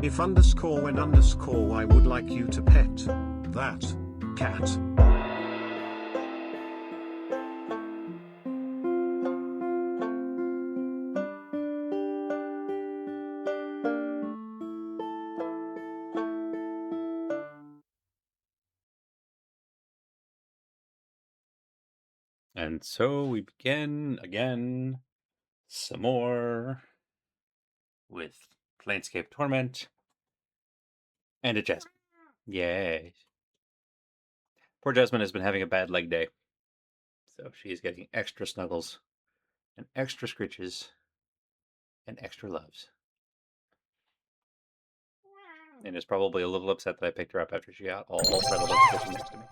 If underscore when underscore I would like you to pet that cat. And so we begin again, some more with Planescape Torment and a Jasmine. Yay. Poor Jasmine has been having a bad leg day. So she's getting extra snuggles and extra scritches and extra loves. And is probably a little upset that I picked her up after she got all settled in the kitchen next to me.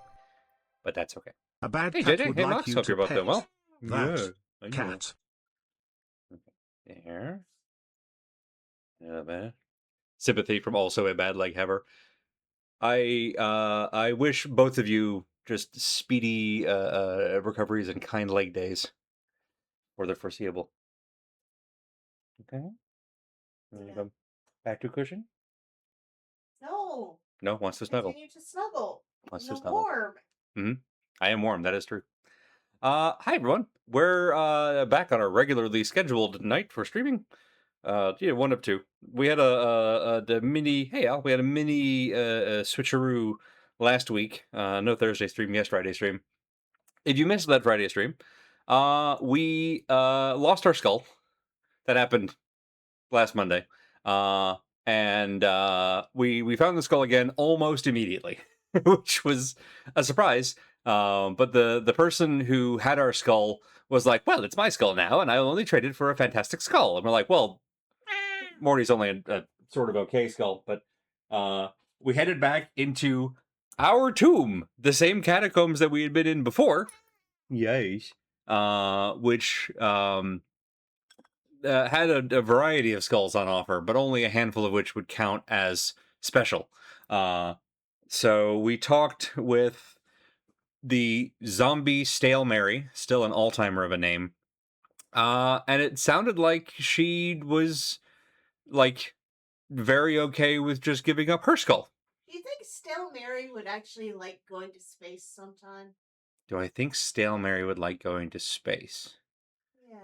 But that's okay. A bad Hey, cat JJ. would Hey, like Mox. you Hope to you're both doing pet well. that I know. cat. Okay. There. A little bit. Sympathy from also a bad leg haver. I wish both of you just speedy recoveries and kind leg days for the foreseeable. Okay. Want to go back to cushion? No. No, wants to snuggle. Continue to snuggle. Wants You're to snuggle. warm. I am warm. That is true. Hi everyone. We're back on our regularly scheduled night for streaming. One of two. We had the mini. Hey Al, we had a mini switcheroo last week. No Thursday stream, yes Friday stream. If you missed that Friday stream, we lost our skull. That happened last Monday, and we found the skull again almost immediately, which was a surprise. But the person who had our skull was like, "Well, it's my skull now, and I only traded for a fantastic skull." And we're like, "Well, Morty's only a sort of okay skull," but we headed back into our tomb, the same catacombs that we had been in before. Yes. Which had a variety of skulls on offer, but only a handful of which would count as special. So we talked with the zombie Stale Mary, still an all-timer of a name. And it sounded like she was like very okay with just giving up her skull. Do you think Stale Mary would actually like going to space sometime? Do I think Stale Mary would like going to space? Yeah.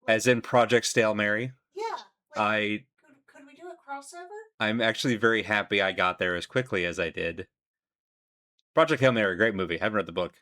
As in Project Stale Mary? Yeah. Could we do a crossover? I'm actually very happy I got there as quickly as I did. Project Hail Mary, great movie. Haven't read the book.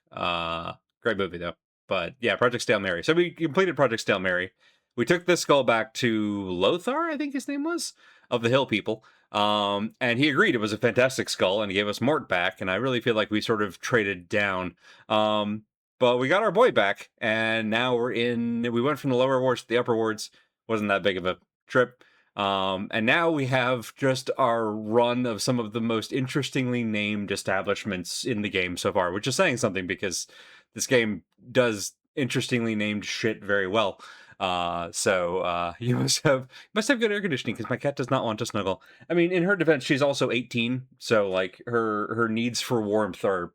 Great movie though. But yeah, Project Stale Mary. So we completed Project Stale Mary. We took this skull back to Lothar, I think his name was, of the Hill People. And he agreed it was a fantastic skull, and he gave us Mort back. And I really feel like we sort of traded down. But we got our boy back, and now we went from the lower wards to the upper wards. Wasn't that big of a trip. And now we have just our run of some of the most interestingly named establishments in the game so far, which is saying something because this game does interestingly named shit very well. So you must have good air conditioning because my cat does not want to snuggle. I mean, in her defense, she's also 18, so like her needs for warmth are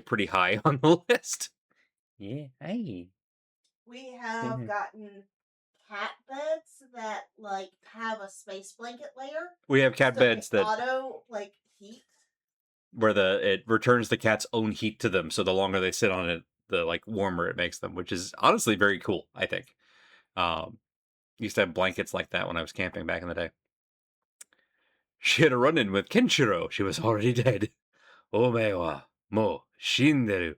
pretty high on the list. Yeah, hey. We have gotten cat beds that like have a space blanket layer. We have cat beds that auto like heat, where it returns the cat's own heat to them, so the longer they sit on it, the like warmer it makes them, which is honestly very cool, I think. Used to have blankets like that when I was camping back in the day. She had a run-in with Kenshiro. She was already dead. Ome wa mo shinderu.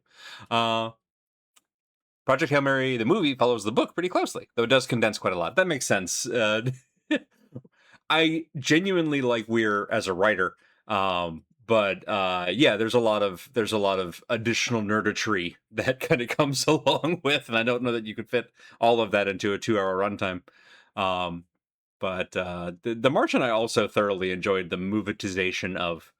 Project Hail Mary, the movie, follows the book pretty closely, though it does condense quite a lot. That makes sense. I genuinely like Weir as a writer, but yeah, there's a lot of additional nerdetry that kind of comes along with, and I don't know that you could fit all of that into a 2-hour runtime. But the Martian, I also thoroughly enjoyed the movietization of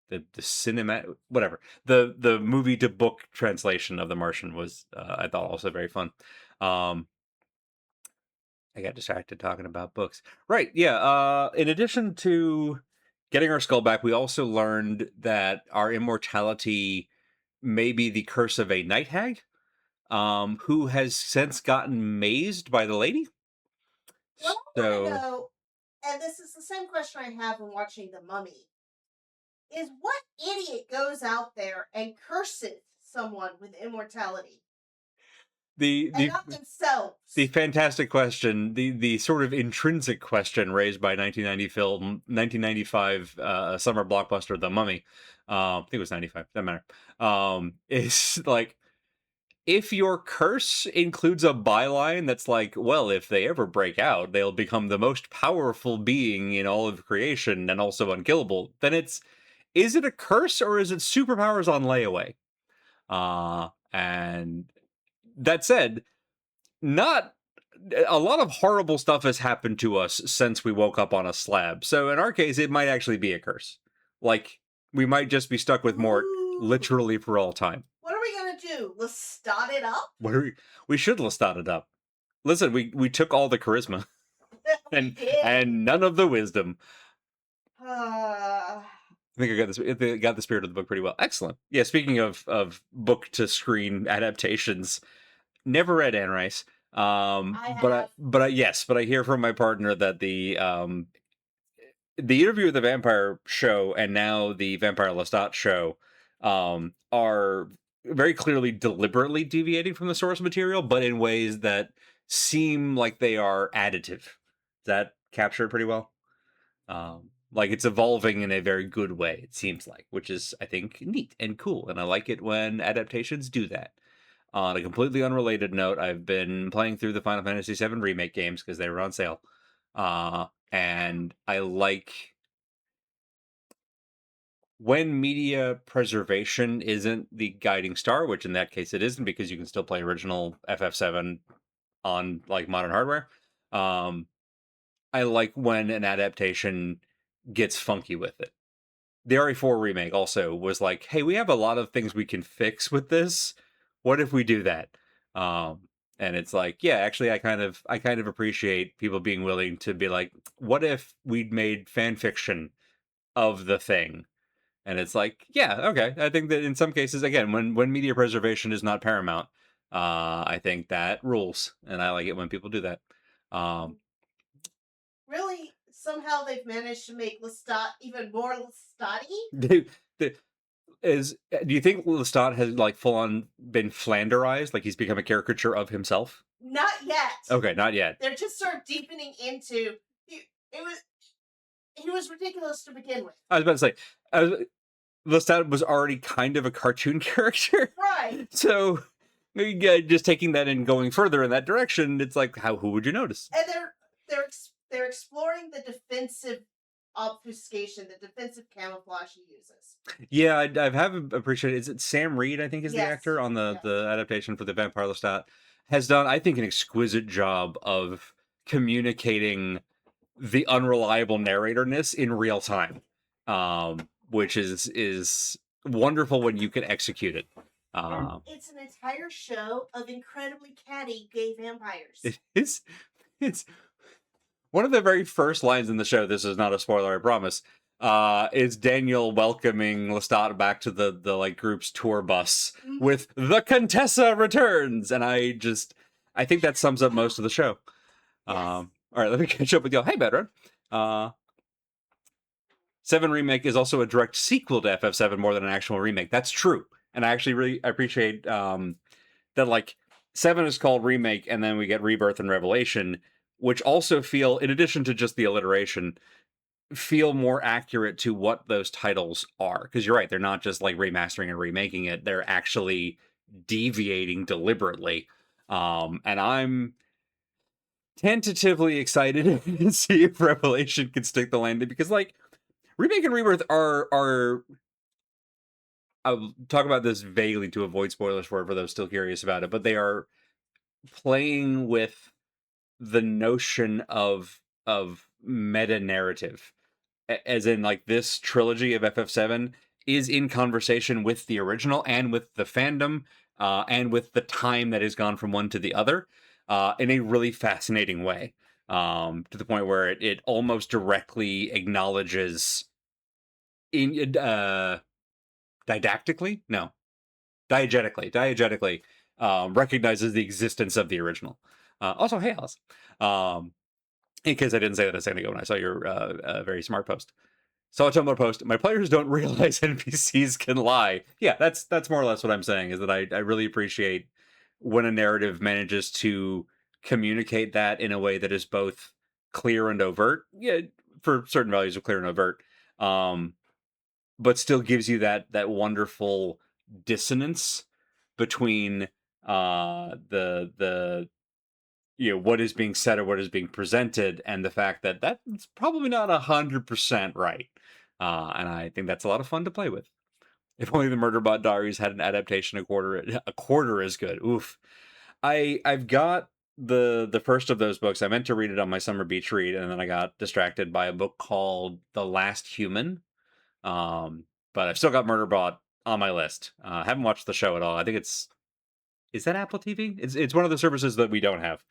the cinema, whatever, the movie to book translation of The Martian was I thought also very fun. I got distracted talking about books. Right, yeah. In addition to getting our skull back, we also learned that our immortality may be the curse of a night hag, who has since gotten mazed by the lady. Well, I want to know, and this is the same question I have when watching The Mummy, is what idiot goes out there and curses someone with immortality? The And not themselves. the fantastic question, the sort of intrinsic question raised by 1995 summer blockbuster The Mummy, I think it was 95, doesn't matter, is like, if your curse includes a byline that's like, well, if they ever break out, they'll become the most powerful being in all of creation and also unkillable, then is it a curse or is it superpowers on layaway? And that said, not a lot of horrible stuff has happened to us since we woke up on a slab. So in our case, it might actually be a curse. Like, we might just be stuck with Mort literally for all time. What are we gonna do? Lestat it up? We should Lestat it up. Listen, we took all the charisma and none of the wisdom. I think I got the spirit of the book pretty well. Excellent. Yeah, speaking of book to screen adaptations, never read Anne Rice. But I hear from my partner that the Interview with the Vampire show and now the Vampire Lestat show are very clearly deliberately deviating from the source material, but in ways that seem like they are additive. Is that captured pretty well? Like, it's evolving in a very good way, it seems like, which is, I think, neat and cool, and I like it when adaptations do that. On a completely unrelated note, I've been playing through the Final Fantasy VII Remake games because they were on sale. And I like when media preservation isn't the guiding star, which in that case it isn't, because you can still play original FF7 on like modern hardware. I like when an adaptation gets funky with it. The RE4 remake also was like, hey, we have a lot of things we can fix with this. What if we do that? And it's like, yeah, actually, I kind of appreciate people being willing to be like, what if we'd made fan fiction of the thing? And it's like, yeah, okay. I think that in some cases, again, when media preservation is not paramount, I think that rules, and I like it when people do that. Really, somehow they've managed to make Lestat even more Lestat-y? Do you think Lestat has like full on been Flanderized, like he's become a caricature of himself? Not yet. Okay, not yet. They're just sort of deepening into he was ridiculous to begin with. I was about to say, Lestat was already kind of a cartoon character, right? So just taking that and going further in that direction, it's like, who would you notice? And they're exploring the defensive obfuscation, the defensive camouflage he uses. Yeah, I have appreciated. Is it Sam Reed? I think is the actor on the adaptation for the Vampire Lestat, has done, I think, an exquisite job of communicating the unreliable narratorness in real time, which is wonderful when you can execute it. It's an entire show of incredibly catty gay vampires. It's one of the very first lines in the show. This is not a spoiler, I promise. Is Daniel welcoming Lestat back to the like group's tour bus with "The Contessa returns," and I think that sums up most of the show. Yes. All right, let me catch up with y'all. Hey, Bedron. 7 Remake is also a direct sequel to FF7 more than an actual remake. That's true, and I actually really appreciate that. Like, 7 is called Remake, and then we get Rebirth and Revelation, which also feel, in addition to just the alliteration, feel more accurate to what those titles are. Because you're right, they're not just like remastering and remaking it; they're actually deviating deliberately. And I'm tentatively excited to see if Revelation can stick the landing, because like Remake and Rebirth are I'll talk about this vaguely to avoid spoilers for those still curious about it, but they are playing with the notion of meta narrative, as in like this trilogy of FF7 is in conversation with the original and with the fandom and with the time that has gone from one to the other in a really fascinating way, to the point where it almost directly acknowledges diegetically recognizes the existence of the original. Also, hey, Alice. in case I didn't say that a second ago when I saw your very smart post. Saw a Tumblr post. My players don't realize NPCs can lie. Yeah, that's more or less what I'm saying. Is that I really appreciate when a narrative manages to communicate that in a way that is both clear and overt. Yeah, for certain values of clear and overt, um, but still gives you that wonderful dissonance between the what is being said or what is being presented, and the fact that that's probably not 100% right. And I think that's a lot of fun to play with. If only the Murderbot Diaries had an adaptation a quarter as good. Oof. I've got the first of those books. I meant to read it on my summer beach read, and then I got distracted by a book called The Last Human. But I've still got Murderbot on my list. Haven't watched the show at all. I think is that Apple TV? It's one of the services that we don't have.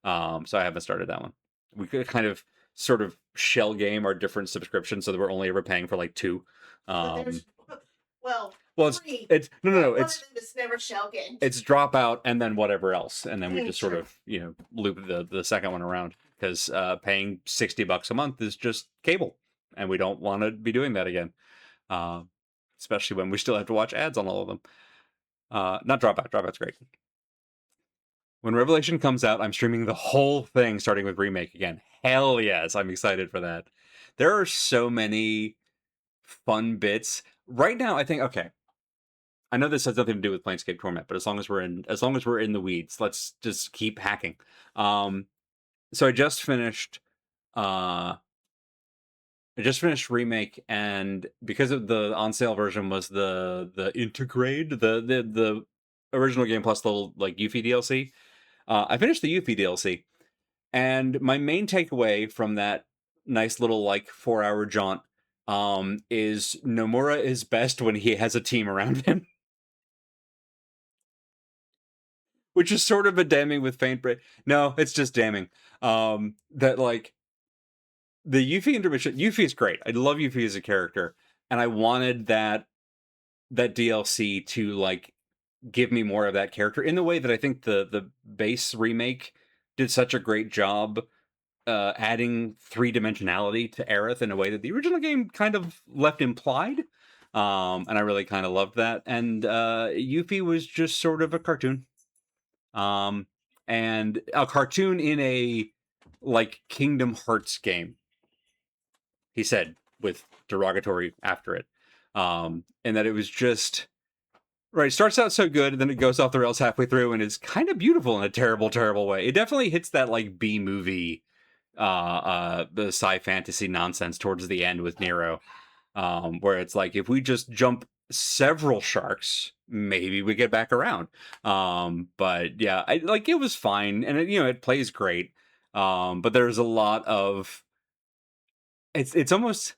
So I haven't started that one. We could kind of sort of shell game our different subscriptions so that we're only ever paying for like two. But there's, well, Well, three. it's no, but one it's of them is never shell game. it's Dropout and then whatever else, and then we just sort Sure. of loop the second one around because paying $60 a month is just cable, and we don't want to be doing that again. Especially when we still have to watch ads on all of them. Not Dropout. Dropout's great. When Revelation comes out, I'm streaming the whole thing, starting with Remake again. Hell yes, I'm excited for that. There are so many fun bits right now. I think okay. I know this has nothing to do with Planescape Torment, but as long as we're in the weeds, let's just keep hacking. So I just finished Remake, and because of the on sale version was the Intergrade, the original game plus the like Yuffie DLC. I finished the Yuffie DLC, and my main takeaway from that nice little like 4-hour jaunt is Nomura is best when he has a team around him. Which is sort of a damning with faint praise. No, it's just damning. That like the Yuffie intermission. Yuffie is great. I love Yuffie as a character, and I wanted that DLC to like give me more of that character in the way that I think the base remake did such a great job adding three-dimensionality to Aerith in a way that the original game kind of left implied. And I really kind of loved that. And Yuffie was just sort of a cartoon. And a cartoon in a like Kingdom Hearts game, he said with derogatory after it. And that it was just right. It starts out so good, and then it goes off the rails halfway through, and it's kind of beautiful in a terrible, terrible way. It definitely hits that like B movie, the sci fantasy nonsense towards the end with Nero, where it's like if we just jump several sharks, maybe we get back around. But yeah, I like it was fine, and it plays great. But there's a lot of it's almost.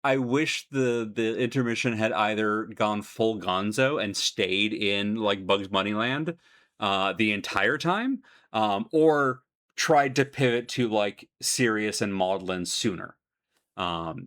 I wish the intermission had either gone full gonzo and stayed in like Bugs Bunny land the entire time, or tried to pivot to like serious and maudlin sooner.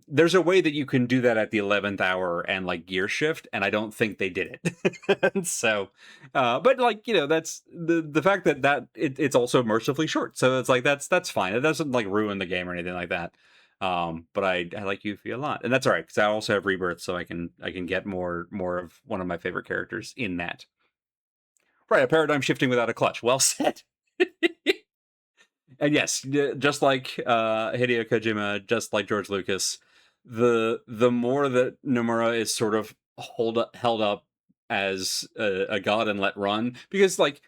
There's a way that you can do that at the 11th hour and like gear shift, and I don't think they did it. And so, but like that's the fact that it's also mercifully short, so it's like that's fine. It doesn't like ruin the game or anything like that. But I like Yuffie a lot, and that's all right because I also have Rebirth, so I can get more of one of my favorite characters in that. Right, a paradigm shifting without a clutch. Well said. And yes, just like Hideo Kojima, just like George Lucas, the more that Nomura is sort of held up as a god and let run, because like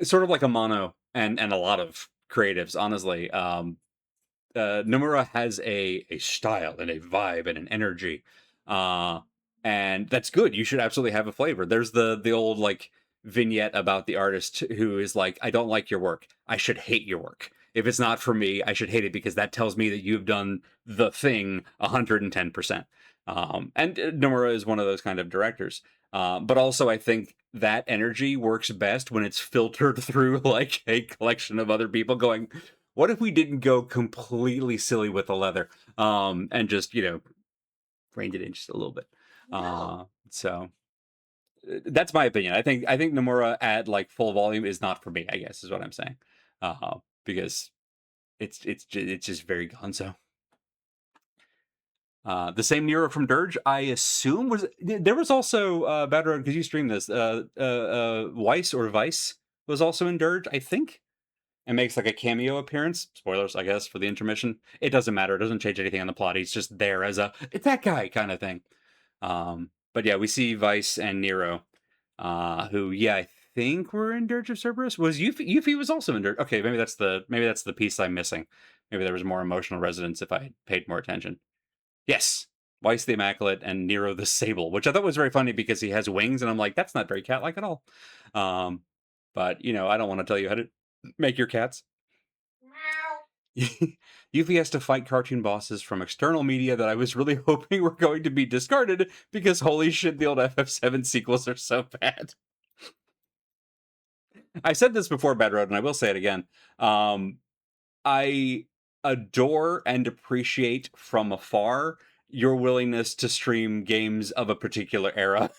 sort of like a Mono and a lot of creatives, honestly. Nomura has a style and a vibe and an energy, and that's good. You should absolutely have a flavor. There's the old like vignette about the artist who is like, I don't like your work. I should hate your work. If it's not for me, I should hate it because that tells me that you've done the thing 110%. And Nomura is one of those kind of directors. But also, I think that energy works best when it's filtered through like a collection of other people going, what if we didn't go completely silly with the leather and just reined it in just a little bit? No. So that's my opinion. I think Nomura at like full volume is not for me, I guess is what I'm saying. Because it's just very gonzo. The same Nero from Dirge, I assume there was also Bad Road, because you streamed this. Weiss or Vice was also in Dirge, I think, and makes like a cameo appearance. Spoilers, I guess, for the intermission. It doesn't matter. It doesn't change anything on the plot. He's just there as it's that guy kind of thing. But yeah, we see Vice and Nero, who I think were in Dirge of Cerberus. Was Yuffie was also in Dirge? Okay, maybe that's the piece I'm missing. Maybe there was more emotional resonance if I had paid more attention. Yes, Weiss the Immaculate and Nero the Sable, which I thought was very funny because he has wings, and I'm like, that's not very cat-like at all. But I don't want to tell you how to make your cats. Yuffie has to fight cartoon bosses from external media that I was really hoping were going to be discarded because holy shit, the old FF7 sequels are so bad. I said this before Bad Road, and I will say it again. I adore and appreciate from afar your willingness to stream games of a particular era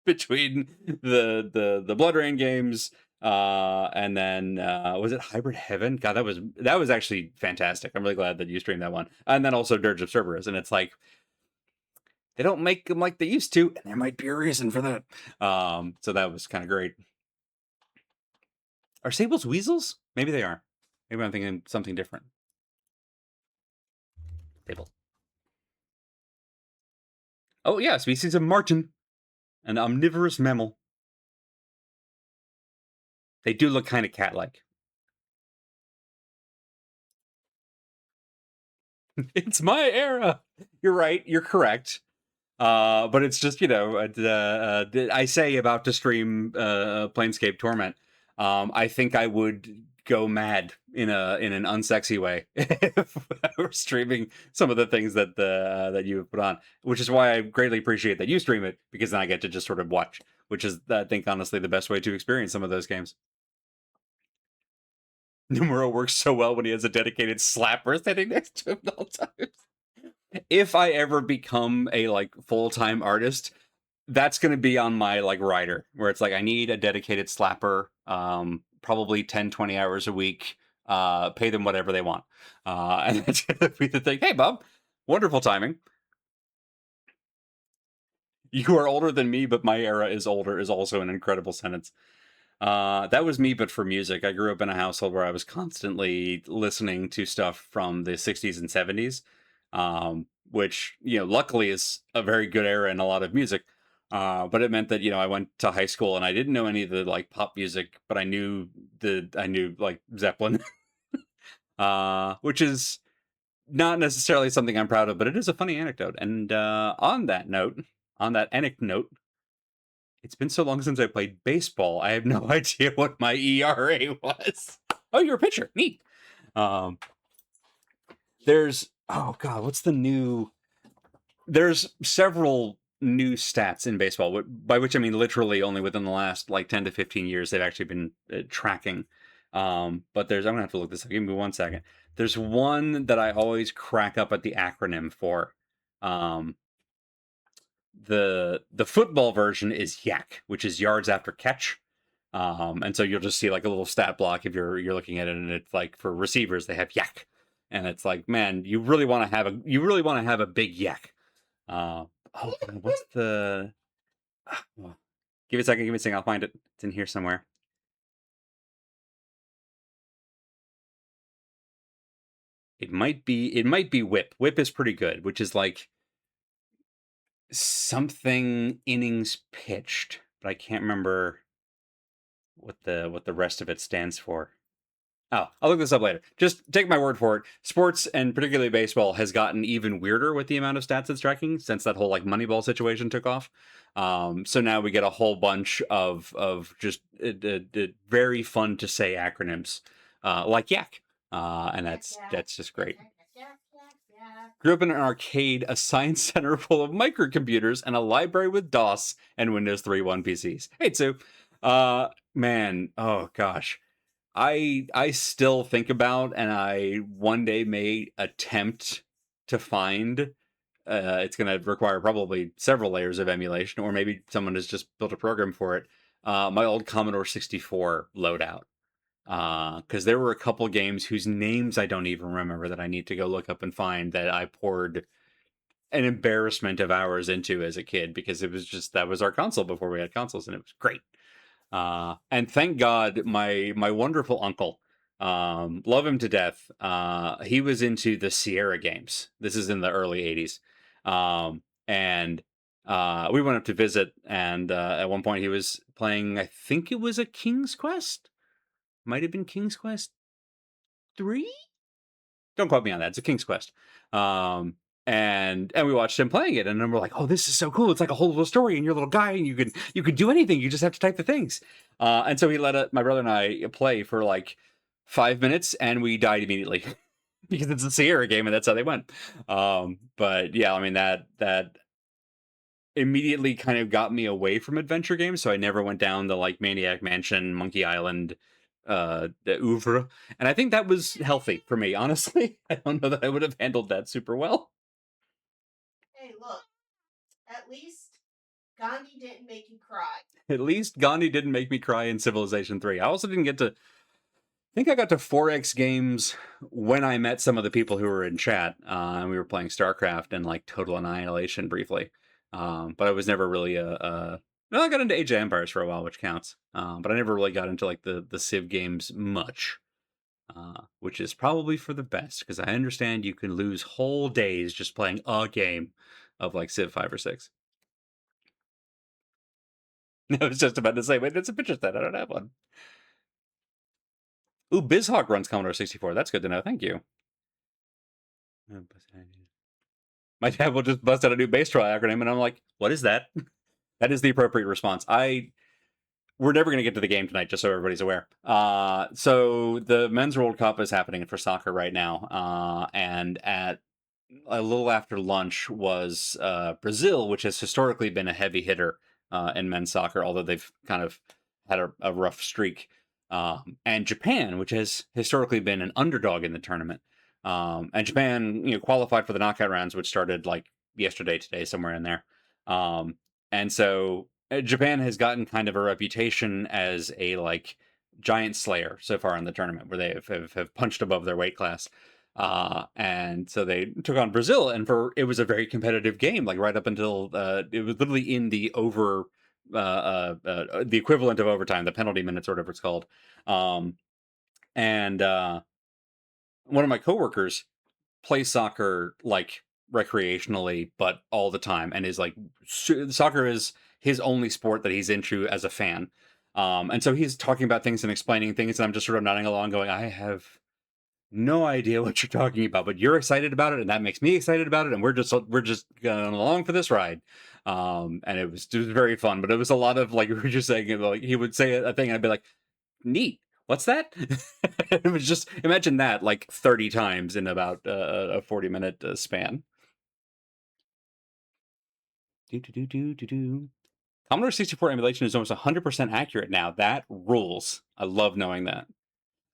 between the Blood Rain games, and then was it Hybrid Heaven? God, that was actually fantastic. I'm really glad that you streamed that one, and then also Dirge of Cerberus. And it's like they don't make them like they used to, and there might be a reason for that. So that was kind of great. Are sables weasels? Maybe they are. Maybe I'm thinking something different. Sable. Oh yeah, species of marten, an omnivorous mammal. They do look kind of cat-like. It's my era. You're right. You're correct. But it's just I say about to stream Planescape Torment. I think I would go mad in an unsexy way if I were streaming some of the things that you have put on, which is why I greatly appreciate that you stream it, because then I get to just sort of watch, which is, I think, honestly the best way to experience some of those games. Numero works so well when he has a dedicated slapper sitting next to him at all times. If I ever become a full-time artist, that's going to be on my rider, where it's like I need a dedicated slapper, probably 10-20 hours a week, pay them whatever they want, and that's going to be the thing. Hey Bob, wonderful timing. You are older than me, but my era is older is also an incredible sentence. That was me, but for music. I grew up in a household where I was constantly listening to stuff from the 60s and 70s, which, luckily is a very good era in a lot of music. But it meant that, I went to high school and I didn't know any of the pop music, but I knew Zeppelin, which is not necessarily something I'm proud of, but it is a funny anecdote. And on that anecdote, it's been so long since I played baseball, I have no idea what my ERA was. Oh, you're a pitcher. Neat. There's several new stats in baseball, by which I mean literally only within the last 10 to 15 years they've actually been tracking. But I'm gonna have to look this up. Give me 1 second. There's one that I always crack up at the acronym for. The football version is YAC, which is yards after catch. And so you'll just see a little stat block if you're looking at it, and it's for receivers they have YAC, and it's man, you really want to have a big YAC. What's the? Give me a second. I'll find it. It's in here somewhere. It might be whip. Whip is pretty good, which is something innings pitched, but I can't remember what the rest of it stands for. Oh, I'll look this up later. Just take my word for it. Sports, and particularly baseball, has gotten even weirder with the amount of stats it's tracking since that whole Moneyball situation took off. So now we get a whole bunch of just very fun to say acronyms, like YAC, and that's just great. Grew up in an arcade, a science center full of microcomputers, and a library with DOS and Windows 3.1 PCs. Hey, Sue. Man, oh gosh. I still think about, and I one day may attempt to find, it's going to require probably several layers of emulation, or maybe someone has just built a program for it, my old Commodore 64 loadout. Because there were a couple games whose names I don't even remember that I need to go look up and find that I poured an embarrassment of hours into as a kid because it was just that was our console before we had consoles and it was great. And thank God my wonderful uncle, love him to death. He was into the Sierra games. This is in the early 80s. And we went up to visit and at one point he was playing, I think it was a King's Quest. Might have been King's Quest 3? Don't quote me on that. It's a King's Quest. And we watched him playing it, and then we're like, "Oh, this is so cool! It's like a whole little story, and you're a little guy, and you can do anything. You just have to type the things." And so he let my brother and I play for like 5 minutes, and we died immediately because it's a Sierra game, and that's how they went. But yeah, I mean that immediately kind of got me away from adventure games, so I never went down the like Maniac Mansion, Monkey Island, the oeuvre, and I think that was healthy for me. Honestly, I don't know that I would have handled that super well. Hey, look. At least Gandhi didn't make you cry. At least Gandhi didn't make me cry in Civilization 3. I also didn't get to. I think I got to 4X games when I met some of the people who were in chat, and we were playing StarCraft and like Total Annihilation briefly. But I was never really well, I got into Age of Empires for a while, which counts. But I never really got into like the Civ games much, which is probably for the best because I understand you can lose whole days just playing a game of like Civ 5 or 6. I was just about to say, wait, that's a picture set. I don't have one. Ooh, BizHawk runs Commodore 64. That's good to know. Thank you. My dad will just bust out a new base trial acronym, and I'm like, what is that? That is the appropriate response. We're never going to get to the game tonight, just so everybody's aware. So the Men's World Cup is happening for soccer right now, and at a little after lunch was Brazil, which has historically been a heavy hitter in men's soccer, although they've kind of had a rough streak. And Japan, which has historically been an underdog in the tournament. And Japan, qualified for the knockout rounds, which started like yesterday, today, somewhere in there. And so Japan has gotten kind of a reputation as a like giant slayer so far in the tournament, where they have punched above their weight class. And so they took on Brazil, and it was a very competitive game, like right up until it was literally in the the equivalent of overtime, the penalty minutes, or whatever it's called. And one of my coworkers plays soccer like recreationally, but all the time, and is like soccer is his only sport that he's into as a fan. And so he's talking about things and explaining things, and I'm just sort of nodding along, going, I have no idea what you're talking about, but you're excited about it, and that makes me excited about it, and we're just going along for this ride. And it was very fun, but it was a lot of like we were just saying, like he would say a thing, and I'd be like, neat. What's that? It was just imagine that like 30 times in about a 40-minute span. Commodore 64 emulation is almost 100% accurate now. That rules. I love knowing that.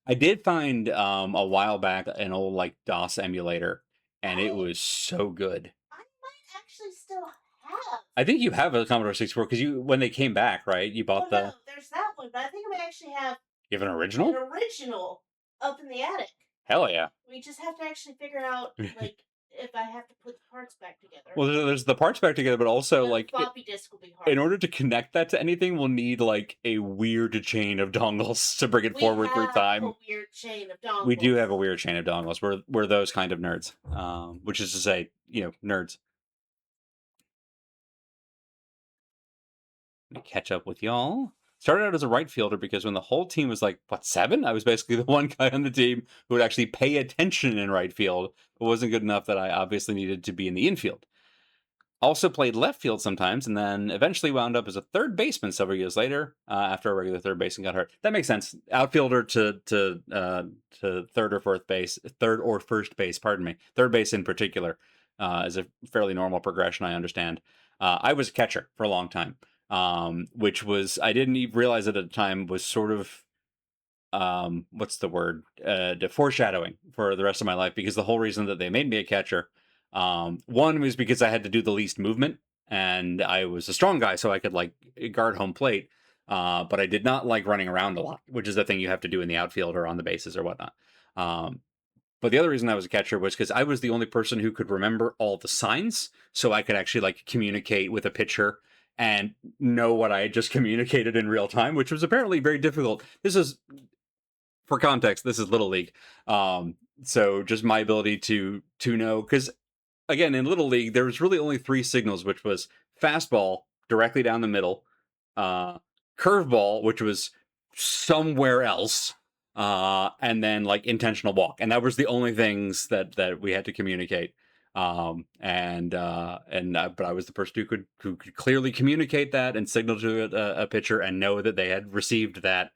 I did find a while back an old like DOS emulator, and it was so good. I might actually still have. I think you have a Commodore 64 because when they came back, right? You bought No, there's that one, but I think I actually have. You have an original? An original up in the attic. Hell yeah! We just have to actually figure out like if I have to put the parts back together. Well, there's the parts back together, but also the like floppy disk will be hard. In order to connect that to anything, we'll need like a weird chain of dongles to bring it forward through time. A weird chain of dongles. We do have a weird chain of dongles. We're those kind of nerds, which is to say, nerds. Let me catch up with y'all. Started out as a right fielder because when the whole team was like, 7? I was basically the one guy on the team who would actually pay attention in right field, but wasn't good enough that I obviously needed to be in the infield. Also played left field sometimes, and then eventually wound up as a third baseman several years later after a regular third baseman got hurt. That makes sense. Outfielder to third or first base. Pardon me. Third base in particular is a fairly normal progression. I understand. I was a catcher for a long time, which was I didn't even realize at the time was sort of what's the word? The foreshadowing for the rest of my life, because the whole reason that they made me a catcher. One was because I had to do the least movement, and I was a strong guy, so I could like guard home plate. but I did not like running around a lot, which is the thing you have to do in the outfield or on the bases or whatnot. But the other reason I was a catcher was because I was the only person who could remember all the signs, so I could actually like communicate with a pitcher and know what I had just communicated in real time, which was apparently very difficult. This is, for context, this is Little League. So just my ability to know, because again, in Little League, there was really only 3 signals, which was fastball directly down the middle, curveball, which was somewhere else, and then like intentional walk, and that was the only things that we had to communicate. But I was the person who could clearly communicate that and signal to a pitcher and know that they had received that,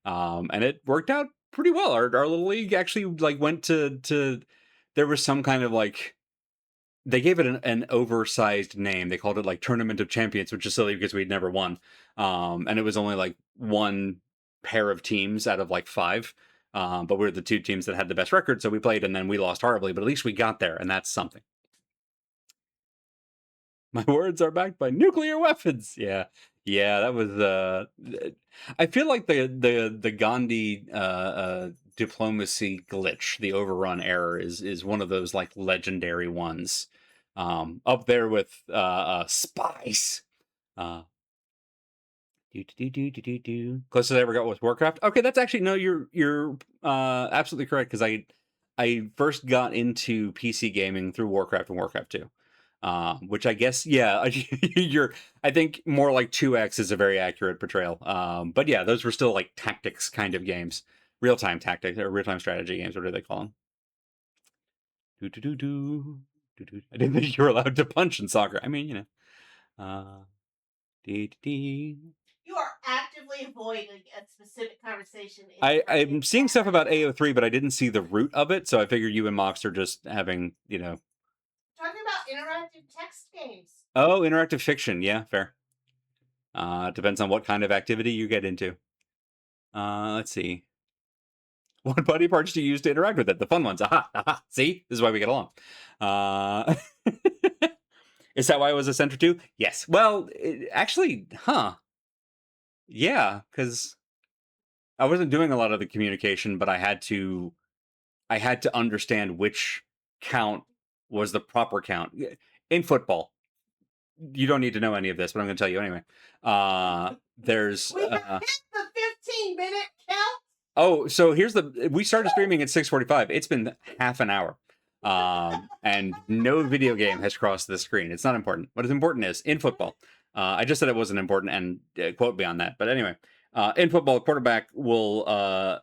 and it worked out pretty well. Our Little League actually like went to there was some kind of like, they gave it an oversized name. They called it like Tournament of Champions, which is silly because we'd never won. And it was only like 1 pair of teams out of like 5. But we were the 2 teams that had the best record, so we played and then we lost horribly, but at least we got there, and that's something. My words are backed by nuclear weapons. Yeah. Yeah, that was I feel like the Gandhi diplomacy glitch, the overrun error, is one of those like legendary ones. Up there with Spice. Closest I ever got was Warcraft. Okay, that's actually, no, you're absolutely correct, because I first got into PC gaming through Warcraft and Warcraft 2. Which I guess, yeah, I think more like 2X is a very accurate portrayal. But yeah, those were still like tactics kind of games, real-time tactics or real-time strategy games. What do they call them? I didn't think you were allowed to punch in soccer. I mean, you know. You are actively avoiding a specific conversation. I'm seeing stuff about AO3, but I didn't see the root of it, so I figured you and Mox are just having, you know. Talking about interactive text games. Oh, interactive fiction. Yeah, fair. Depends on what kind of activity you get into. Let's see. What body parts do you use to interact with it? The fun ones. Aha, aha. See? This is why we get along. Is that why it was a center too? Yes. Well, actually, yeah, because I wasn't doing a lot of the communication, but I had to understand which count was the proper count. In football, you don't need to know any of this, but I'm going to tell you anyway. There's we have hit the 15-minute count. Oh, so we started streaming at 6:45. It's been half an hour. And no video game has crossed the screen. It's not important. What is important is in football. I just said it wasn't important, and quote me on that. But anyway, in football, a quarterback will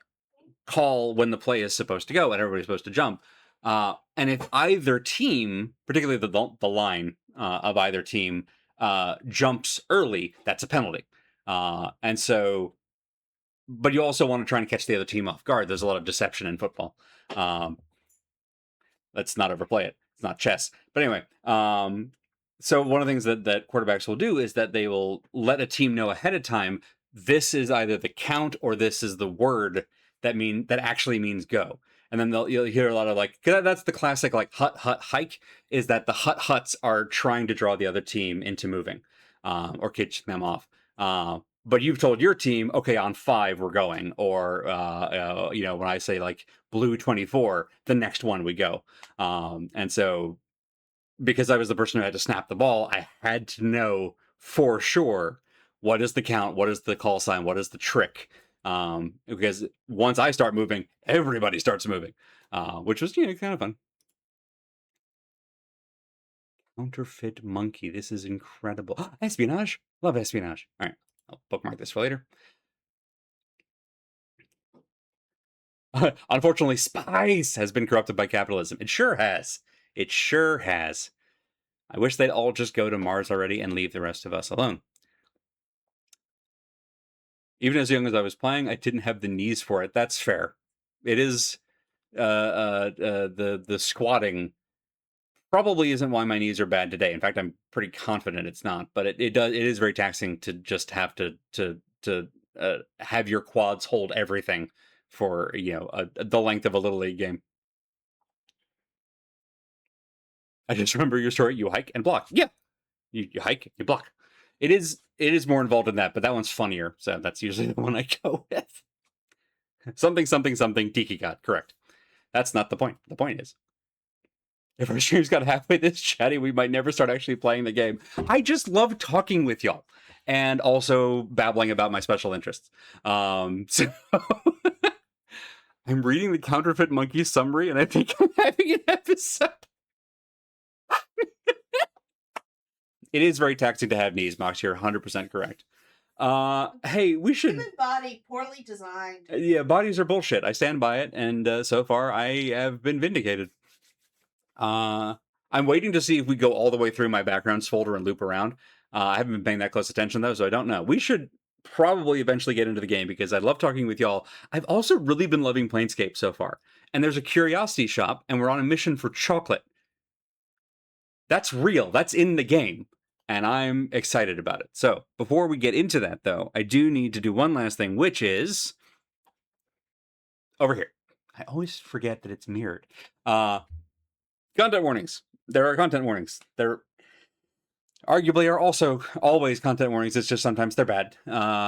call when the play is supposed to go and everybody's supposed to jump. And if either team, particularly the line of either team, jumps early, that's a penalty. And so, but you also want to try and catch the other team off guard. There's a lot of deception in football. Let's not overplay it. It's not chess. But anyway, so one of the things that quarterbacks will do is that they will let a team know ahead of time, this is either the count or this is the word that actually means go. And then you'll hear a lot of like, that's the classic like hut hike, is that the huts are trying to draw the other team into moving, or catching them off. But you've told your team, okay, on 5 we're going, or when I say like blue 24, the next one we go. And so, because I was the person who had to snap the ball, I had to know for sure what is the count, what is the call sign, what is the trick. Because once I start moving, everybody starts moving, which was kind of fun. Counterfeit monkey. This is incredible. Espionage. Love espionage. All right. I'll bookmark this for later. Unfortunately, Spice has been corrupted by capitalism. It sure has. It sure has. I wish they'd all just go to Mars already and leave the rest of us alone. Even as young as I was playing, I didn't have the knees for it. That's fair. It is the squatting probably isn't why my knees are bad today. In fact, I'm pretty confident it's not. But it is very taxing to just have to have your quads hold everything for the length of a Little League game. I just remember your story. You hike and block. Yeah, you hike, you block. It is more involved in that, but that one's funnier, so that's usually the one I go with. Something, something, something, Tiki God, correct. That's not the point. The point is, if our streams got halfway this chatty, we might never start actually playing the game. I just love talking with y'all, and also babbling about my special interests. So I'm reading the Counterfeit Monkey summary, and I think I'm having an episode. It is very taxing to have knees, Mox. You're 100% correct. Hey, we should... Human body, poorly designed. Yeah, bodies are bullshit. I stand by it, and so far I have been vindicated. I'm waiting to see if we go all the way through my backgrounds folder and loop around. I haven't been paying that close attention, though, so I don't know. We should probably eventually get into the game, because I love talking with y'all. I've also really been loving Planescape so far. And there's a curiosity shop, and we're on a mission for chocolate. That's real. That's in the game. And I'm excited about it. So, before we get into that, though, I do need to do one last thing, which is... over here. I always forget that it's mirrored. Content warnings. There are content warnings. There arguably are also always content warnings. It's just sometimes they're bad.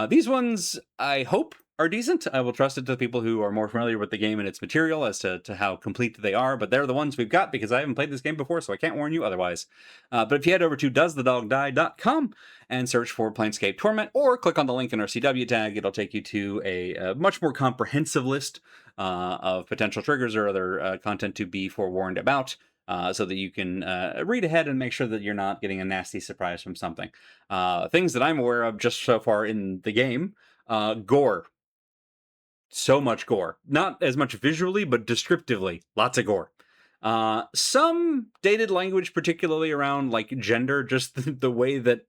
These ones, I hope, are decent. I will trust it to the people who are more familiar with the game and its material as to how complete they are, but they're the ones we've got because I haven't played this game before, so I can't warn you otherwise. But if you head over to doesthedogdie.com and search for Planescape Torment, or click on the link in our CW tag, it'll take you to a much more comprehensive list of potential triggers or other content to be forewarned about. So that you can read ahead and make sure that you're not getting a nasty surprise from something. Things that I'm aware of just so far in the game, gore. So much gore. Not as much visually, but descriptively. Lots of gore. Some dated language, particularly around like gender, just the way that...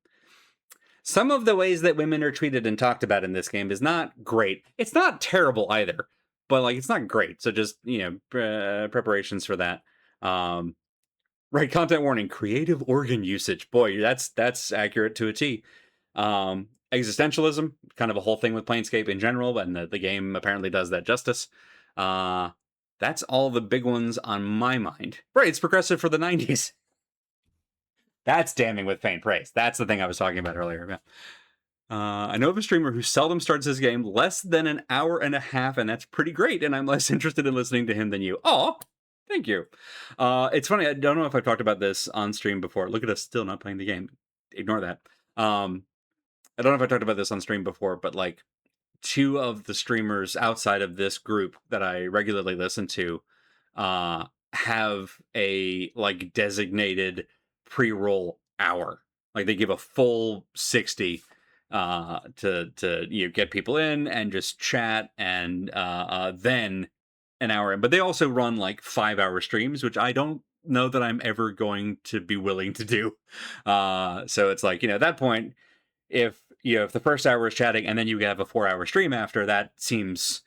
some of the ways that women are treated and talked about in this game is not great. It's not terrible either, but like it's not great. So just, preparations for that. Right, content warning, creative organ usage. Boy, that's accurate to a T. Existentialism, kind of a whole thing with Planescape in general, and the game apparently does that justice. That's all the big ones on my mind. Right, it's progressive for the 90s. That's damning with faint praise. That's the thing I was talking about earlier. I know of a streamer who seldom starts his game less than an hour and a half, and that's pretty great, and I'm less interested in listening to him than you. Aw! Thank you. It's funny, I don't know if I've talked about this on stream before. Look at us still not playing the game. Ignore that. I don't know if I talked about this on stream before, but like 2 of the streamers outside of this group that I regularly listen to have a like designated pre-roll hour. Like they give a full 60 to get people in and just chat, and then an hour in. But they also run like 5-hour streams, which I don't know that I'm ever going to be willing to do. So it's like, at that point, if the first hour is chatting and then you have a 4-hour stream after, that seems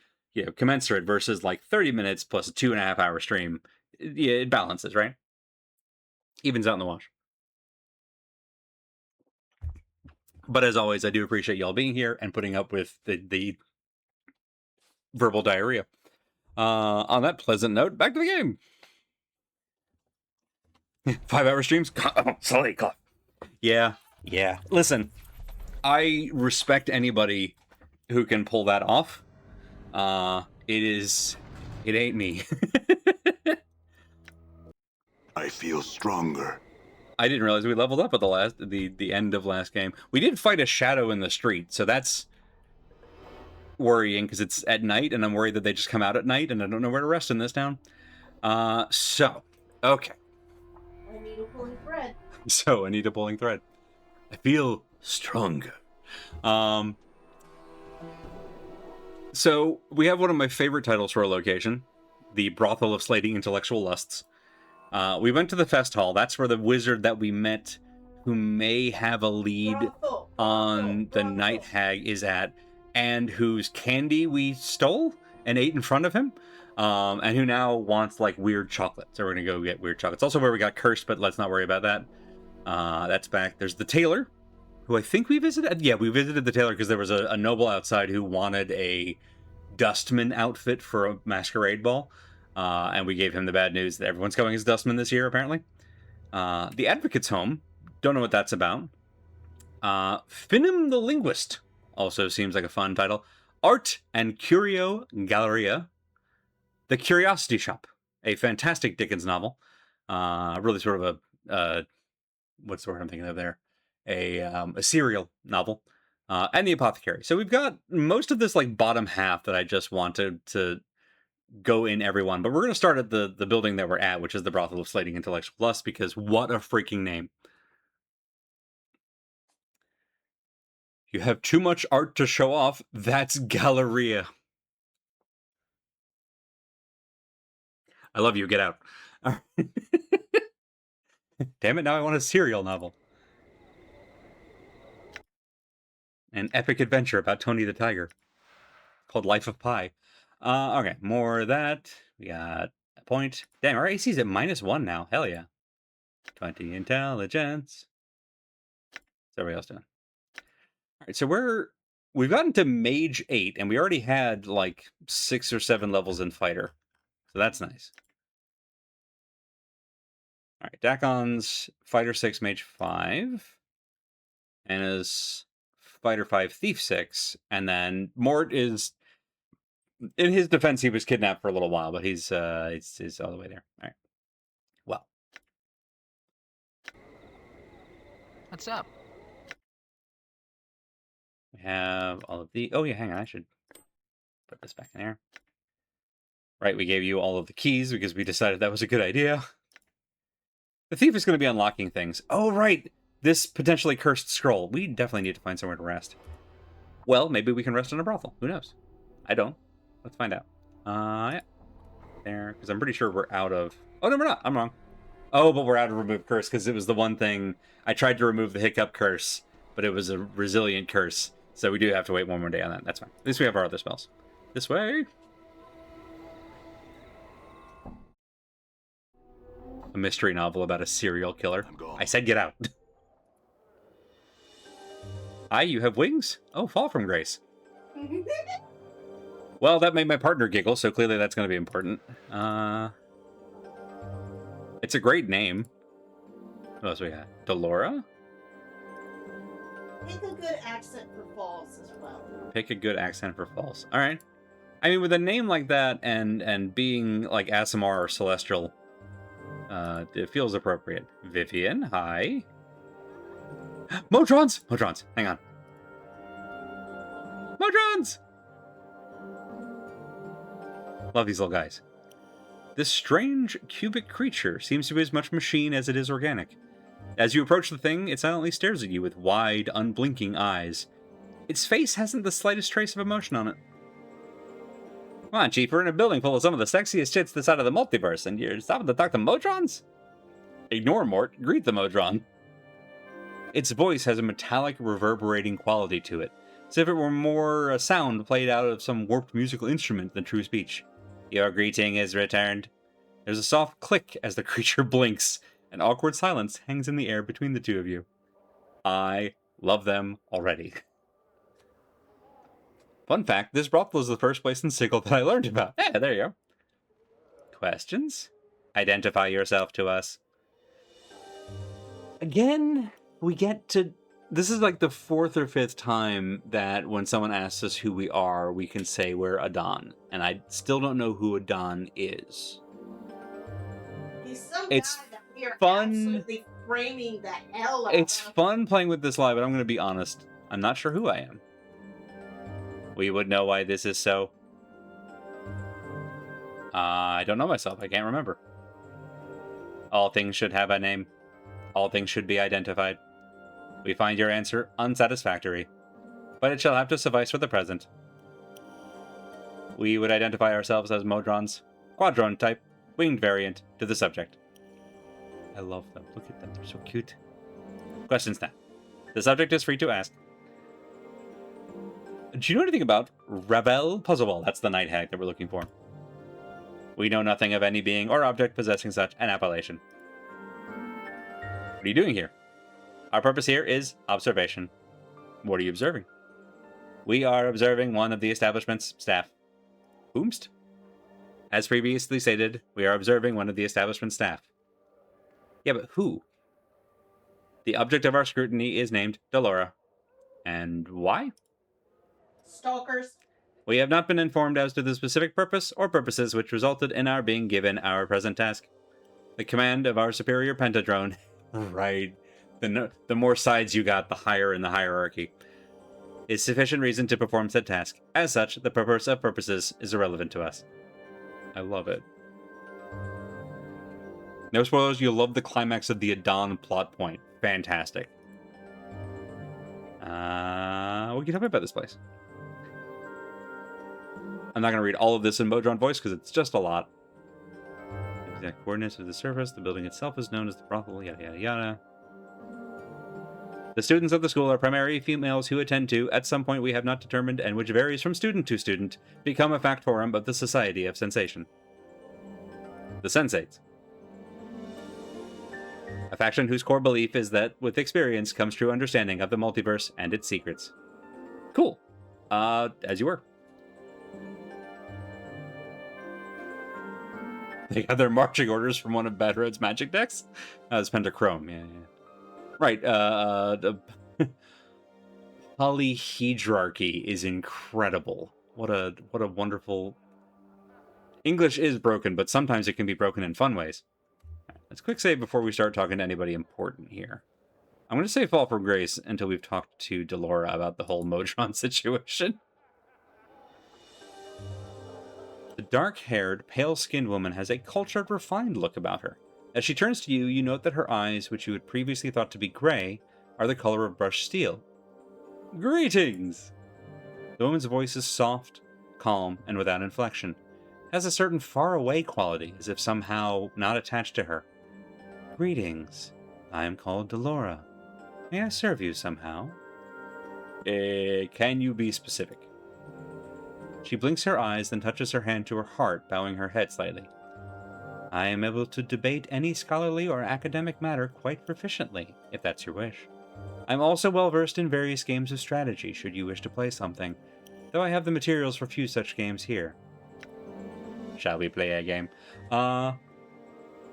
commensurate, versus like 30 minutes plus a 2.5-hour stream. Yeah, it balances, right? Evens out in the wash. But as always, I do appreciate y'all being here and putting up with the verbal diarrhea. On that pleasant note, back to the game. 5-hour streams? Sorry, cough. Yeah. Listen, I respect anybody who can pull that off. It ain't me. I feel stronger. I didn't realize we leveled up at the end of last game. We did fight a shadow in the street, so that's worrying because it's at night, and I'm worried that they just come out at night, and I don't know where to rest in this town. Okay. I need a pulling thread. So I need a pulling thread. I feel stronger. So we have one of my favorite titles for a location, the Brothel of Slating Intellectual Lusts. We went to the fest hall. That's where the wizard that we met, who may have a lead on the Night Hag, is at, and whose candy we stole and ate in front of him, and who now wants like weird chocolate. So we're gonna go get weird chocolate. It's also where we got cursed, but let's not worry about that. That's back. There's the tailor, who I think we visited. Yeah, we visited the tailor because there was a noble outside who wanted a dustman outfit for a masquerade ball. And we gave him the bad news that everyone's going as dustman this year, apparently. The Advocate's Home. Don't know what that's about. Finim the Linguist also seems like a fun title. Art and Curio Galleria. The Curiosity Shop, a fantastic Dickens novel. Really sort of a, what's the word I'm thinking of there? A serial novel. And The Apothecary. So we've got most of this like bottom half that I just wanted to go in everyone. But we're going to start at the building that we're at, which is the Brothel of Slating Intellectual Lust, because what a freaking name. You have too much art to show off. That's Galleria. I love you. Get out. Damn it, now I want a serial novel. An epic adventure about Tony the Tiger. Called Life of Pi. Okay, more of that. We got a point. Damn, our AC's at -1 now. Hell yeah. 20 intelligence. What's everybody else doing? Alright, so we've gotten to Mage 8, and we already had like 6 or 7 levels in Fighter. So that's nice. Alright, Dakon's Fighter 6, Mage 5. Anna's Fighter 5, Thief 6. And then Mort is... In his defense, he was kidnapped for a little while, but he's all the way there. Alright. Well. What's up? We have all of the... Oh, yeah, hang on. I should put this back in there. Right, we gave you all of the keys because we decided that was a good idea. The thief is going to be unlocking things. Oh, right. This potentially cursed scroll. We definitely need to find somewhere to rest. Well, maybe we can rest in a brothel. Who knows? I don't. Let's find out. Yeah. There, because I'm pretty sure we're out of... Oh, no, we're not. I'm wrong. Oh, but we're out of remove curse because it was the one thing... I tried to remove the hiccup curse, but it was a resilient curse. So we do have to wait one more day on that. That's fine. At least we have our other spells. This way. A mystery novel about a serial killer. I'm gone. I said get out. Hi, you have wings? Oh, fall from grace. Well, that made my partner giggle, so clearly that's going to be important. It's a great name. What else we got? Delora? Pick a good accent for falls as well. Pick a good accent for false. All right. I mean, with a name like that and being like Asimar or Celestial, it feels appropriate. Vivian, hi. Motrons! Motrons, hang on. Motrons! Love these little guys. This strange cubic creature seems to be as much machine as it is organic. As you approach the thing, it silently stares at you with wide, unblinking eyes. Its face hasn't the slightest trace of emotion on it. Come on, Chief, we're in a building full of some of the sexiest shits this side of the multiverse, and you're stopping to talk to Motrons? Ignore Mort, greet the Motron. Its voice has a metallic, reverberating quality to it, as if it were more a sound played out of some warped musical instrument than true speech. Your greeting is returned. There's a soft click as the creature blinks. An awkward silence hangs in the air between the two of you. I love them already. Fun fact, this brothel is the first place in Sigil that I learned about. Yeah, there you go. Questions? Identify yourself to us. Again, we get to... This is like the 4th or 5th time that when someone asks us who we are, we can say we're Adon. And I still don't know who Adon is. He's some It's guy that we are fun. absolutely framing the hell out It's of. fun playing with this live, but I'm going to be honest. I'm not sure who I am. We would know why this is so. I don't know myself. I can't remember. All things should have a name. All things should be identified. We find your answer unsatisfactory, but it shall have to suffice for the present. We would identify ourselves as Modrons, Quadrone type, winged variant, to the subject. I love them. Look at them. They're so cute. Questions now. The subject is free to ask. Do you know anything about Ravel Puzzlewall? That's the night hag that we're looking for. We know nothing of any being or object possessing such an appellation. What are you doing here? Our purpose here is observation. What are you observing? We are observing one of the establishment's staff. Whomst? As previously stated, we are observing one of the establishment's staff. Yeah, but who? The object of our scrutiny is named Delora. And why? Stalkers. We have not been informed as to the specific purpose or purposes which resulted in our being given our present task. The command of our superior pentadrone, right, the more sides you got, the higher in the hierarchy, is sufficient reason to perform said task. As such, the purpose of purposes is irrelevant to us. I love it. No spoilers, you'll love the climax of the Adon plot point. Fantastic. What can you tell me about this place? I'm not going to read all of this in Modron voice because it's just a lot. Exact coordinates of the surface. The building itself is known as the brothel, yada yada yada. The students of the school are primarily females who attend to, at some point we have not determined and which varies from student to student, become a factorum of the Society of Sensation. The Sensates. A faction whose core belief is that, with experience, comes true understanding of the multiverse and its secrets. Cool. As you were. They got their marching orders from one of Bad Road's magic decks? It's Pentachrome, yeah. Right, the polyhedrarchy is incredible. What a wonderful... English is broken, but sometimes it can be broken in fun ways. Let's quick save before we start talking to anybody important here. I'm going to say Fall from Grace until we've talked to Delora about the whole Modron situation. The dark-haired, pale-skinned woman has a cultured, refined look about her. As she turns to you, you note that her eyes, which you had previously thought to be gray, are the color of brushed steel. Greetings! The woman's voice is soft, calm, and without inflection. It has a certain far-away quality, as if somehow not attached to her. Greetings. I am called Delora. May I serve you somehow? Can you be specific? She blinks her eyes, then touches her hand to her heart, bowing her head slightly. I am able to debate any scholarly or academic matter quite proficiently, if that's your wish. I'm also well versed in various games of strategy, should you wish to play something, though I have the materials for few such games here. Shall we play a game?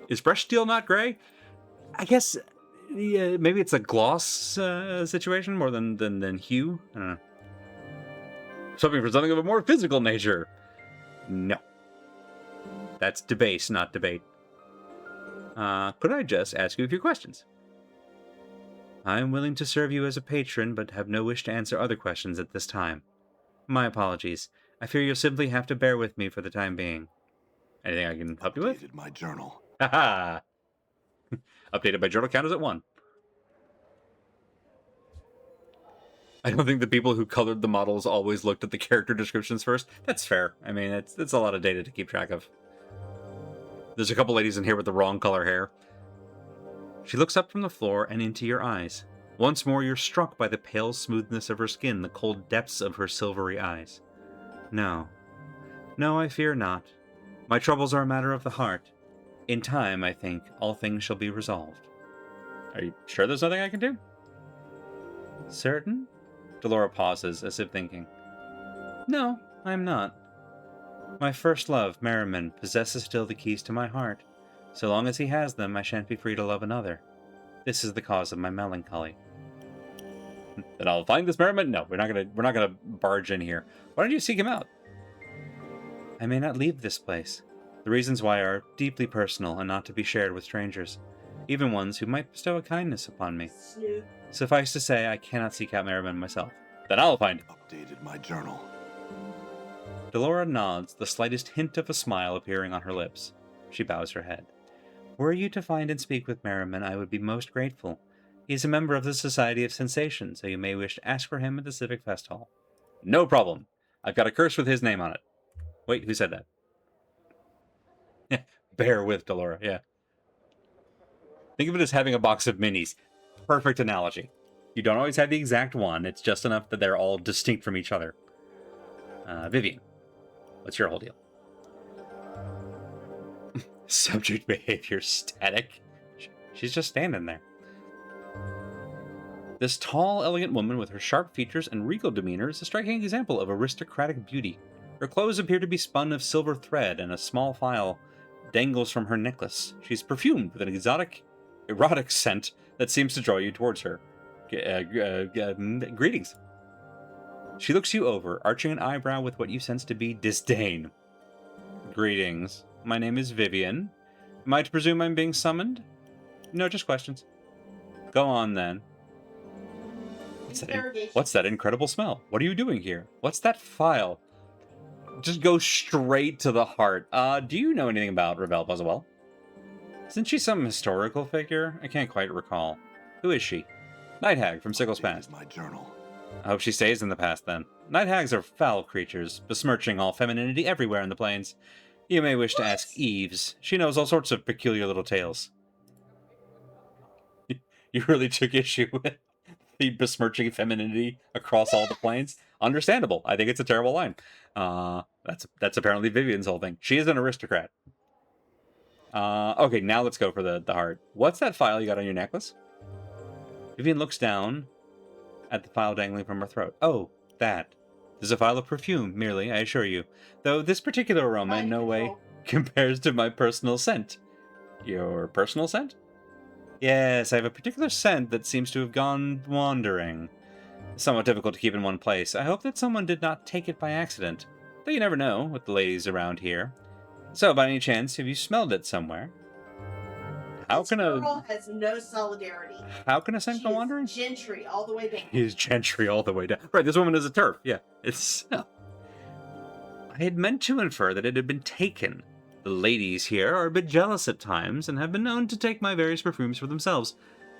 Is brushed steel not gray? I guess maybe it's a gloss situation more than hue. I don't know. Something for something of a more physical nature. No. That's debase, not debate. Could I just ask you a few questions? I am willing to serve you as a patron, but have no wish to answer other questions at this time. My apologies. I fear you'll simply have to bear with me for the time being. Anything I can help you with? Updated my journal. Haha! Updated by journal count is at 1. I don't think the people who colored the models always looked at the character descriptions first. That's fair. I mean, it's a lot of data to keep track of. There's a couple ladies in here with the wrong color hair. She looks up from the floor and into your eyes. Once more, you're struck by the pale smoothness of her skin, the cold depths of her silvery eyes. No. No, I fear not. My troubles are a matter of the heart. In time, I think, all things shall be resolved. Are you sure there's nothing I can do? Certain? Delora pauses, as if thinking. No, I'm not. My first love, Merriman, possesses still the keys to my heart. So long as he has them, I shan't be free to love another. This is the cause of my melancholy. Then I'll find this Merriman? No, we're not gonna barge in here. Why don't you seek him out? I may not leave this place. The reasons why are deeply personal and not to be shared with strangers, even ones who might bestow a kindness upon me. Snoop. Suffice to say, I cannot seek out Merriman myself. Then I'll find him. Updated my journal. Delora nods, the slightest hint of a smile appearing on her lips. She bows her head. Were you to find and speak with Merriman, I would be most grateful. He is a member of the Society of Sensation, so you may wish to ask for him at the Civic Fest Hall. No problem. I've got a curse with his name on it. Wait, who said that? Bear with Delora, yeah. Think of it as having a box of minis. Perfect analogy. You don't always have the exact one, it's just enough that they're all distinct from each other. Vivian, what's your whole deal? Subject behavior static. She's just standing there. This tall, elegant woman with her sharp features and regal demeanor is a striking example of aristocratic beauty. Her clothes appear to be spun of silver thread, and a small phial dangles from her necklace. She's perfumed with an exotic, erotic scent that seems to draw you towards her. Greetings. She looks you over, arching an eyebrow with what you sense to be disdain. Greetings. My name is Vivian. Am I to presume I'm being summoned? No, just questions. Go on, then. What's that incredible smell? What are you doing here? What's that file? Just go straight to the heart. Do you know anything about Ravel Buzzwell? Isn't she some historical figure? I can't quite recall. Who is she? Night Hag from Sickle's Past. My journal. I hope she stays in the past, then. Night Hags are foul creatures, besmirching all femininity everywhere in the plains. You may wish to ask Eves. She knows all sorts of peculiar little tales. You really took issue with the besmirching femininity across all the plains? Understandable. I think it's a terrible line. That's apparently Vivian's whole thing. She is an aristocrat. Okay, now let's go for the heart. What's that file you got on your necklace? Vivian looks down at the file dangling from her throat. Oh, that. This is a file of perfume, merely, I assure you. Though this particular aroma in no way compares to my personal scent. Your personal scent? Yes, I have a particular scent that seems to have gone wandering. Somewhat difficult to keep in one place. I hope that someone did not take it by accident. Though you never know with the ladies around here. So, by any chance, have you smelled it somewhere? How can a girl has no solidarity. How can a scent go wandering? Gentry all the way down. He's gentry all the way down. Right, this woman is a turf. Yeah, it's... Oh. I had meant to infer that it had been taken. The ladies here are a bit jealous at times and have been known to take my various perfumes for themselves.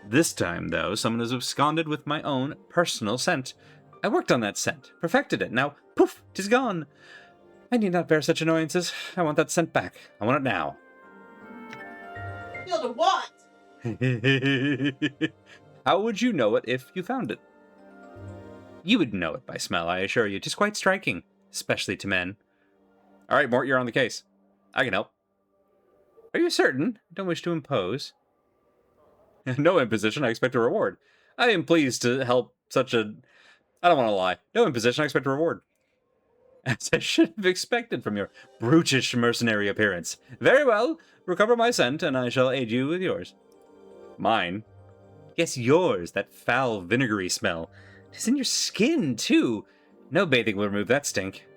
This time, though, someone has absconded with my own personal scent. I worked on that scent, perfected it. Now, poof, 'tis gone. I need not bear such annoyances. I want that scent back. I want it now. Feel to what? How would you know it if you found it? You would know it by smell, I assure you. 'Tis quite striking, especially to men. All right, Mort, you're on the case. I can help. Are you certain? I don't wish to impose. No imposition, I expect a reward. I am pleased to help such a... I don't want to lie. No imposition, I expect a reward. As I should have expected from your brutish mercenary appearance. Very well. Recover my scent, and I shall aid you with yours. Mine? Yes, yours. That foul, vinegary smell. It's in your skin, too. No bathing will remove that stink.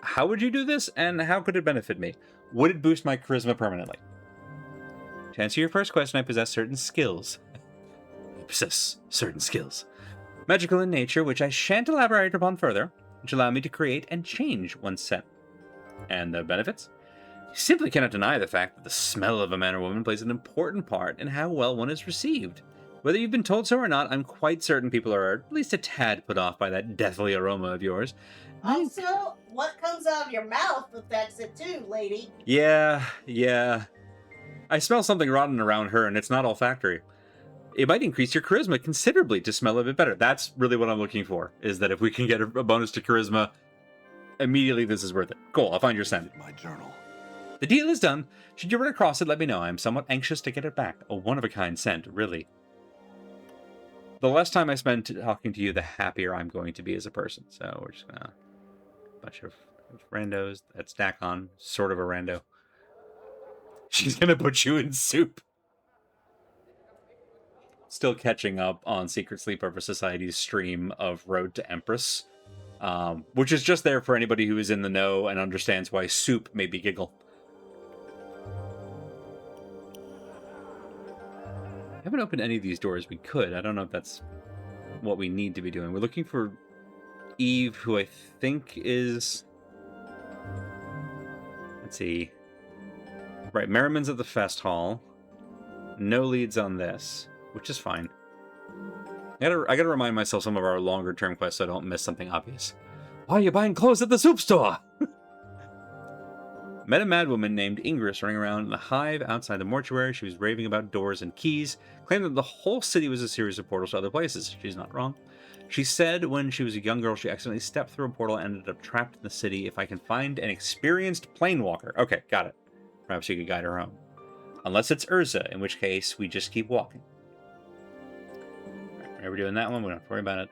How would you do this, and how could it benefit me? Would it boost my charisma permanently? To answer your first question, I possess certain skills. Magical in nature, which I shan't elaborate upon further, which allow me to create and change one's scent. And the benefits? You simply cannot deny the fact that the smell of a man or woman plays an important part in how well one is received. Whether you've been told so or not, I'm quite certain people are at least a tad put off by that deathly aroma of yours. Also, what comes out of your mouth affects it too, lady. Yeah. I smell something rotten around her, and it's not olfactory. It might increase your charisma considerably to smell a bit better. That's really what I'm looking for, is that if we can get a bonus to charisma, immediately this is worth it. Cool, I'll find your scent. My journal. The deal is done. Should you run across it, let me know. I'm somewhat anxious to get it back. A one-of-a-kind scent, really. The less time I spend talking to you, the happier I'm going to be as a person. So we're just gonna... bunch of randos. That's Dakon, sort of a rando. She's gonna put you in soup. Still catching up on Secret Sleepover Society's stream of Road to Empress, which is just there for anybody who is in the know and understands why soup made me giggle. I haven't opened any of these doors. We could. I don't know if that's what we need to be doing. We're looking for Eve, who I think is... Let's see. Right, Merriman's at the Fest Hall. No leads on this, which is fine. I gotta remind myself some of our longer term quests so I don't miss something obvious. Why are you buying clothes at the soup store? Met a madwoman named Ingress running around in the hive outside the mortuary. She was raving about doors and keys, claiming that the whole city was a series of portals to other places. She's not wrong. She said when she was a young girl, she accidentally stepped through a portal and ended up trapped in the city. If I can find an experienced planewalker. Okay, got it. Perhaps you could guide her home. Unless it's Urza, in which case we just keep walking. Right, we're doing that one. We don't have to worry about it.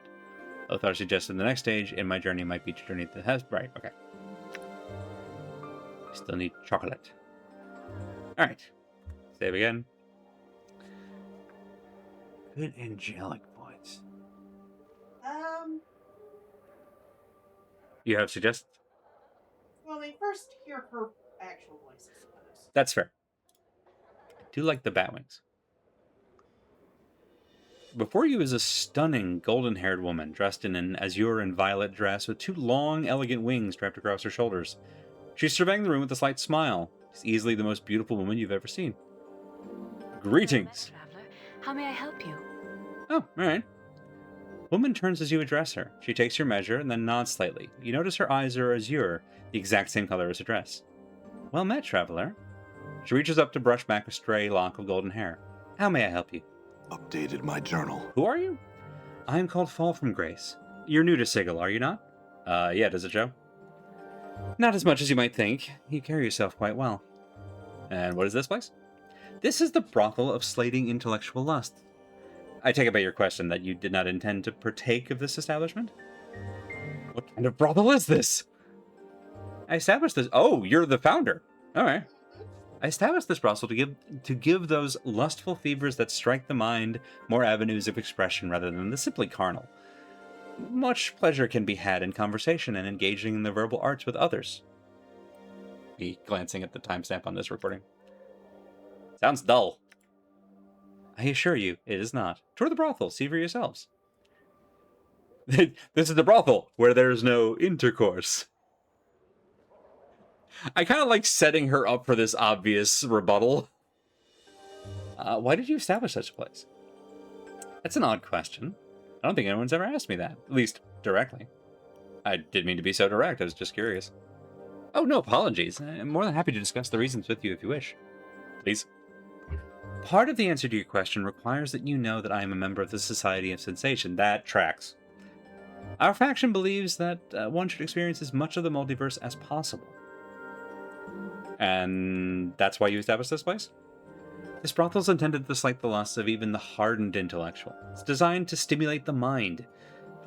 Lothar suggested the next stage in my journey might be to journey to the house. Right, okay. Still need chocolate. Alright. Save again. Good angelic voice. You have suggestions? Well, we first hear her actual voice, I suppose. That's fair. I do like the Batwings. Before you is a stunning golden-haired woman dressed in an azure and violet dress with two long, elegant wings draped across her shoulders. She's surveying the room with a slight smile. She's easily the most beautiful woman you've ever seen. Greetings. Hello, traveler. How may I help you? Oh, all right. Woman turns as you address her. She takes your measure and then nods slightly. You notice her eyes are azure, the exact same color as her dress. Well met, traveler. She reaches up to brush back a stray lock of golden hair. How may I help you? Updated my journal. Who are you? I am called Fall from Grace. You're new to Sigil, are you not? Yeah, does it show? Not as much as you might think. You carry yourself quite well. And what is this place? This is the brothel of slating intellectual lust. I take it by your question that you did not intend to partake of this establishment? What kind of brothel is this? I established this... Oh, you're the founder. All right. I established this brothel to give those lustful fevers that strike the mind more avenues of expression rather than the simply carnal. Much pleasure can be had in conversation and engaging in the verbal arts with others. Me glancing at the timestamp on this recording. Sounds dull. I assure you, it is not. Tour the brothel, see for yourselves. This is the brothel where there's no intercourse. I kind of like setting her up for this obvious rebuttal. Why did you establish such a place? That's an odd question. I don't think anyone's ever asked me that, at least directly. I didn't mean to be so direct, I was just curious. Oh, no apologies. I'm more than happy to discuss the reasons with you if you wish. Please. Part of the answer to your question requires that you know that I am a member of the Society of Sensation. That tracks. Our faction believes that one should experience as much of the multiverse as possible. And that's why you established this place? This brothel is intended to slake the lusts of even the hardened intellectual. It's designed to stimulate the mind,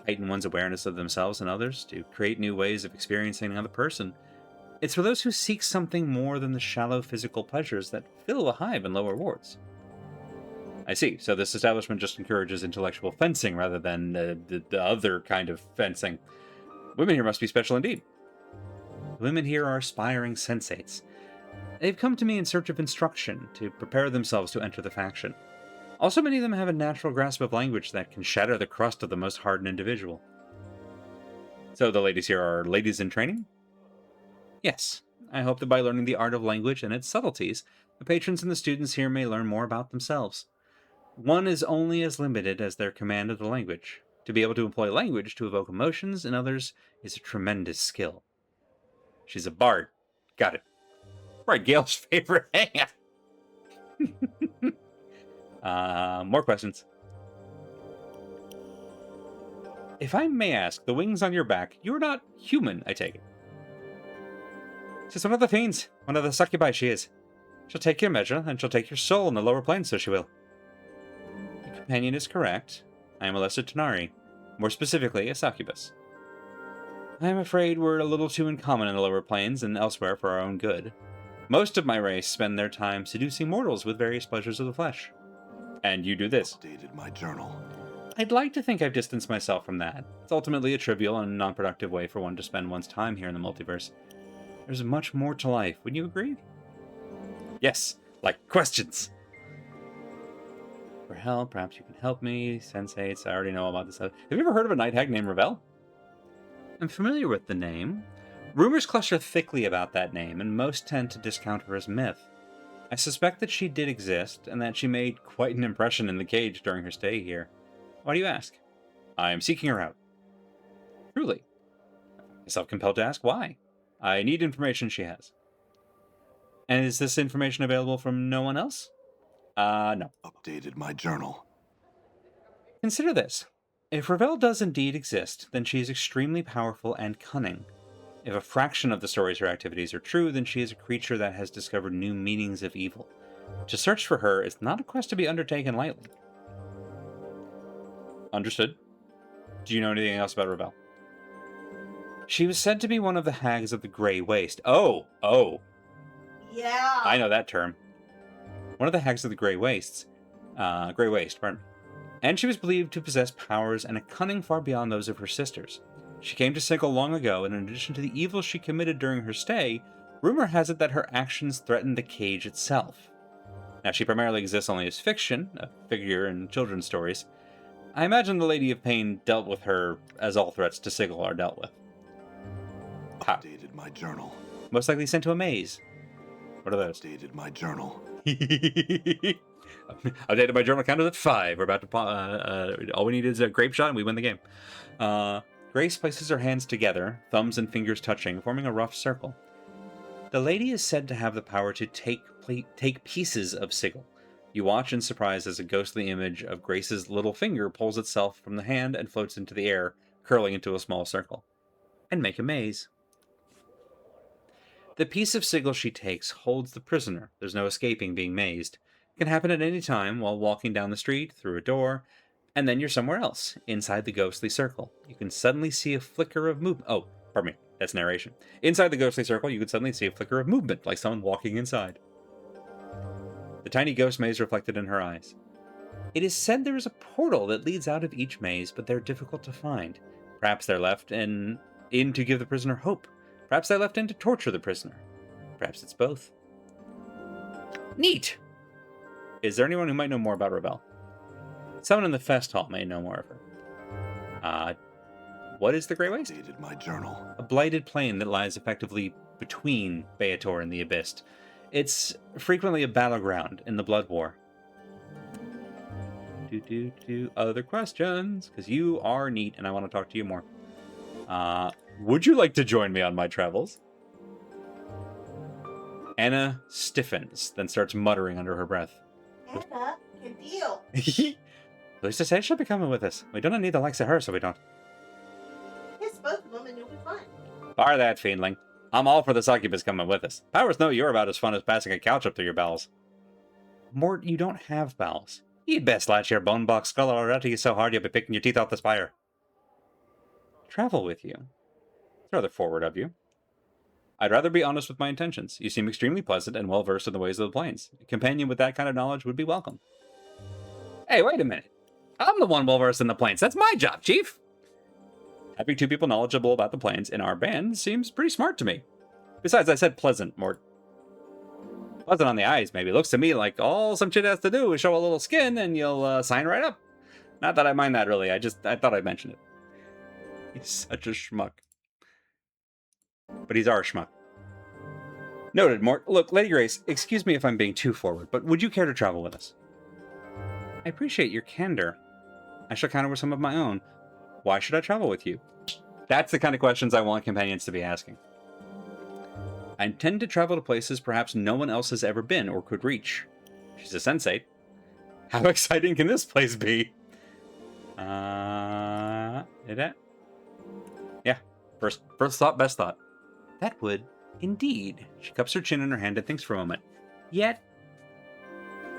heighten one's awareness of themselves and others, to create new ways of experiencing another person. It's for those who seek something more than the shallow physical pleasures that fill a hive and lower wards. I see. So this establishment just encourages intellectual fencing rather than the other kind of fencing. Women here must be special indeed. The women here are aspiring sensates. They've come to me in search of instruction to prepare themselves to enter the faction. Also, many of them have a natural grasp of language that can shatter the crust of the most hardened individual. So the ladies here are ladies in training? Yes. I hope that by learning the art of language and its subtleties, the patrons and the students here may learn more about themselves. One is only as limited as their command of the language. To be able to employ language to evoke emotions in others is a tremendous skill. She's a bard. Got it. Right, Gail's favorite hangout. More questions. If I may ask, the wings on your back, you're not human, I take it. She's one of the fiends, one of the succubi she is. She'll take your measure, and she'll take your soul in the lower planes, so she will. Your companion is correct. I am a lesser Tanari, more specifically a succubus. I am afraid we're a little too uncommon in the lower planes and elsewhere for our own good. Most of my race spend their time seducing mortals with various pleasures of the flesh. And you do this. Updated my journal. I'd like to think I've distanced myself from that. It's ultimately a trivial and non-productive way for one to spend one's time here in the multiverse. There's much more to life, wouldn't you agree? Yes, like questions. For help, perhaps you can help me. Sensates, I already know about this. Have you ever heard of a night hag named Ravel? I'm familiar with the name. Rumors cluster thickly about that name, and most tend to discount her as myth. I suspect that she did exist, and that she made quite an impression in the cage during her stay here. Why do you ask? I am seeking her out. Truly. I find myself compelled to ask why. I need information she has. And is this information available from no one else? No. Updated my journal. Consider this. If Ravel does indeed exist, then she is extremely powerful and cunning. If a fraction of the stories her activities are true, then she is a creature that has discovered new meanings of evil. To search for her is not a quest to be undertaken lightly. Understood. Do you know anything else about Ravel? She was said to be one of the hags of the Grey Waste. Oh! Yeah. I know that term. One of the hags of the Grey Wastes. Grey Waste, pardon me. and she was believed to possess powers and a cunning far beyond those of her sisters. She came to Sigil long ago, and in addition to the evil she committed during her stay, rumor has it that her actions threatened the cage itself. Now, she primarily exists only as fiction, a figure in children's stories. I imagine the Lady of Pain dealt with her as all threats to Sigil are dealt with. How? Updated my journal. Most likely sent to a maze. What are those? Updated my journal. Updated my journal counted at 5. We're about to all we need is a grape shot and we win the game. Grace places her hands together, thumbs and fingers touching, forming a rough circle. The lady is said to have the power to take pieces of Sigil. You watch in surprise as a ghostly image of Grace's little finger pulls itself from the hand and floats into the air, curling into a small circle. And make a maze. The piece of Sigil she takes holds the prisoner. There's no escaping being mazed. It can happen at any time while walking down the street, through a door, and then you're somewhere else, inside the ghostly circle. You can suddenly see a flicker of movement. Oh, pardon me, that's narration. Inside the ghostly circle, you can suddenly see a flicker of movement, like someone walking inside. The tiny ghost maze reflected in her eyes. It is said there is a portal that leads out of each maze, but they're difficult to find. Perhaps they're left in to give the prisoner hope. Perhaps they're left in to torture the prisoner. Perhaps it's both. Neat! Is there anyone who might know more about Rebel? Someone in the fest hall may know more of her. What is the Grey Waste? Updated my journal. A blighted plain that lies effectively between Beator and the Abyss. It's frequently a battleground in the Blood War. Other questions? Because you are neat and I want to talk to you more. Would you like to join me on my travels? Anna stiffens, then starts muttering under her breath. Anna, good deal. Who's to say she'll be coming with us? We don't need the likes of her, so we don't. Kiss both of them and you'll be fine. Bar that, fiendling. I'm all for the succubus coming with us. Powers know you're about as fun as passing a couch up through your bowels. Mort, you don't have bowels. You'd best latch your bone box skull or I'll you so hard you'll be picking your teeth off the spire. Travel with you? It's rather forward of you. I'd rather be honest with my intentions. You seem extremely pleasant and well-versed in the ways of the plains. A companion with that kind of knowledge would be welcome. Hey, wait a minute. I'm the one well-versed in the plains. That's my job, Chief! Having two people knowledgeable about the plains in our band seems pretty smart to me. Besides, I said pleasant, Mort. Pleasant on the eyes, maybe. Looks to me like all some shit has to do is show a little skin and you'll sign right up. Not that I mind that, really. I thought I'd mention it. He's such a schmuck. But he's our schmuck. Noted, Mort. Look, Lady Grace, excuse me if I'm being too forward, but would you care to travel with us? I appreciate your candor. I shall counter with some of my own. Why should I travel with you? That's the kind of questions I want companions to be asking. I intend to travel to places perhaps no one else has ever been or could reach. She's a sensate. How exciting can this place be? Did that? Yeah. First thought, best thought. That would, indeed. She cups her chin in her hand and thinks for a moment. Yet,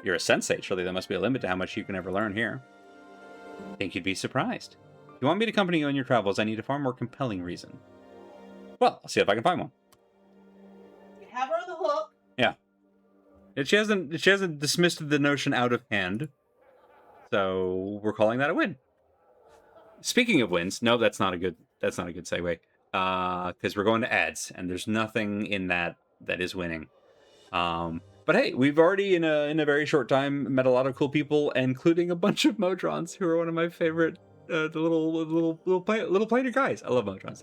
you're a sensate. Surely there must be a limit to how much you can ever learn here. Think you'd be surprised. If you want me to accompany you on your travels, I need a far more compelling reason. Well, I'll see if I can find one. You have her on the hook. Yeah. She hasn't dismissed the notion out of hand. So we're calling that a win. Speaking of wins, no, that's not a good segue. Because we're going to ads, and there's nothing in that is winning. But hey, we've already in a very short time met a lot of cool people, including a bunch of Modrons who are one of my favorite the little planar guys. I love Modrons.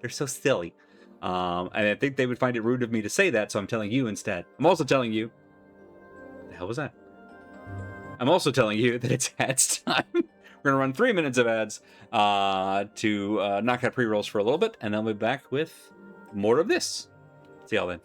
They're so silly. And I think they would find it rude of me to say that, so I'm telling you instead. I'm also telling you. What the hell was that? I'm also telling you that it's ads time. We're gonna run 3 minutes of ads to knock out pre-rolls for a little bit, and then we'll be back with more of this. See y'all then.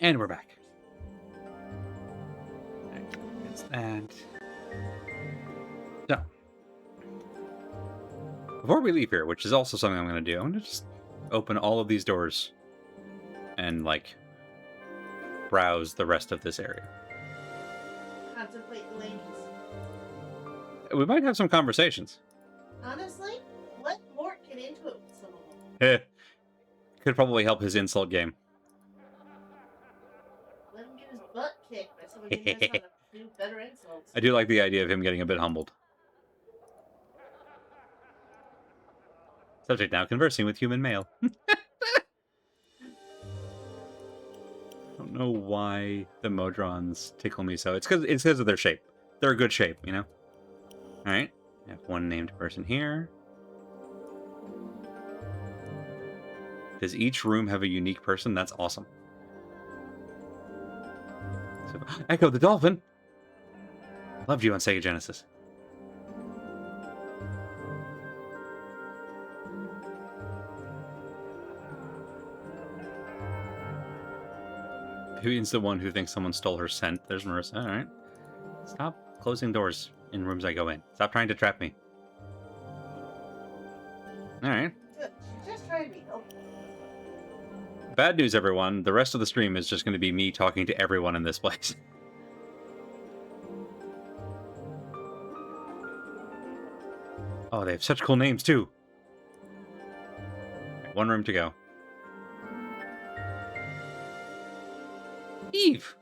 And we're back. That's that. So, before we leave here, which is also something I'm going to do, I'm going to just open all of these doors and, like, browse the rest of this area. Contemplate the ladies. We might have some conversations. Honestly, let Mort get into it with some of them. Could probably help his insult game. Let him get his butt kicked by somebody who knows how to do better insults. I do like the idea of him getting a bit humbled. Subject now, conversing with human male. I don't know why the Modrons tickle me so. It's because of their shape. They're a good shape, you know? Alright. I have one named person here. Does each room have a unique person? That's awesome. So, Echo the Dolphin! Loved you on Sega Genesis. Vivian's the one who thinks someone stole her scent. There's Marissa. Alright. Stop closing doors in rooms I go in. Stop trying to trap me. Alright. Good. She's just trying to be helpful. Bad news, everyone. The rest of the stream is just going to be me talking to everyone in this place. Oh, they have such cool names, too. One room to go. Eve!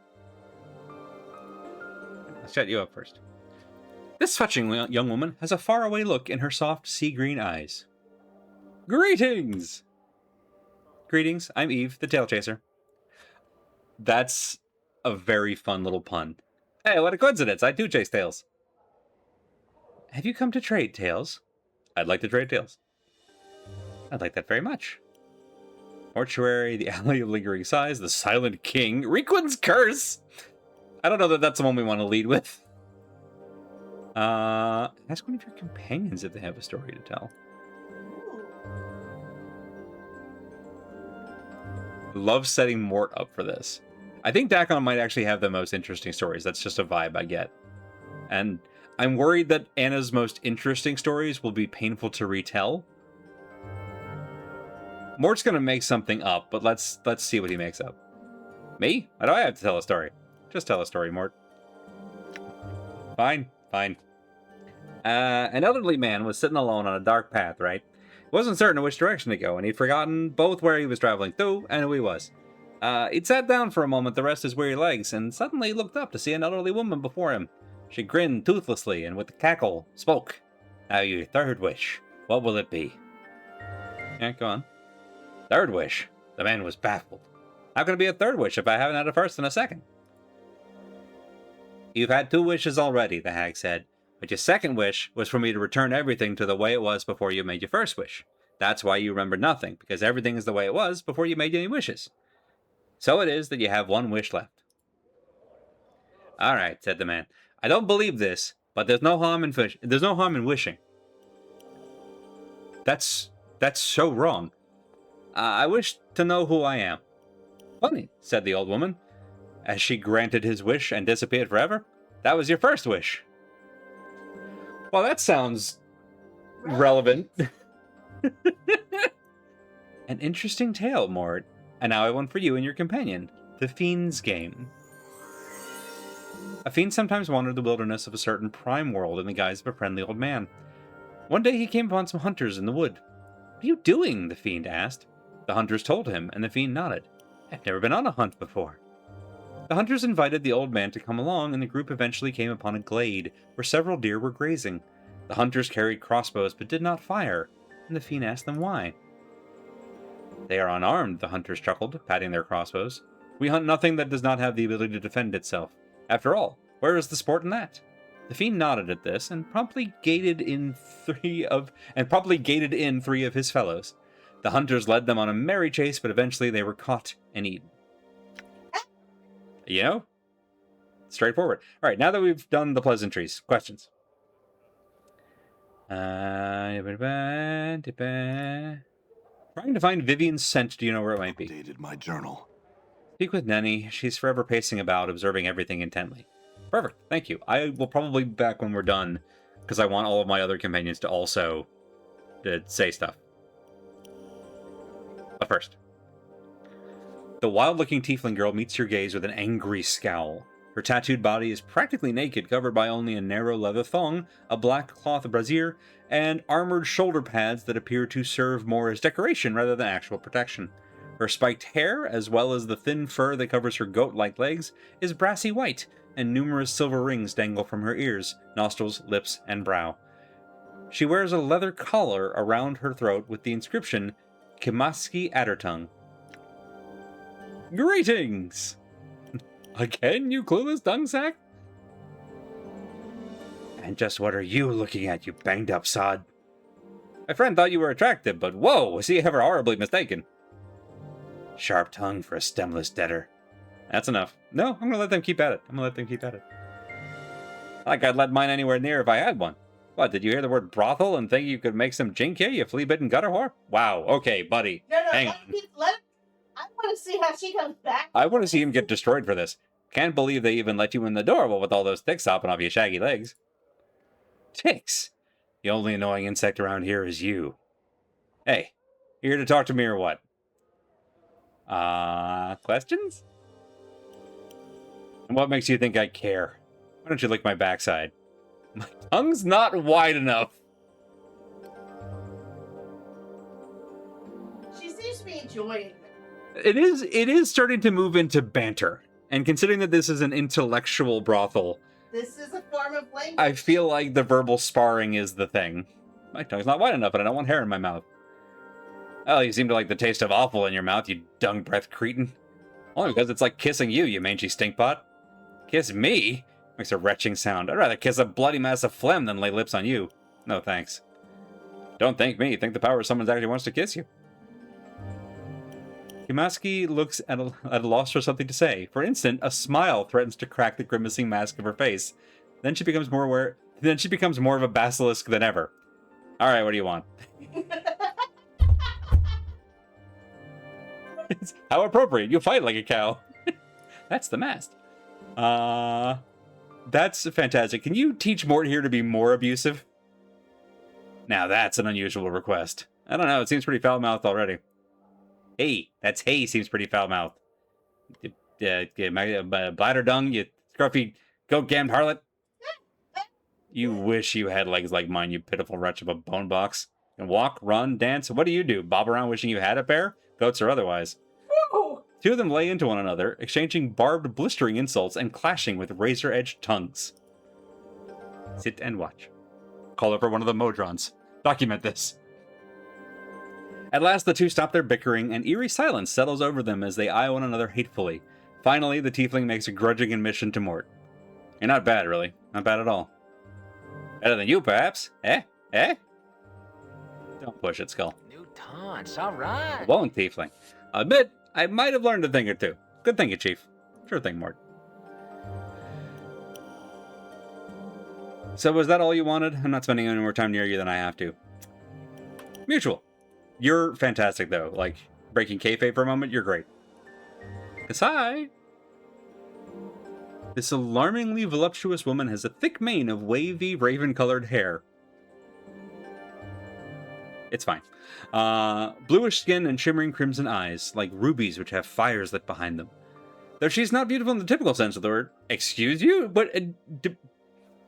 Let's shut you up first. This fetching young woman has a faraway look in her soft sea green eyes. Greetings! Greetings, I'm Eve, the tail chaser. That's a very fun little pun. Hey, what a coincidence, I do chase tails. Have you come to trade, Tails? I'd like to trade tails. I'd like that very much. Mortuary, the Alley of Lingering Sighs, the Silent King, Requin's Curse! I don't know that that's the one we want to lead with. Ask one of your companions if they have a story to tell. Love setting Mort up for this. I think Dakon might actually have the most interesting stories. That's just a vibe I get. And I'm worried that Anna's most interesting stories will be painful to retell. Mort's gonna make something up, but let's see what he makes up. Me? Why do I have to tell a story? Just tell a story, Mort. Fine, fine. An elderly man was sitting alone on a dark path, right? He wasn't certain which direction to go, and he'd forgotten both where he was traveling to and who he was. He'd sat down for a moment to rest his weary legs, and suddenly looked up to see an elderly woman before him. She grinned toothlessly, and with a cackle, spoke. Now your third wish. What will it be? Yeah, go on. Third wish. The man was baffled. How can it be a third wish if I haven't had a first and a second? You've had 2 wishes already, the hag said. But your second wish was for me to return everything to the way it was before you made your first wish. That's why you remember nothing, because everything is the way it was before you made any wishes. So it is that you have 1 wish left. All right, said the man. I don't believe this, but there's no harm in wishing. That's so wrong. I wish to know who I am. Funny, said the old woman, as she granted his wish and disappeared forever. That was your first wish. Well, that sounds relevant. An interesting tale, Mort. And now I have one for you and your companion. The Fiend's Game. A fiend sometimes wandered the wilderness of a certain prime world in the guise of a friendly old man. One day he came upon some hunters in the wood. What are you doing? The fiend asked. The hunters told him, and the fiend nodded. I've never been on a hunt before. The hunters invited the old man to come along, and the group eventually came upon a glade where several deer were grazing. The hunters carried crossbows but did not fire, and the fiend asked them why. They are unarmed, the hunters chuckled, patting their crossbows. We hunt nothing that does not have the ability to defend itself. After all, where is the sport in that? The fiend nodded at this and promptly gated in 3 of his fellows. The hunters led them on a merry chase, but eventually they were caught and eaten. You know? Straightforward. All right, now that we've done the pleasantries, questions. Trying to find Vivian's scent. Do you know where it might be? Updated my journal. Speak with Nenny. She's forever pacing about, observing everything intently. Perfect. Thank you. I will probably be back when we're done, because I want all of my other companions to also say stuff. But first, the wild-looking tiefling girl meets your gaze with an angry scowl. Her tattooed body is practically naked, covered by only a narrow leather thong, a black cloth brassiere, and armored shoulder pads that appear to serve more as decoration rather than actual protection. Her spiked hair, as well as the thin fur that covers her goat-like legs, is brassy white, and numerous silver rings dangle from her ears, nostrils, lips, and brow. She wears a leather collar around her throat with the inscription, Kimaski Addertongue. Greetings! Again, you clueless dung sack? And just what are you looking at, you banged-up sod? My friend thought you were attractive, but whoa, was he ever horribly mistaken? Sharp tongue for a stemless debtor. That's enough. No, I'm gonna let them keep at it. Like I'd let mine anywhere near if I had one. What, did you hear the word brothel and think you could make some jink here, you flea-bitten gutter whore? Wow, okay, buddy. No, Hang on. I want to see how she comes back. I want to see him get destroyed for this. Can't believe they even let you in the door, what with all those ticks hopping off your shaggy legs. Ticks? The only annoying insect around here is you. Hey, you here to talk to me or what? Questions? And what makes you think I care? Why don't you lick my backside? My tongue's not wide enough. She seems to be enjoying it. It is starting to move into banter. And considering that this is an intellectual brothel, This is a form of language. I feel like the verbal sparring is the thing. My tongue's not wide enough and I don't want hair in my mouth. Oh, you seem to like the taste of offal in your mouth, you dung-breath cretin. Only because it's like kissing you, you mangy stinkpot. Kiss me? Makes a retching sound. I'd rather kiss a bloody mass of phlegm than lay lips on you. No thanks. Don't thank me, thank the power of someone actually wants to kiss you. Kimaski looks at a loss for something to say. For an instant, a smile threatens to crack the grimacing mask of her face. Then she becomes more of a basilisk than ever. Alright, what do you want? How appropriate, you fight like a cow. That's the mask. That's fantastic. Can you teach Mort here to be more abusive? Now that's an unusual request. I don't know, it seems pretty foul-mouthed already. Hey, that's hey seems pretty foul-mouthed. Bladder dung, you scruffy goat-gammed harlot. You wish you had legs like mine, you pitiful wretch of a bone box. And walk, run, dance, what do? Bob around wishing you had a pair? Goats or otherwise. Woo! Two of them lay into one another, exchanging barbed, blistering insults and clashing with razor-edged tongues. Sit and watch. Call over one of the Modrons. Document this. At last, the two stop their bickering, and eerie silence settles over them as they eye one another hatefully. Finally, the tiefling makes a grudging admission to Mort. You're not bad, really. Not bad at all. Better than you, perhaps? Eh? Don't push it, Skull. New taunts, all right. I won't, tiefling. I'll admit, I might have learned a thing or two. Good thinking, Chief. Sure thing, Mort. So was that all you wanted? I'm not spending any more time near you than I have to. Mutual. You're fantastic, though. Like, breaking kayfabe for a moment, you're great. Kasai! This alarmingly voluptuous woman has a thick mane of wavy, raven-colored hair. It's fine. Bluish skin and shimmering crimson eyes, like rubies which have fires lit behind them. Though she's not beautiful in the typical sense of the word. Excuse you? But,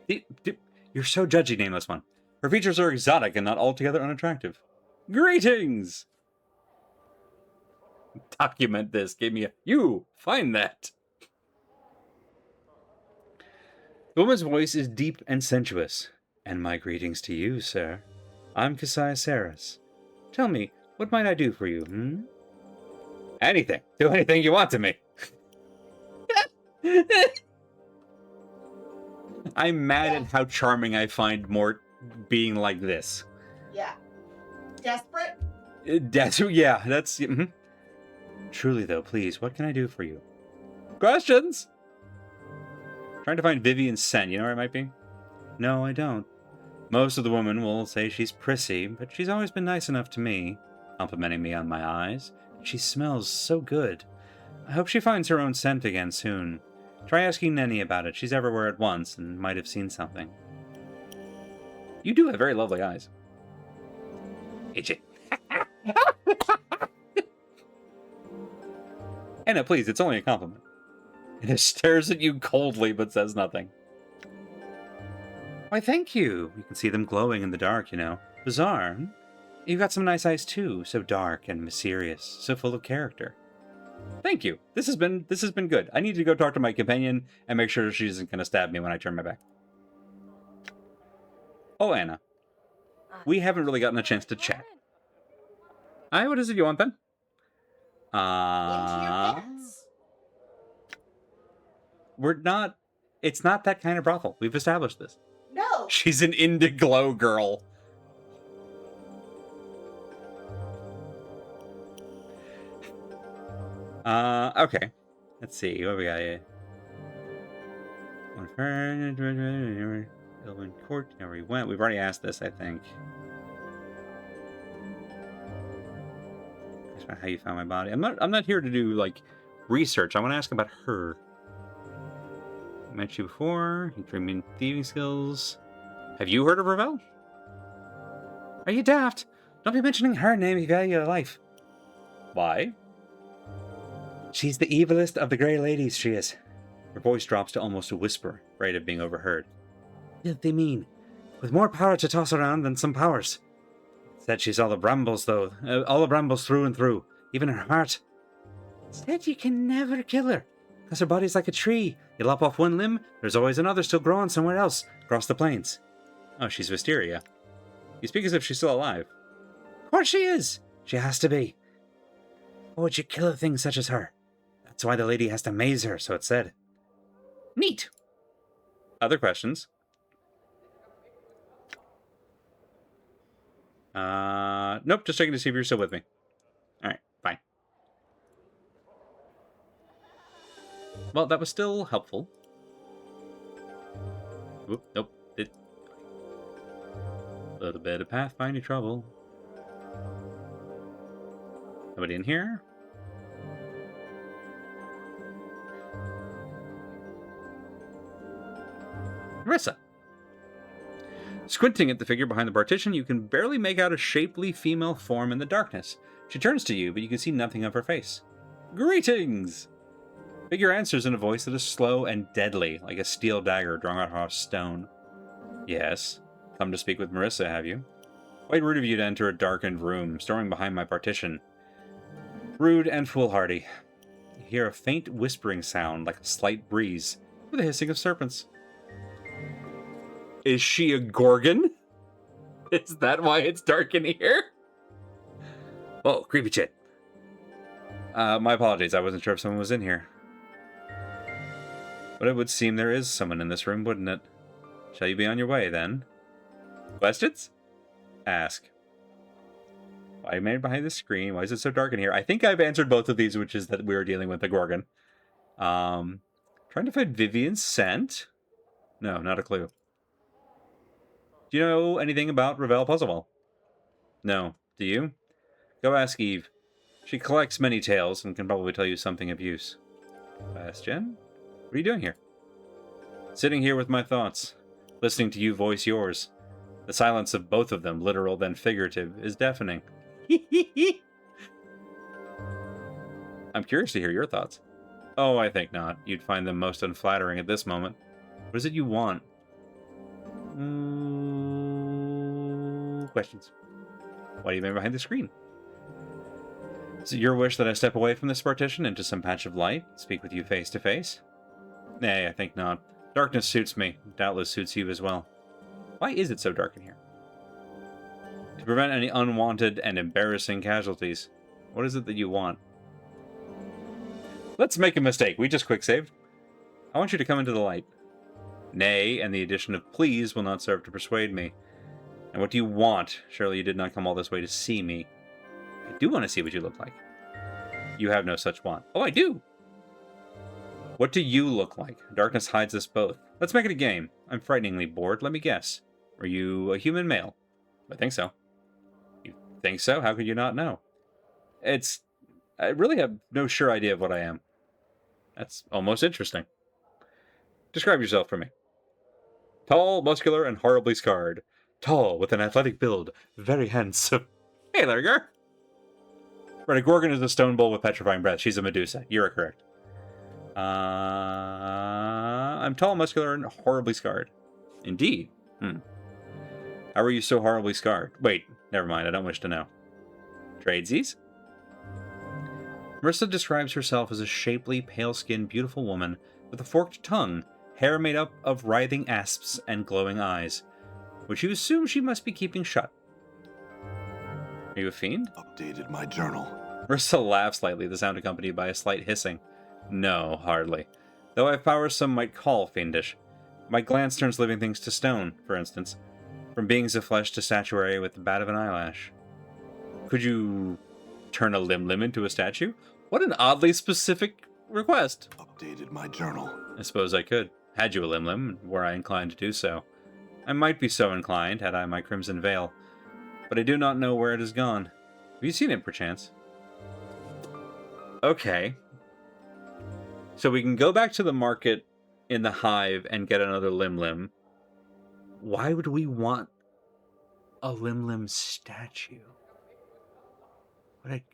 you're so judgy, nameless one. Her features are exotic and not altogether unattractive. Greetings! Document this. Give me a... You! Find that! The woman's voice is deep and sensuous. And my greetings to you, sir. I'm Kasai Saris. Tell me, what might I do for you, Anything. Do anything you want to me. I'm mad at how charming I find Mort being like this. Yeah. Desperate? Yeah, that's... Truly, though, please, what can I do for you? Questions? Trying to find Vivian Sen, you know where it might be? No, I don't. Most of the women will say she's prissy, but she's always been nice enough to me, complimenting me on my eyes. She smells so good. I hope she finds her own scent again soon. Try asking Nenny about it. She's everywhere at once and might have seen something. You do have very lovely eyes. AJ. Anna, please, it's only a compliment. It stares at you coldly but says nothing. Why, thank you. You can see them glowing in the dark, you know. Bizarre. You've got some nice eyes too, so dark and mysterious, so full of character. Thank you. This has been good. I need to go talk to my companion and make sure she isn't going to stab me when I turn my back. Oh, Anna. We haven't really gotten a chance to chat. Aye, what is it you want then? Into your pets. We're not... It's not that kind of brothel. We've established this. No. She's an Indiglow girl. Okay. Let's see. What we got here? Elven Court. Never we went. We've already asked this, I think. That's not how you found my body. I'm not here to do like research. I want to ask about her. I met you before. You trained me in thieving skills. Have you heard of Ravel? Are you daft? Don't be mentioning her name if you value your life. Why? She's the evilest of the Grey Ladies, she is. Her voice drops to almost a whisper, afraid of being overheard. Filthy mean. With more power to toss around than some powers. Said she's all the brambles, though. All the brambles through and through. Even her heart. Said you can never kill her. Because her body's like a tree. You lop off one limb, there's always another still growing somewhere else. Across the plains. Oh, she's Wisteria. You speak as if she's still alive. Of course she is. She has to be. Why would you kill a thing such as her? That's why the lady has to maze her, so it's said. Neat. Other questions? Nope, just checking to see if you're still with me. Alright, fine. Well, that was still helpful. Oop, nope. A little bit of pathfinding trouble. Nobody in here? Marissa. Squinting at the figure behind the partition, you can barely make out a shapely female form in the darkness. She turns to you, but you can see nothing of her face. Greetings! Figure answers in a voice that is slow and deadly, like a steel dagger drawn out of stone. Yes. Come to speak with Marissa, have you? Quite rude of you to enter a darkened room, storming behind my partition. Rude and foolhardy. You hear a faint whispering sound, like a slight breeze, with the hissing of serpents. Is she a Gorgon? Is that why it's dark in here? Oh, creepy shit. My apologies, I wasn't sure if someone was in here. But it would seem there is someone in this room, wouldn't it? Shall you be on your way, then? Questions? Ask. Why are you made behind the screen? Why is it so dark in here? I think I've answered both of these, which is that we're dealing with a Gorgon. Trying to find Vivian's scent? No, not a clue. Do you know anything about Ravel Puzzlewell? No. Do you? Go ask Eve. She collects many tales and can probably tell you something of use. Bastion? What are you doing here? Sitting here with my thoughts, listening to you voice yours. The silence of both of them, literal then figurative, is deafening. I'm curious to hear your thoughts. Oh, I think not. You'd find them most unflattering at this moment. What is it you want? Questions. Why do you mean behind the screen? Is it your wish that I step away from this partition into some patch of light, speak with you face to face? Nay, I think not. Darkness suits me. Doubtless suits you as well. Why is it so dark in here? To prevent any unwanted and embarrassing casualties. What is it that you want? Let's make a mistake. We just quick saved. I want you to come into the light. Nay, and the addition of please will not serve to persuade me. And what do you want? Surely you did not come all this way to see me. I do want to see what you look like. You have no such want. Oh, I do! What do you look like? Darkness hides us both. Let's make it a game. I'm frighteningly bored. Let me guess. Are you a human male? I think so. You think so? How could you not know? I really have no sure idea of what I am. That's almost interesting. Describe yourself for me. Tall, muscular, and horribly scarred. Tall, with an athletic build. Very handsome. Hey, Lurger! Right, a Gorgon is a stone bull with petrifying breath. She's a Medusa. You're correct. I'm tall, muscular, and horribly scarred. Indeed. How are you so horribly scarred? Wait, never mind. I don't wish to know. Tradesies? Marissa describes herself as a shapely, pale-skinned, beautiful woman with a forked tongue, hair made up of writhing asps, and glowing eyes, which you assume she must be keeping shut. Are you a fiend? Updated my journal. Marissa laughs slightly, the sound accompanied by a slight hissing. No, hardly. Though I have powers some might call fiendish. My glance turns living things to stone, for instance. From beings of flesh to statuary with the bat of an eyelash. Could you turn a limb into a statue? What an oddly specific request. Updated my journal. I suppose I could. Had you a limb, were I inclined to do so. I might be so inclined, had I my crimson veil. But I do not know where it has gone. Have you seen it, perchance? Okay. So we can go back to the market in the hive and get another limb. Why would we want a limb statue?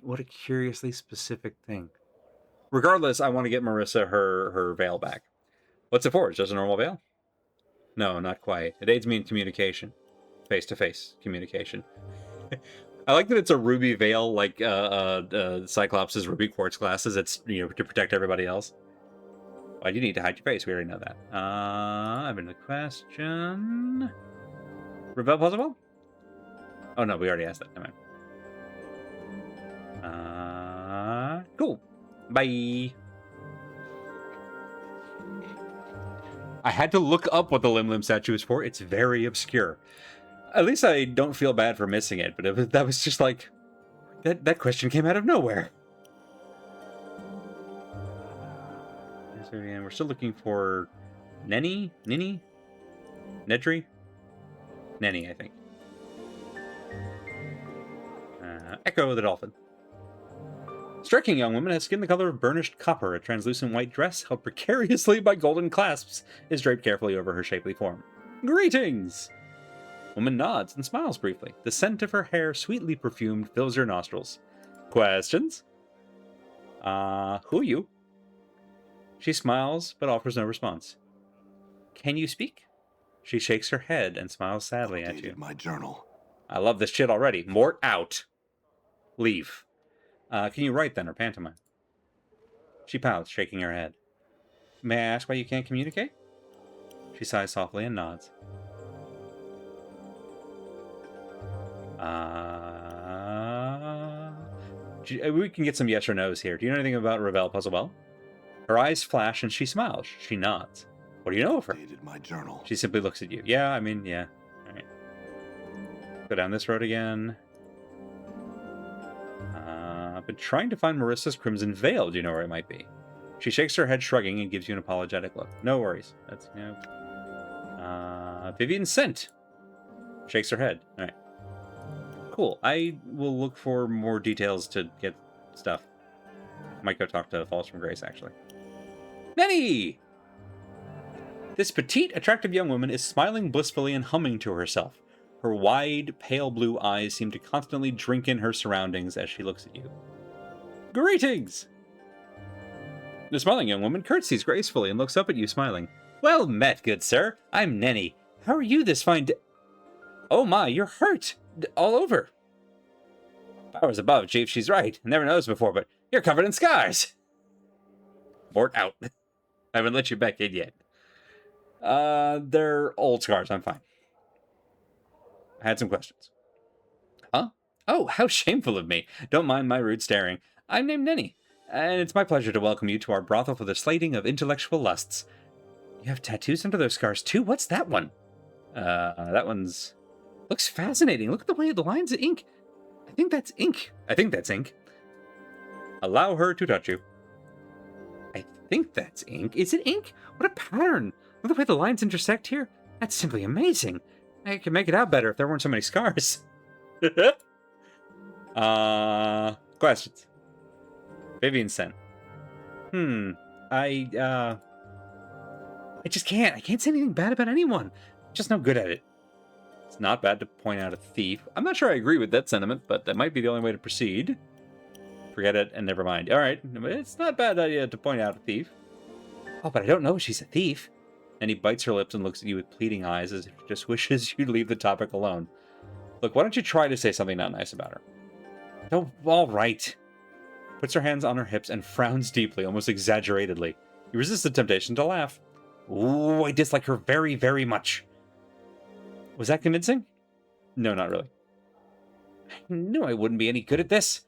What a curiously specific thing. Regardless, I want to get Marissa her veil back. What's it for? It's just a normal veil? No, not quite. It aids me in communication. Face-to-face communication. I like that it's a ruby veil, like Cyclops' ruby quartz glasses. It's, to protect everybody else. Why do you need to hide your face? We already know that. I've been a question. Reveal possible? Oh no, we already asked that. Never mind. Cool. Bye. I had to look up what the limb statue is for. It's very obscure. At least I don't feel bad for missing it, but that was just like... That question came out of nowhere. So, yeah, we're still looking for... Nenny? Nedry? Nenny, I think. Echo the dolphin. Striking young woman has skin the color of burnished copper. A translucent white dress, held precariously by golden clasps, is draped carefully over her shapely form. Greetings! Woman nods and smiles briefly. The scent of her hair, sweetly perfumed, fills her nostrils. Questions? Who are you? She smiles, but offers no response. Can you speak? She shakes her head and smiles sadly at you. My journal. I love this shit already. Mort out. Leave. Can you write then, or pantomime? She pouts, shaking her head. May I ask why you can't communicate? She sighs softly and nods. We can get some yes or no's here. Do you know anything about Ravel Puzzlewell? Her eyes flash and she smiles. She nods. What do you know of her? My journal. She simply looks at you. Yeah. All right. Go down this road again. I've been trying to find Marissa's crimson veil. Do you know where it might be? She shakes her head, shrugging, and gives you an apologetic look. No worries. That's, Vivian Scent. Shakes her head. All right. Cool. I will look for more details to get stuff. Might go talk to Falls from Grace, actually. Nenny! This petite, attractive young woman is smiling blissfully and humming to herself. Her wide, pale blue eyes seem to constantly drink in her surroundings as she looks at you. Greetings! The smiling young woman curtsies gracefully and looks up at you, smiling. Well met, good sir. I'm Nenny. How are you this fine day? Oh my, you're hurt. All over. Powers above, Chief. She's right. Never noticed before, but you're covered in scars. Mort out. I haven't let you back in yet. They're old scars. I'm fine. I had some questions. Huh? Oh, how shameful of me. Don't mind my rude staring. I'm named Nenny, and it's my pleasure to welcome you to our brothel for the slating of intellectual lusts. You have tattoos under those scars, too? What's that one? That one's... Looks fascinating. Look at the way the lines of ink. I think that's ink. Allow her to touch you. I think that's ink. Is it ink? What a pattern. Look at the way the lines intersect here. That's simply amazing. I could make it out better if there weren't so many scars. Questions. Vivian Scent. I just can't. I can't say anything bad about anyone. I'm just no good at it. It's not bad to point out a thief. I'm not sure I agree with that sentiment, but that might be the only way to proceed. Forget it and never mind. All right, it's not a bad idea to point out a thief. Oh, but I don't know if she's a thief. And he bites her lips and looks at you with pleading eyes as if he just wishes you'd leave the topic alone. Look, why don't you try to say something not nice about her? Oh, all right. Puts her hands on her hips and frowns deeply, almost exaggeratedly. You resist the temptation to laugh. Ooh, I dislike her very, very much. Was that convincing? No, not really. I knew I wouldn't be any good at this.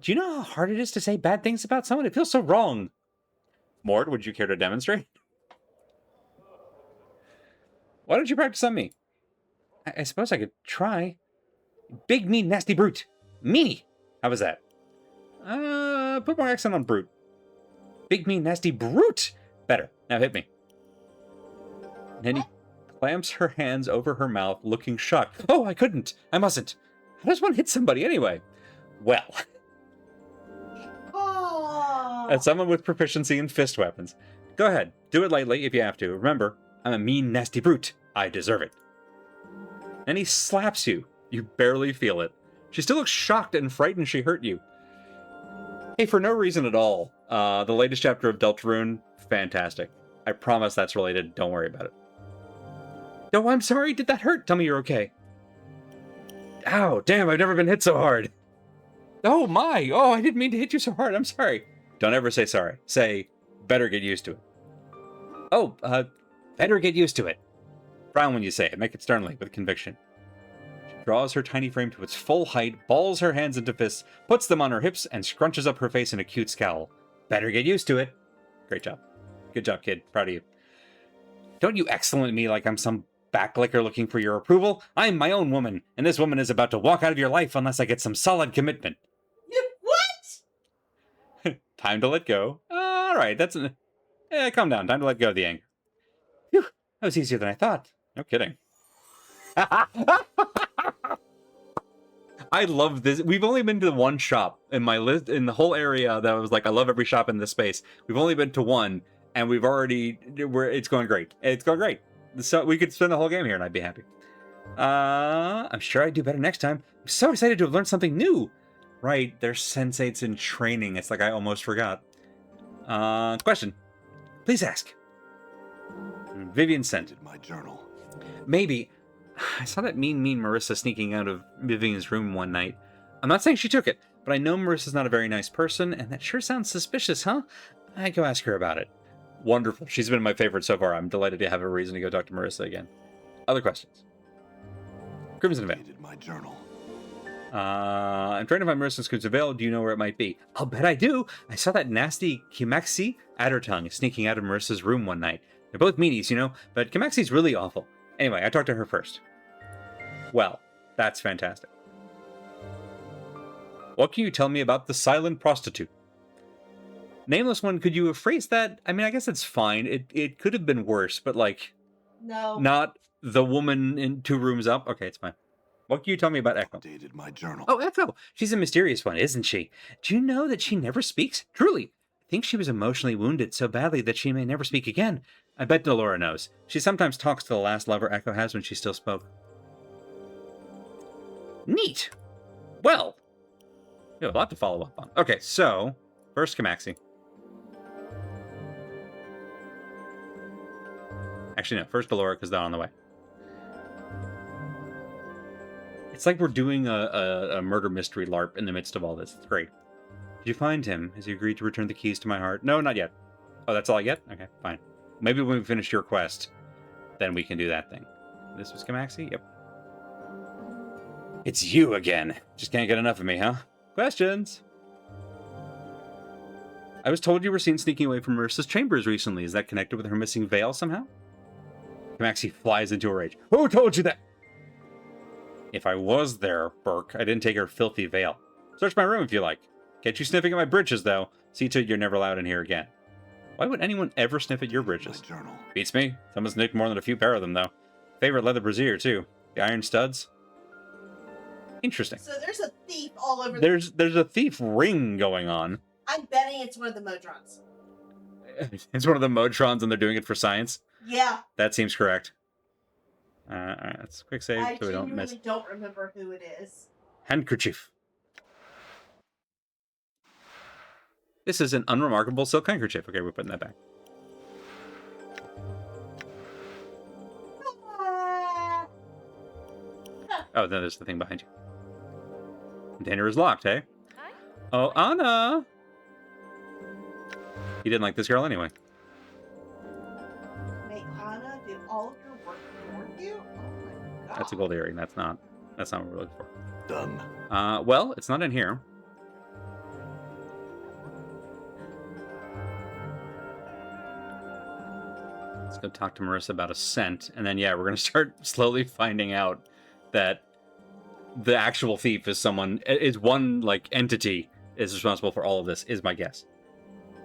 Do you know how hard it is to say bad things about someone? It feels so wrong. Mort, would you care to demonstrate? Why don't you practice on me? I suppose I could try. Big, mean, nasty brute. Meanie. How was that? Put more accent on brute. Big, mean, nasty brute. Better. Now hit me. And then he clamps her hands over her mouth, looking shocked. Oh, I couldn't. I mustn't. How does one hit somebody anyway? Well. Oh. As someone with proficiency in fist weapons. Go ahead. Do it lightly if you have to. Remember, I'm a mean, nasty brute. I deserve it. And he slaps you. You barely feel it. She still looks shocked and frightened she hurt you. Hey, for no reason at all, the latest chapter of Deltarune, fantastic. I promise that's related. Don't worry about it. No, I'm sorry. Did that hurt? Tell me you're okay. Ow, damn, I've never been hit so hard. Oh my, oh, I didn't mean to hit you so hard. I'm sorry. Don't ever say sorry. Say, better get used to it. Oh, better get used to it. Frown when you say it. Make it sternly, with conviction. She draws her tiny frame to its full height, balls her hands into fists, puts them on her hips, and scrunches up her face in a cute scowl. Better get used to it. Great job. Good job, kid. Proud of you. Don't you excellent me like I'm some backlicker looking for your approval. I'm my own woman, and this woman is about to walk out of your life unless I get some solid commitment. What? Time to let go. All right, that's... calm down. Time to let go of the anger. Phew, that was easier than I thought. No kidding. I love this. We've only been to one shop in my list, in the whole area that I was like, I love every shop in this space. We've only been to one, and it's going great. It's going great. So we could spend the whole game here and I'd be happy. I'm sure I'd do better next time. I'm so excited to have learned something new. Right, they're sensates in training. It's like I almost forgot. Question. Please ask. Vivian sent. My journal. Maybe. I saw that mean Marissa sneaking out of Vivian's room one night. I'm not saying she took it, but I know Marissa's not a very nice person, and that sure sounds suspicious, huh? I'd go ask her about it. Wonderful. She's been my favorite so far. I'm delighted to have a reason to go talk to Marissa again. Other questions? Crimson Veil. My journal. I'm trying to find Marissa's Crimson Veil. Do you know where it might be? I'll bet I do. I saw that nasty Kimaxi Addertongue sneaking out of Marissa's room one night. They're both meanies, you know, but Kimaxi's really awful. Anyway, I talked to her first. Well, that's fantastic. What can you tell me about the silent prostitute? Nameless one, could you have phrased that? I mean, I guess it's fine. It could have been worse, but like... No. Not the woman in 2 rooms up? Okay, it's fine. What can you tell me about Echo? Updated my journal. Oh, Echo! She's a mysterious one, isn't she? Do you know that she never speaks? Truly! I think she was emotionally wounded so badly that she may never speak again. I bet Delora knows. She sometimes talks to the last lover Echo has when she still spoke. Neat! Well, we have a lot to follow up on. Okay, so, first Kimaxi. Actually, no, first Delora, because they're on the way. It's like we're doing a murder mystery LARP in the midst of all this. It's great. Did you find him? Has he agreed to return the keys to my heart? No, not yet. Oh, that's all I get? Okay, fine. Maybe when we finish your quest, then we can do that thing. This was Kimaxi? Yep. It's you again. Just can't get enough of me, huh? Questions? I was told you were seen sneaking away from Marissa's chambers recently. Is that connected with her missing veil somehow? Kimaxi flies into a rage. Who told you that? If I was there, Burke, I didn't take her filthy veil. Search my room if you like. Get you sniffing at my britches, though. See to it you're never allowed in here again. Why would anyone ever sniff at your britches? Beats me. Someone's nicked more than a few pair of them, though. Favorite leather brassiere, too. The iron studs. Interesting. So there's a thief all over. There's a thief ring going on. I'm betting it's one of the Modrons. It's one of the Motrons and they're doing it for science. Yeah, That seems correct. Alright, let's quick save I so we don't miss. genuinely don't remember who it is. Handkerchief. This is an unremarkable silk handkerchief. Okay, we're putting that back. Ah, Oh, then there's the thing behind you. Container is locked, hey? Hi. Oh, Anna! You didn't like this girl anyway. make Anna do all of your work for you? Oh my god. That's a gold earring. That's not what we're looking for. Done. Well, it's not in here. Let's go talk to Marissa about a scent, and then yeah, we're gonna start slowly finding out that the actual thief is one like entity is responsible for all of this. Is my guess.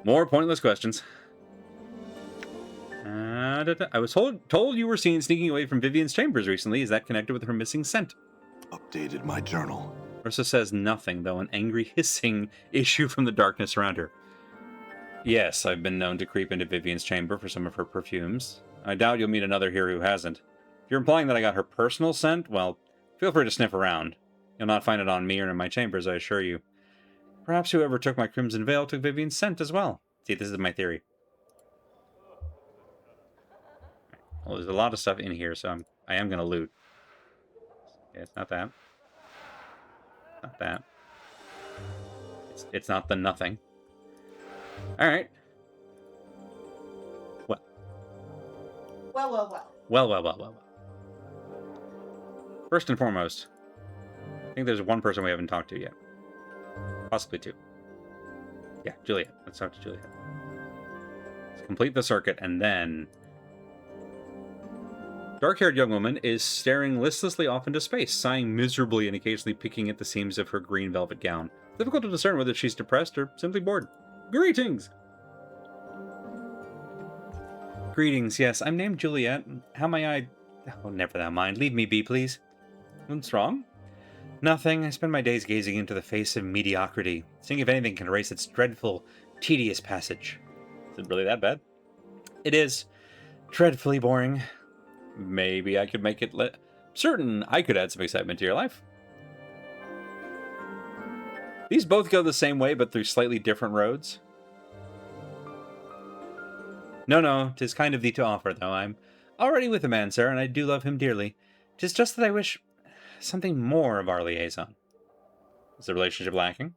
More pointless questions. I was told you were seen sneaking away from Vivian's chambers recently. Is that connected with her missing scent? Updated my journal. Marissa says nothing, though an angry hissing issue from the darkness around her. Yes, I've been known to creep into Vivian's chamber for some of her perfumes. I doubt you'll meet another here who hasn't. If you're implying that I got her personal scent, well, feel free to sniff around. You'll not find it on me or in my chambers, I assure you. Perhaps whoever took my crimson veil took Vivian's scent as well. See, this is my theory. Well, there's a lot of stuff in here, so I am going to loot. Yeah, it's not that. Not that. It's not the nothing. Alright. Well. Well. First and foremost, I think there's one person we haven't talked to yet. Possibly two. Yeah, Juliet. Let's talk to Juliet. Let's complete the circuit, and then... Dark-haired young woman is staring listlessly off into space, sighing miserably and occasionally picking at the seams of her green velvet gown. It's difficult to discern whether she's depressed or simply bored. Greetings! Greetings, yes, I'm named Juliet. How may I... Oh, never that mind. Leave me be, please. What's wrong? Nothing. I spend my days gazing into the face of mediocrity, seeing if anything can erase its dreadful, tedious passage. Is it really that bad? It is. Dreadfully boring. Maybe I could make it certain I could add some excitement to your life. These both go the same way, but through slightly different roads. No, 'tis kind of thee to offer, though. I'm already with a man, sir, and I do love him dearly. 'Tis just that I wish something more of our liaison. Is the relationship lacking?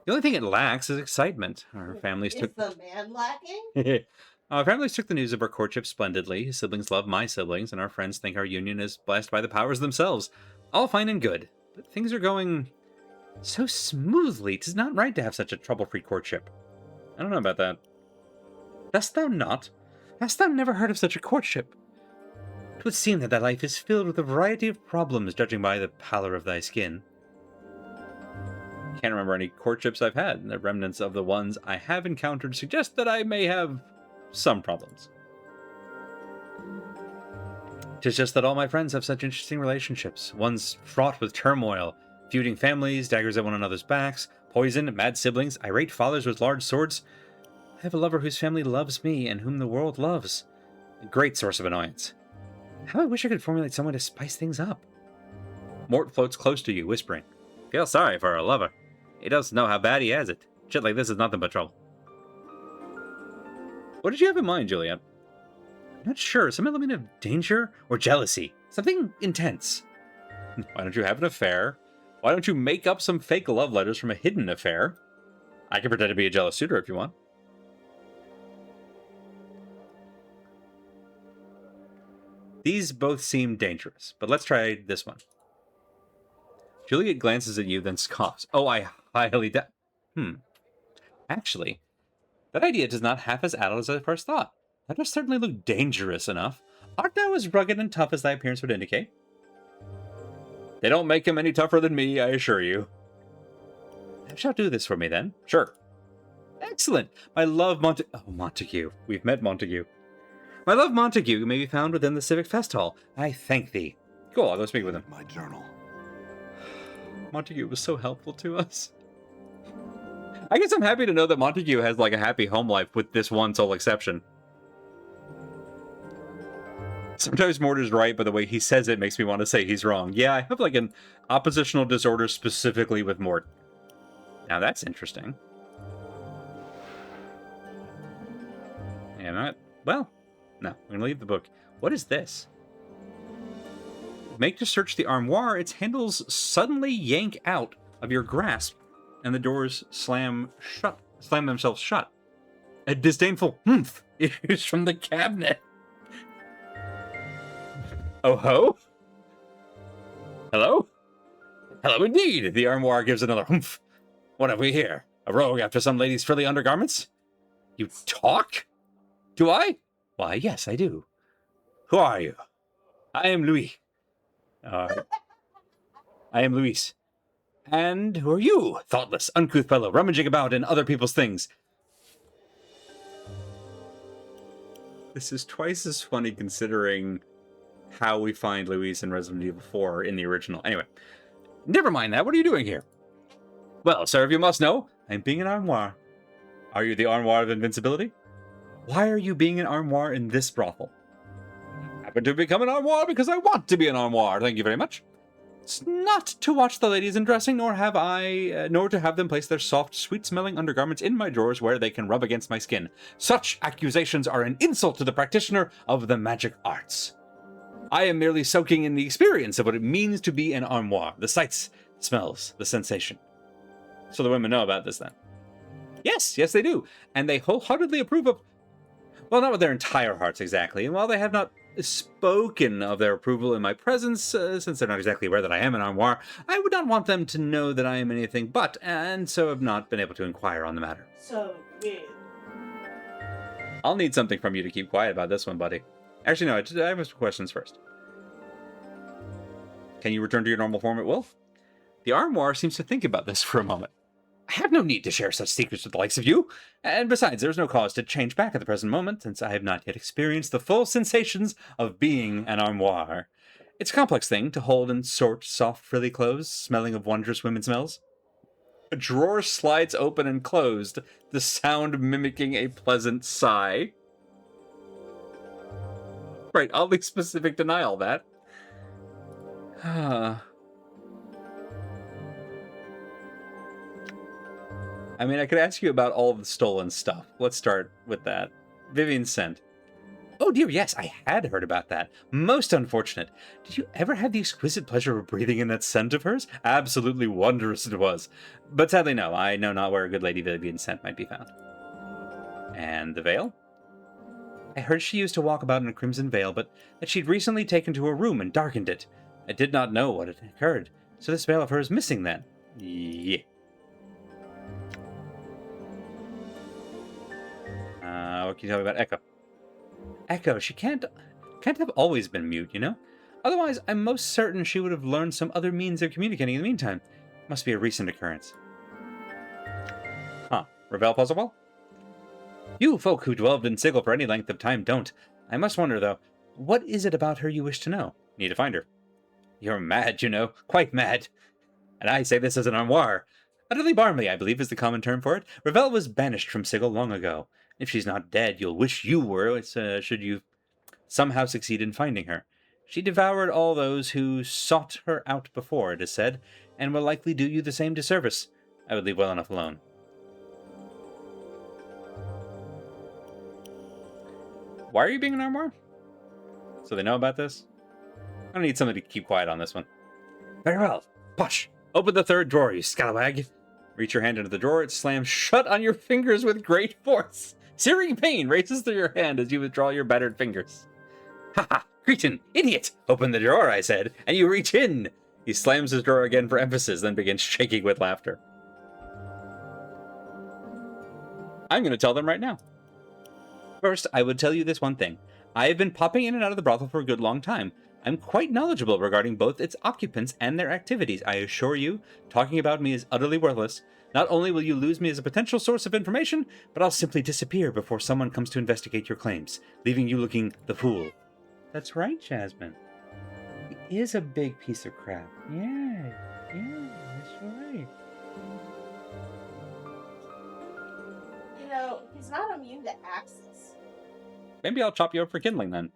The only thing it lacks is excitement. Our families Is took... the man lacking? Our families took the news of our courtship splendidly. His siblings love my siblings, and our friends think our union is blessed by the powers themselves. All fine and good, but things are going so smoothly. 'Tis not right to have such a trouble-free courtship. I don't know about that. Dost thou not? Hast thou never heard of such a courtship? 'Twould seem that thy life is filled with a variety of problems, judging by the pallor of thy skin. Can't remember any courtships I've had, and the remnants of the ones I have encountered suggest that I may have some problems. 'Tis just that all my friends have such interesting relationships, ones fraught with turmoil, feuding families, daggers at one another's backs, poison, mad siblings, irate fathers with large swords. I have a lover whose family loves me and whom the world loves. A great source of annoyance. How I wish I could formulate someone to spice things up. Mort floats close to you, whispering, Feel sorry for our lover. He doesn't know how bad he has it. Shit like this is nothing but trouble. What did you have in mind, Juliet? I'm not sure. Some element of danger or jealousy. Something intense. Why don't you have an affair? Why don't you make up some fake love letters from a hidden affair? I can pretend to be a jealous suitor if you want. These both seem dangerous, but let's try this one. Juliet glances at you, then scoffs. Oh, I highly doubt... Actually, that idea does not half as adult as I first thought. That does certainly look dangerous enough. Art thou as rugged and tough as thy appearance would indicate? They don't make him any tougher than me, I assure you. Thou shalt do this for me, then. Sure. Excellent. My love Montague. We've met Montague. My love Montague may be found within the Civic Fest Hall. I thank thee. Cool, I'll go speak with him. My journal. Montague was so helpful to us. I guess I'm happy to know that Montague has like a happy home life with this one sole exception. Sometimes Mort is right, but the way he says it makes me want to say he's wrong. Yeah, I have like an oppositional disorder specifically with Mort. Now that's interesting. Yeah, not well. No, I'm gonna leave the book. What is this? Make to search the armoire. Its handles suddenly yank out of your grasp, and the doors slam themselves shut. A disdainful humph issues from the cabinet. Oh ho? Hello? Hello indeed. The armoire gives another humph. What have we here? A rogue after some lady's frilly undergarments? You talk? Do I? Why, yes, I do. Who are you? I am Louis. I am Luis. And who are you? Thoughtless, uncouth fellow, rummaging about in other people's things. This is twice as funny considering how we find Luis in Resident Evil 4 in the original. Anyway, never mind that. What are you doing here? Well, sir, if you must know, I'm being an armoire. Are you the armoire of invincibility? Why are you being an armoire in this brothel? I happen to become an armoire because I want to be an armoire. Thank you very much. It's not to watch the ladies in dressing, nor to have them place their soft, sweet-smelling undergarments in my drawers where they can rub against my skin. Such accusations are an insult to the practitioner of the magic arts. I am merely soaking in the experience of what it means to be an armoire. The sights, the smells, the sensation. So the women know about this then? Yes, they do. And they wholeheartedly approve of... Well, not with their entire hearts exactly. And while they have not spoken of their approval in my presence, since they're not exactly aware that I am an armoire, I would not want them to know that I am anything but, and so have not been able to inquire on the matter. So, yeah. I'll need something from you to keep quiet about this one, buddy. Actually, no, I have some questions first. Can you return to your normal form at will? The armoire seems to think about this for a moment. I have no need to share such secrets with the likes of you. And besides, there is no cause to change back at the present moment, since I have not yet experienced the full sensations of being an armoire. It's a complex thing to hold and sort soft, frilly clothes, smelling of wondrous women smells. A drawer slides open and closed, the sound mimicking a pleasant sigh. Right, oddly specific denial, that. I mean, I could ask you about all the stolen stuff. Let's start with that. Vivian's scent. Oh dear, yes, I had heard about that. Most unfortunate. Did you ever have the exquisite pleasure of breathing in that scent of hers? Absolutely wondrous it was. But sadly, no, I know not where a good Lady Vivian's scent might be found. And the veil? I heard she used to walk about in a crimson veil, but that she'd recently taken to her room and darkened it. I did not know what had occurred. So this veil of hers missing then? Yeah. What can you tell me about Echo? Echo, she can't have always been mute, you know? Otherwise, I'm most certain she would have learned some other means of communicating in the meantime. Must be a recent occurrence. Huh. Ravel puzzle ball? You folk who dwelled in Sigil for any length of time don't. I must wonder, though, what is it about her you wish to know? Need to find her. You're mad, you know. Quite mad. And I say this as an armoire. Utterly barmly, I believe, is the common term for it. Ravel was banished from Sigil long ago. If she's not dead, you'll wish you were, should you somehow succeed in finding her. She devoured all those who sought her out before, it is said, and will likely do you the same disservice. I would leave well enough alone. Why are you being an armoire? So they know about this? I don't need somebody to keep quiet on this one. Very well. Push! Open the third drawer, you scalawag. Reach your hand into the drawer. It slams shut on your fingers with great force. Searing pain races through your hand as you withdraw your battered fingers. Ha ha! Cretin! Idiot! Open the drawer, I said, and you reach in! He slams his drawer again for emphasis, then begins shaking with laughter. I'm going to tell them right now. First, I would tell you this one thing. I have been popping in and out of the brothel for a good long time. I'm quite knowledgeable regarding both its occupants and their activities. I assure you, talking about me is utterly worthless. Not only will you lose me as a potential source of information, but I'll simply disappear before someone comes to investigate your claims, leaving you looking the fool. That's right, Jasmine. He is a big piece of crap. Yeah, that's right. He's not immune to axes. Maybe I'll chop you up for kindling, then.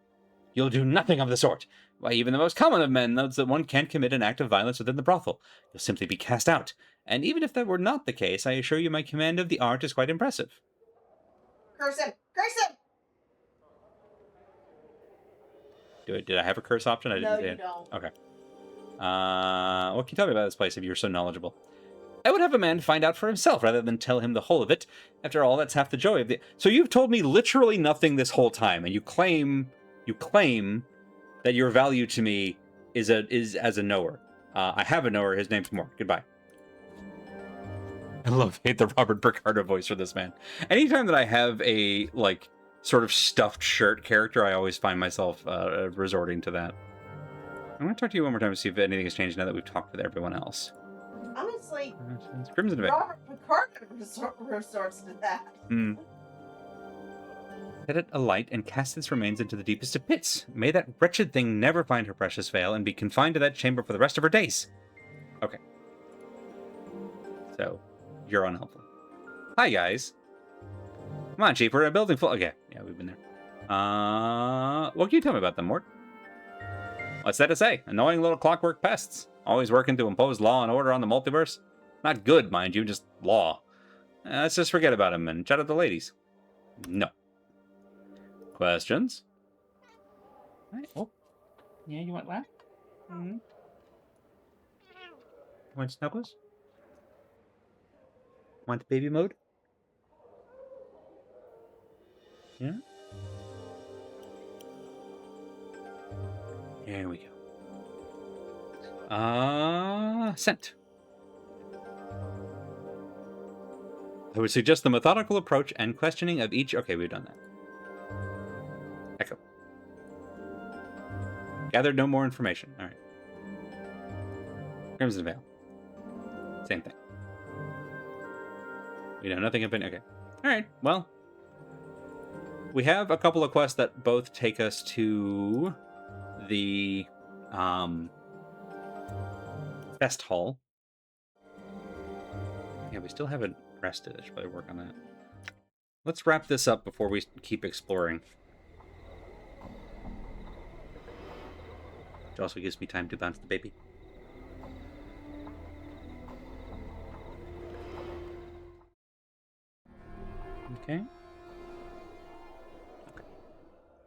You'll do nothing of the sort. Why, even the most common of men knows that one can't commit an act of violence within the brothel. You'll simply be cast out. And even if that were not the case, I assure you my command of the art is quite impressive. Curse him! Curse him! Did I have a curse option? I didn't No, say you it. don't. Okay. What can you tell me about this place if you're so knowledgeable? I would have a man find out for himself rather than tell him the whole of it. After all, that's half the joy of the... So you've told me literally nothing this whole time, and you claim that your value to me is as a knower. I have a knower. His name's Mort. Goodbye. I hate the Robert Picardo voice for this man. Anytime that I have a, like, sort of stuffed shirt character, I always find myself resorting to that. I'm going to talk to you one more time to see if anything has changed now that we've talked with everyone else. Honestly, It's Crimson Veil. Robert Picardo resorts to that. Set it alight and cast its remains into the deepest of pits. May that wretched thing never find her precious veil and be confined to that chamber for the rest of her days. Okay. So, you're unhelpful. Hi, guys. Come on, Chief. We're in a building full... Okay. Yeah, we've been there. What can you tell me about them, Mort? What's that to say? Annoying little clockwork pests. Always working to impose law and order on the multiverse. Not good, mind you, just law. Let's just forget about him and chat with the ladies. No. Questions? Right. Oh. Yeah, you want that? Mm-hmm. Want snuggles? Want baby mode? Yeah? There we go. Sent. I would suggest the methodical approach and questioning of each... Okay, we've done that. Echo. Gathered no more information. All right. Crimson Veil. Same thing. We know nothing of it. Okay. All right. Well, we have a couple of quests that both take us to the Fest Hall. Yeah, we still haven't rested. I should probably work on that. Let's wrap this up before we keep exploring. Which also gives me time to bounce the baby. Okay.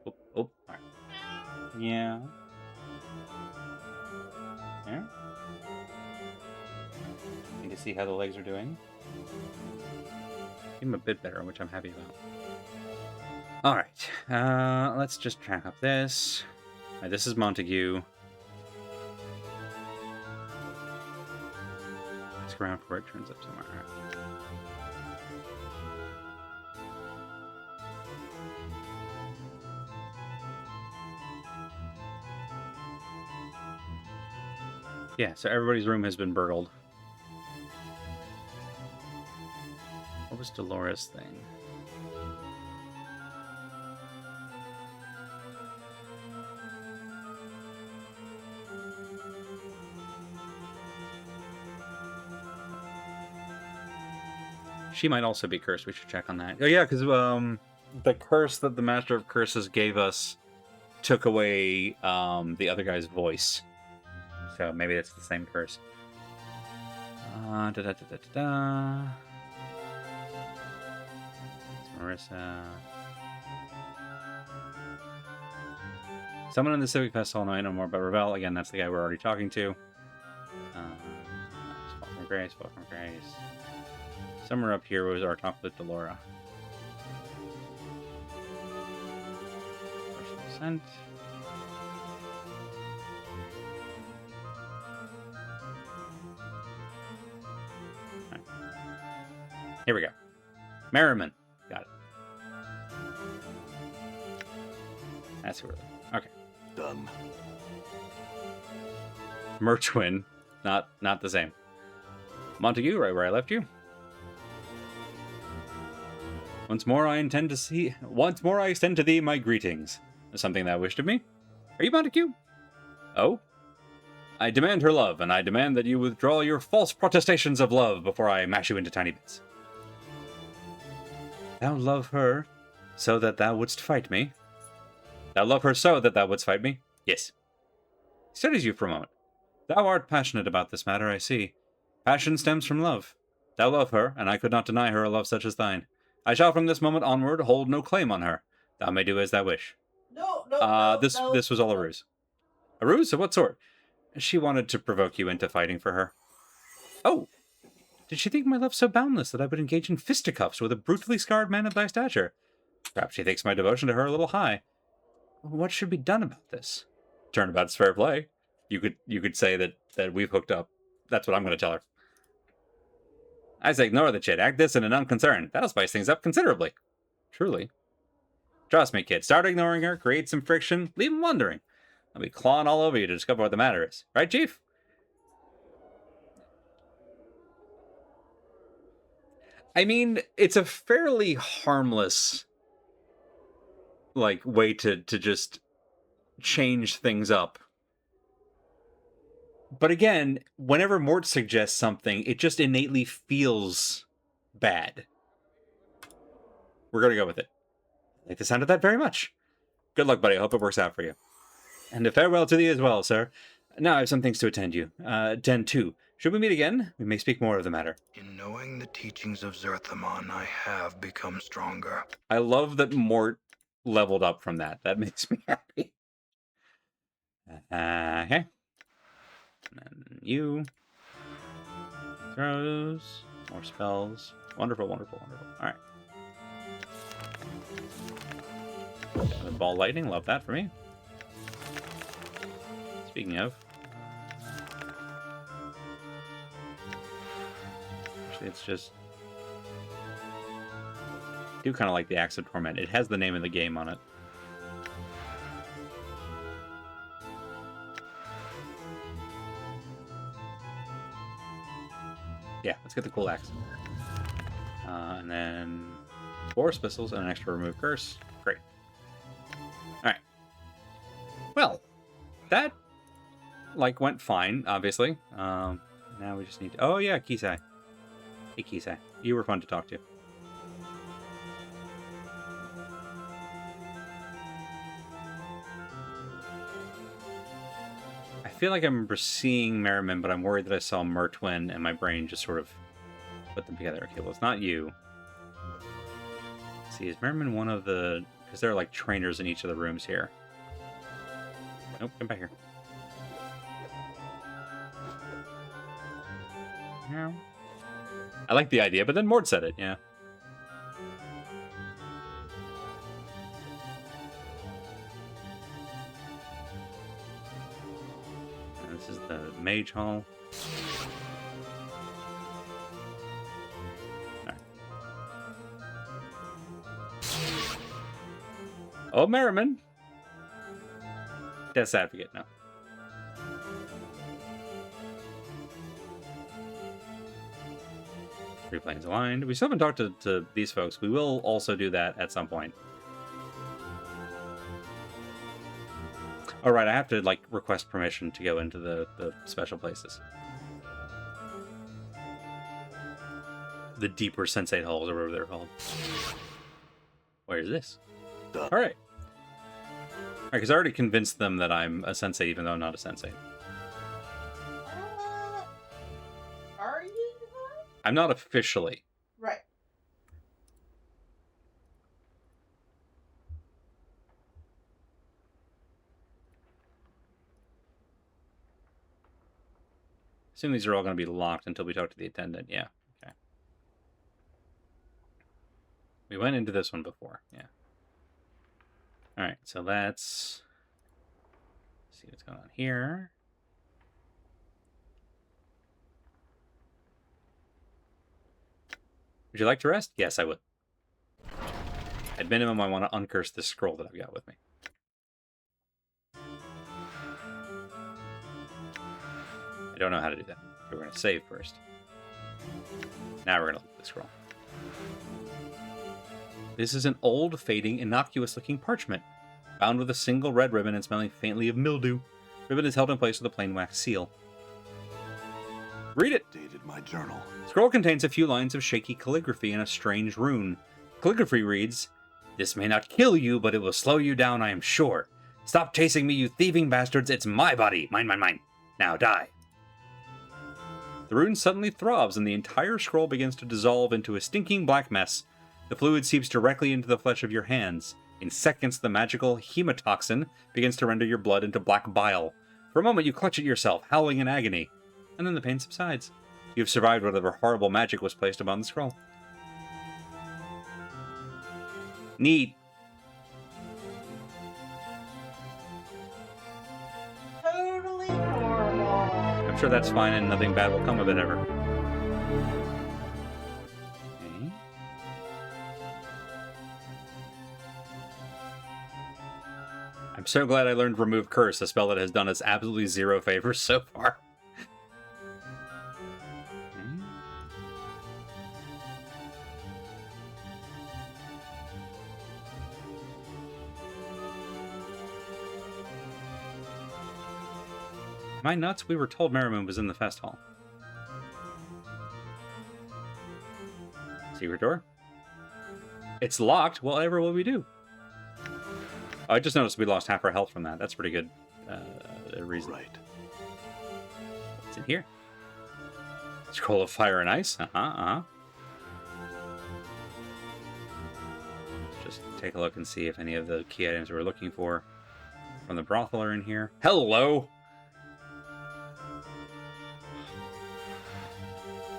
Oh, all right. Yeah. There. Need to see how the legs are doing. Give them a bit better, which I'm happy about. All right. Let's just track up this. All right, this is Montague. Ask around for it turns up somewhere. All right. Yeah, so everybody's room has been burgled. What was Dolores' thing? She might also be cursed. We should check on that. Oh yeah, because the curse that the Master of Curses gave us took away the other guy's voice. So maybe it's the same curse. Marissa. Someone in the Civic Festival, no, I know more about Ravel. Again, that's the guy we're already talking to. Fall from Grace. Somewhere up here was our talk with Delora. Personal scent. Here we go. Merriman. Got it. That's who we're looking. Okay. Done. Merchwin. Not the same. Montague, right where I left you. Once more I extend to thee my greetings. Something thou wished of me? Are you Montague? Oh? I demand her love, and I demand that you withdraw your false protestations of love before I mash you into tiny bits. Thou love her, so that thou wouldst fight me. Thou love her so that thou wouldst fight me? Yes. He studies you for a moment. Thou art passionate about this matter, I see. Passion stems from love. Thou love her, and I could not deny her a love such as thine. I shall from this moment onward hold no claim on her. Thou may do as thou wish. This was all a ruse. A ruse? Of what sort? She wanted to provoke you into fighting for her. Oh! Did she think my love so boundless that I would engage in fisticuffs with a brutally scarred man of thy stature? Perhaps she thinks my devotion to her a little high. What should be done about this? Turnabout's fair play. You could say that we've hooked up. That's what I'm going to tell her. I say ignore the chit. Act this in an unconcern. That'll spice things up considerably. Truly. Trust me, kid. Start ignoring her, create some friction, leave him wondering. I'll be clawing all over you to discover what the matter is. Right, Chief? I mean, it's a fairly harmless, way to just change things up. But again, whenever Mort suggests something, it just innately feels bad. We're going to go with it. I like the sound of that very much. Good luck, buddy. I hope it works out for you. And a farewell to thee as well, sir. Now I have some things to attend to. Should we meet again, we may speak more of the matter. In knowing the teachings of Zerthamon, I have become stronger. I love that Mort leveled up from that. That makes me happy. Okay. And then you. Throws. More spells. Wonderful, wonderful, wonderful. Alright. Ball lightning. Love that for me. Speaking of. Actually, it's just... I do kind of like the Axe of Torment. It has the name of the game on it. Yeah, let's get the cool axe. And then 4 pistols and an extra remove curse. Great. Alright. Well, that, went fine, obviously. Now we just need to... Oh, yeah, Kisai. Hey, Kisai. You were fun to talk to. I feel like I remember seeing Merriman, but I'm worried that I saw Mertwin and my brain just sort of put them together. Okay, well, it's not you. Let's see, is Merriman one of the... Because there are, trainers in each of the rooms here. Nope, come back here. Yeah. I like the idea, but then Mort said it, yeah. This is the Mage Hall. Right. Oh, Merriman. Death's Advocate, no. Three planes aligned. We still haven't talked to these folks. We will also do that at some point. All right, I have to request permission to go into the special places. The deeper sensate halls, or whatever they're called. Where is this? All right. Because I already convinced them that I'm a sensei, even though I'm not a sensei. Are you? I'm not officially. Right. Assume these are all going to be locked until we talk to the attendant. Yeah. Okay. We went into this one before. Yeah. All right. So let's see what's going on here. Would you like to rest? Yes, I would. At minimum, I want to uncurse this scroll that I've got with me. I don't know how to do that. We're going to save first. Now we're going to look at the scroll. This is an old, fading, innocuous-looking parchment, bound with a single red ribbon and smelling faintly of mildew. Ribbon is held in place with a plain wax seal. Read it! Dated my journal. Scroll contains a few lines of shaky calligraphy and a strange rune. calligraphy reads, "This may not kill you, but it will slow you down, I am sure. Stop chasing me, you thieving bastards. It's my body. Mine, mine, mine. Now die." The rune suddenly throbs, and the entire scroll begins to dissolve into a stinking black mess. The fluid seeps directly into the flesh of your hands. In seconds, the magical hemotoxin begins to render your blood into black bile. For a moment, you clutch at yourself, howling in agony, and then the pain subsides. You have survived whatever horrible magic was placed upon the scroll. Neat. Totally normal. I'm sure that's fine and nothing bad will come of it ever. Okay. I'm so glad I learned Remove Curse, a spell that has done us absolutely zero favors so far. Okay. Am I nuts? We were told Merriman was in the fest hall. Secret door? It's locked. Whatever will we do? I just noticed we lost half our health from that. That's pretty good reason. Right. What's in here? Scroll of Fire and Ice. Just take a look and see if any of the key items we're looking for from the brothel are in here. Hello!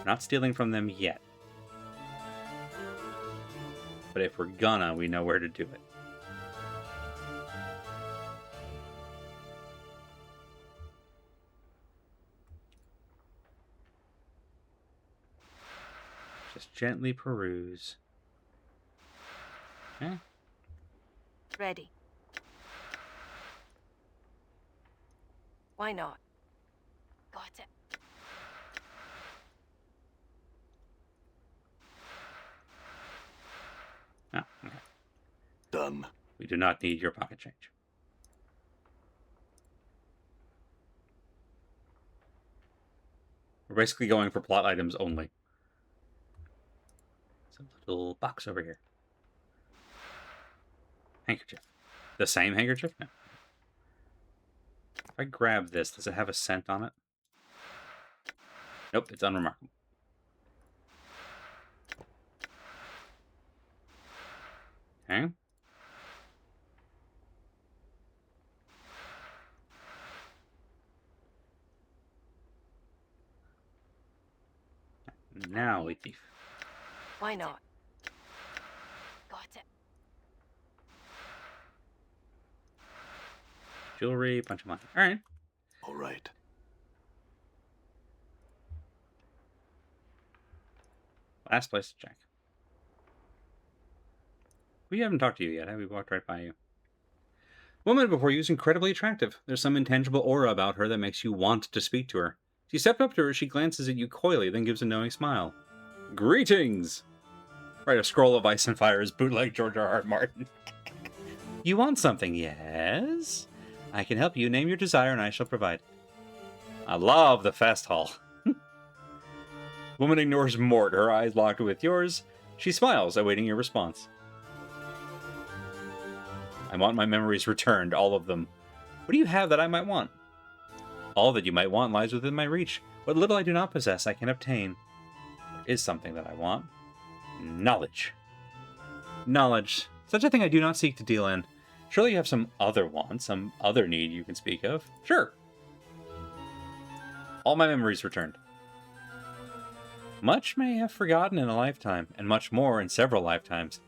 Not stealing from them yet. But if we're gonna, we know where to do it. Just gently peruse. Okay. Ready. Why not? Got it. Oh, okay. Done. We do not need your pocket change. We're basically going for plot items only. There's a little box over here. Handkerchief. The same handkerchief? No. If I grab this, does it have a scent on it? Nope, it's unremarkable. Okay. Now we thief. Why not? Got it. Jewelry, bunch of money. Alright. All right. Last place to check. We haven't talked to you yet, have we? Walked right by you. Woman before you is incredibly attractive. There's some intangible aura about her that makes you want to speak to her. As you step up to her, she glances at you coyly, then gives a knowing smile. Greetings! Write a scroll of ice and fire is bootleg George R.R. Martin. You want something, yes? I can help you. Name your desire and I shall provide. I love the fest hall. Woman ignores Mort, her eyes locked with yours. She smiles, awaiting your response. I want my memories returned, all of them. What do you have that I might want? All that you might want lies within my reach. What little I do not possess, I can obtain. There is something that I want. Knowledge. Knowledge. Such a thing I do not seek to deal in. Surely you have some other want, some other need you can speak of. Sure. All my memories returned. Much may have forgotten in a lifetime, and much more in several lifetimes.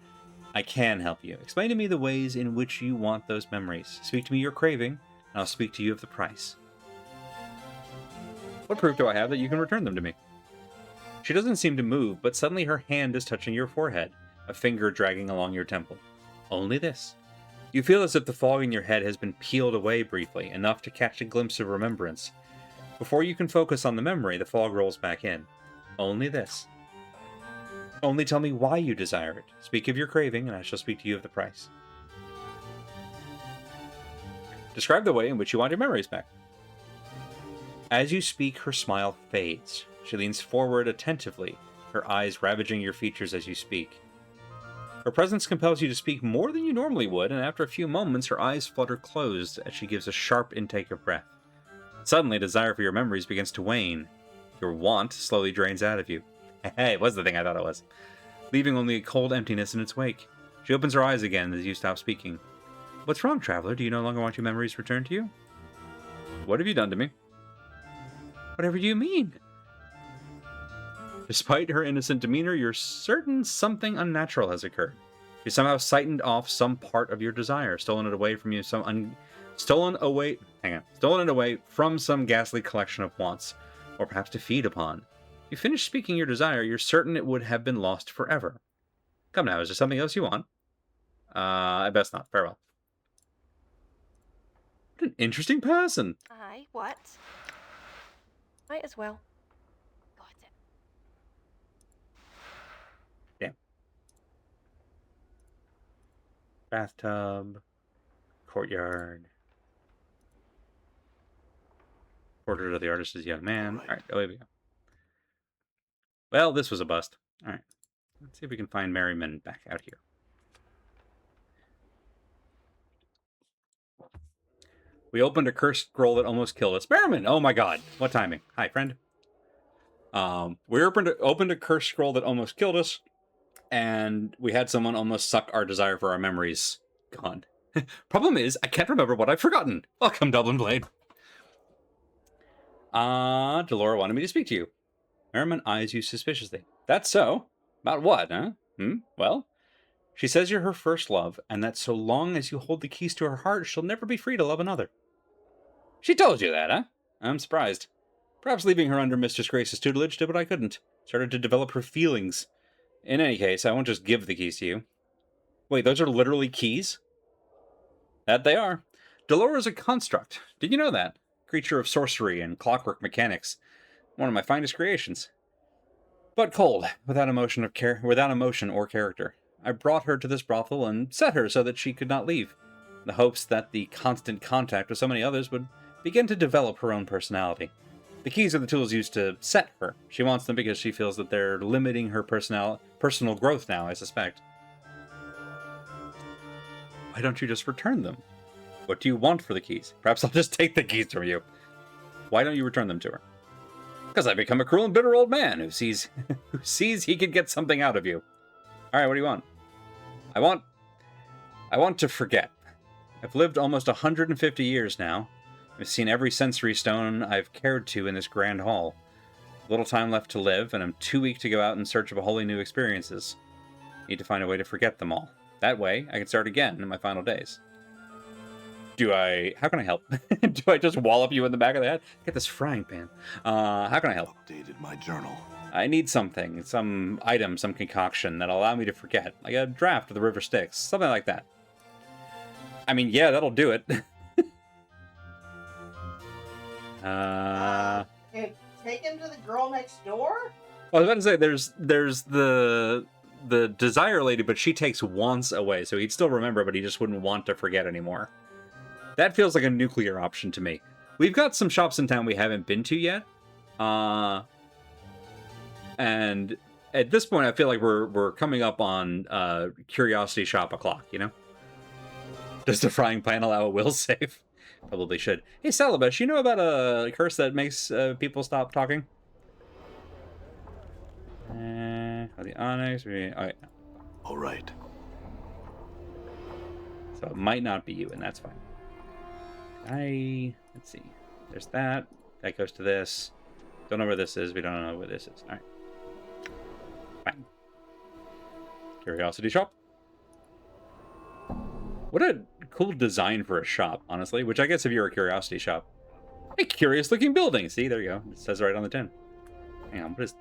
I can help you. Explain to me the ways in which you want those memories. Speak to me your craving, and I'll speak to you of the price. What proof do I have that you can return them to me? She doesn't seem to move, but suddenly her hand is touching your forehead, a finger dragging along your temple. Only this. You feel as if the fog in your head has been peeled away briefly, enough to catch a glimpse of remembrance. Before you can focus on the memory, the fog rolls back in. Only this. Only tell me why you desire it. Speak of your craving, and I shall speak to you of the price. Describe the way in which you want your memories back. As you speak, her smile fades. She leans forward attentively, her eyes ravaging your features as you speak. Her presence compels you to speak more than you normally would, and after a few moments, her eyes flutter closed as she gives a sharp intake of breath. Suddenly, desire for your memories begins to wane. Your want slowly drains out of you. Hey, it was the thing I thought it was. Leaving only a cold emptiness in its wake. She opens her eyes again as you stop speaking. What's wrong, traveler? Do you no longer want your memories returned to you? What have you done to me? Whatever do you mean? Despite her innocent demeanor, you're certain something unnatural has occurred. You somehow sightened off some part of your desire, stolen it away from you, stolen it away from some ghastly collection of wants, or perhaps to feed upon. You finish speaking your desire, you're certain it would have been lost forever. Come now, is there something else you want? I best not. Farewell. What an interesting person. Aye, what? Might as well. Got it. Damn. Bathtub. Courtyard. Portrait of the artist is young man. Alright, away we go. Well, this was a bust. Alright. Let's see if we can find Merriman back out here. We opened a cursed scroll that almost killed us. Merriman! Oh my god. What timing? Hi, friend. We opened a cursed scroll that almost killed us, and we had someone almost suck our desire for our memories gone. Problem is, I can't remember what I've forgotten. Welcome, Dublin Blade. Delora wanted me to speak to you. Merriman eyes you suspiciously. That's so? About what, huh? Well, she says you're her first love, and that so long as you hold the keys to her heart, she'll never be free to love another. She told you that, huh? I'm surprised. Perhaps leaving her under Mistress Grace's tutelage did what I couldn't. Started to develop her feelings. In any case, I won't just give the keys to you. Wait, those are literally keys? That they are. Delora is a construct. Did you know that? Creature of sorcery and clockwork mechanics. One of my finest creations. But cold, without emotion or character. I brought her to this brothel and set her so that she could not leave. In the hopes that the constant contact with so many others would begin to develop her own personality. The keys are the tools used to set her. She wants them because she feels that they're limiting her personal growth now, I suspect. Why don't you just return them? What do you want for the keys? Perhaps I'll just take the keys from you. Why don't you return them to her? Because I've become a cruel and bitter old man who sees he could get something out of you. All right, what do you want? I want to forget. I've lived almost 150 years now. I've seen every sensory stone I've cared to in this grand hall. Little time left to live, and I'm too weak to go out in search of wholly new experiences. Need to find a way to forget them all. That way, I can start again in my final days. How can I help? Do I just wallop you in the back of the head? Get this frying pan. How can I help? Updated my journal. I need something, some item, some concoction that'll allow me to forget. Like a draft of the River Styx, something like that. I mean, yeah, that'll do it. Okay, take him to the girl next door? Well, I was about to say, there's the desire lady, but she takes wants away, so he'd still remember, but he just wouldn't want to forget anymore. That feels like a nuclear option to me. We've got some shops in town we haven't been to yet. And at this point, I feel like we're coming up on curiosity shop o'clock, you know? Does the frying pan allow a will save? Probably should. Hey, Salabash, you know about a curse that makes people stop talking? The onyx. Okay. All right. So it might not be you, and that's fine. Let's see. There's that. That goes to this. Don't know where this is. We don't know where this is. All right. Fine. Curiosity shop. What a cool design for a shop, honestly. Which I guess if you're a curiosity shop. A curious looking building. See, there you go. It says right on the tin. Hang on, what is...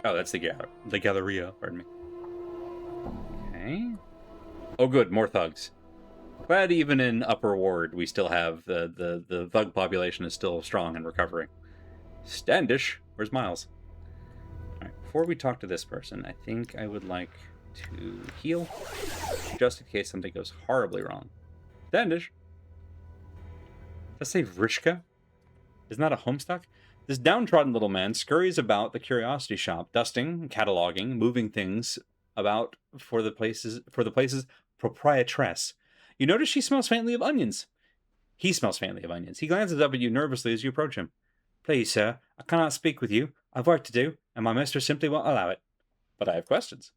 Oh, that's the Galleria, pardon me. Okay. Oh good, more thugs. Glad even in Upper Ward we still have the thug population is still strong and recovering. Standish. Where's Miles? Alright, before we talk to this person, I think I would like to heal. Just in case something goes horribly wrong. Standish. Does that say Vrishka? Isn't that a homestuck? This downtrodden little man scurries about the curiosity shop, dusting, cataloging, moving things about for the place's proprietress. You notice she smells faintly of onions. He smells faintly of onions. He glances up at you nervously as you approach him. Please, sir, I cannot speak with you. I've work to do, and my mistress simply won't allow it. But I have questions.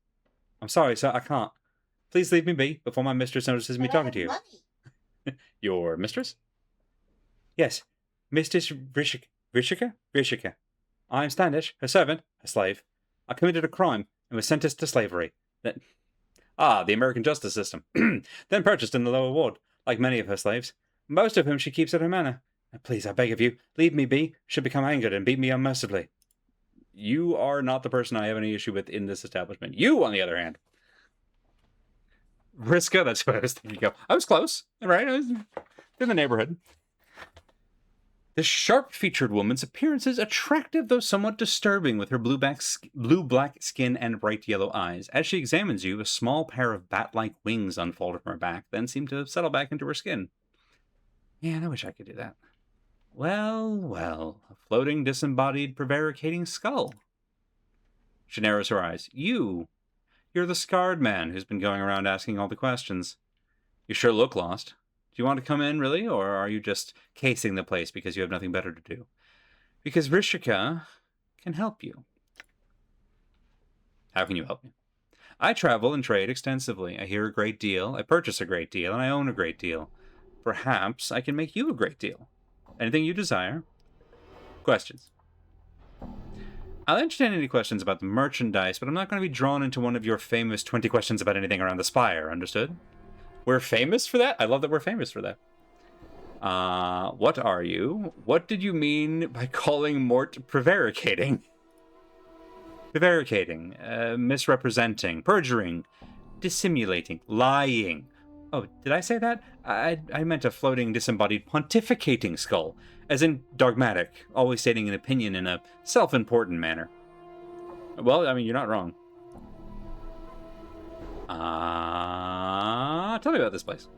I'm sorry, sir, I can't. Please leave me be before my mistress notices me talking to you. Money. Your mistress? Yes, Mistress Rishika. I am Standish, her servant, her slave. I committed a crime and was sentenced to slavery. Then, the American justice system. Then purchased in the lower ward, like many of her slaves, most of whom she keeps at her manor. Please, I beg of you, leave me be, should become angered and beat me unmercifully. You are not the person I have any issue with in this establishment. You, on the other hand. Riska, that's what I was thinking of. I was close, right? I was in the neighborhood. This sharp-featured woman's appearance is attractive, though somewhat disturbing, with her blue-black skin and bright yellow eyes. As she examines you, a small pair of bat-like wings unfold from her back, then seem to settle back into her skin. Man, I wish I could do that. Well, a floating, disembodied, prevaricating skull. She narrows her eyes. You're the scarred man who's been going around asking all the questions. You sure look lost. Do you want to come in, really, or are you just casing the place because you have nothing better to do? Because Rishika can help you. How can you help me? I travel and trade extensively. I hear a great deal, I purchase a great deal, and I own a great deal. Perhaps I can make you a great deal. Anything you desire? Questions? I'll entertain any questions about the merchandise, but I'm not going to be drawn into one of your famous 20 questions about anything around the spire, understood? We're famous for that? I love that we're famous for that. What are you? What did you mean by calling Mort prevaricating? Prevaricating, misrepresenting, perjuring, dissimulating, lying. Oh, did I say that? I meant a floating, disembodied, pontificating skull, as in dogmatic, always stating an opinion in a self-important manner. Well, I mean, you're not wrong. Tell me about this place.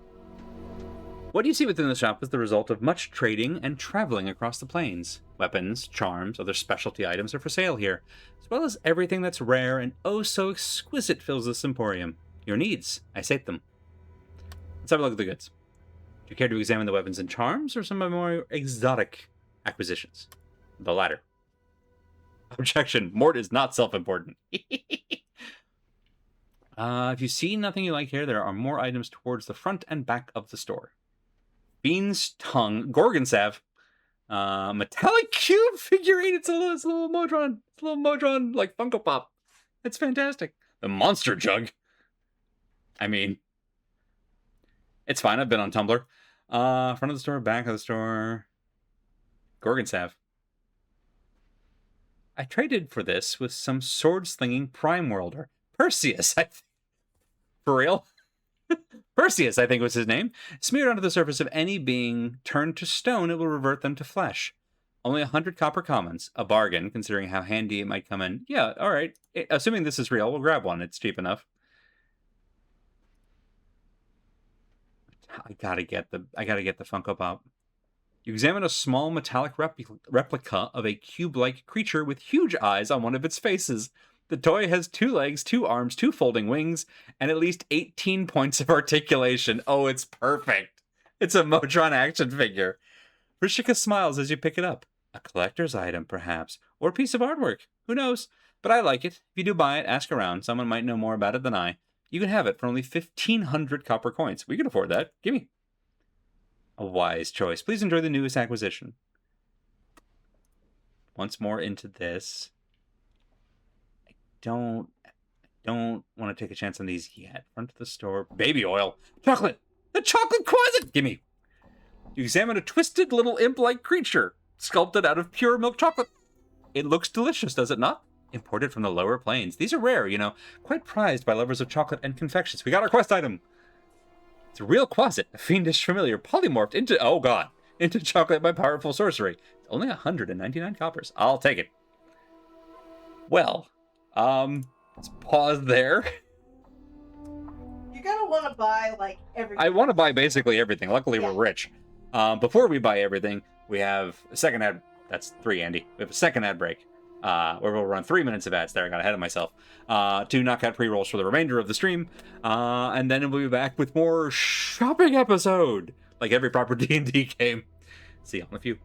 What you see within the shop is the result of much trading and traveling across the plains. Weapons, charms, other specialty items are for sale here, as well as everything that's rare and oh so exquisite fills this emporium. Your needs, I sate them. Let's have a look at the goods. Do you care to examine the weapons and charms, or some of the more exotic acquisitions? The latter. Objection. Mort is not self-important. If you see nothing you like here, there are more items towards the front and back of the store. Bean's tongue, Gorgon salve, metallic cube figurine. It's a little Modron. It's a little Modron, like Funko Pop. It's fantastic. The monster jug. I mean, it's fine. I've been on Tumblr. Front of the store, back of the store. Gorgon salve. I traded for this with some sword-slinging prime worlder. Perseus, I think. For real? Perseus, I think was his name. Smeared onto the surface of any being turned to stone, it will revert them to flesh. Only 100 copper commons. A bargain, considering how handy it might come in. Yeah, alright. Assuming this is real, we'll grab one. It's cheap enough. I gotta get the Funko Pop. You examine a small metallic replica of a cube-like creature with huge eyes on one of its faces. The toy has 2 legs, 2 arms, 2 folding wings, and at least 18 points of articulation. Oh, it's perfect. It's a Modron action figure. Rishika smiles as you pick it up. A collector's item, perhaps, or a piece of artwork. Who knows? But I like it. If you do buy it, ask around. Someone might know more about it than I. You can have it for only 1,500 copper coins. We can afford that. Gimme. A wise choice. Please enjoy the newest acquisition. Once more into this. Don't want to take a chance on these yet. Front of the store. Baby oil. Chocolate. The chocolate closet. Gimme. You examine a twisted little imp-like creature sculpted out of pure milk chocolate. It looks delicious, does it not? Imported from the lower plains. These are rare, you know. Quite prized by lovers of chocolate and confections. We got our quest item. It's a real quasit. A fiendish familiar polymorphed into, oh god, into chocolate by powerful sorcery. It's only 199 coppers. I'll take it. Well, let's pause there. You're gonna want to buy like everything. I want to buy basically everything. Luckily, we're rich. Before we buy everything, we have a second ad. That's 3, Andy. We have a second ad break. where we'll run 3 minutes of ads. There, I got ahead of myself. To knock out pre-rolls for the remainder of the stream, and then we'll be back with more shopping episode, like every proper D&D game. See you in a few.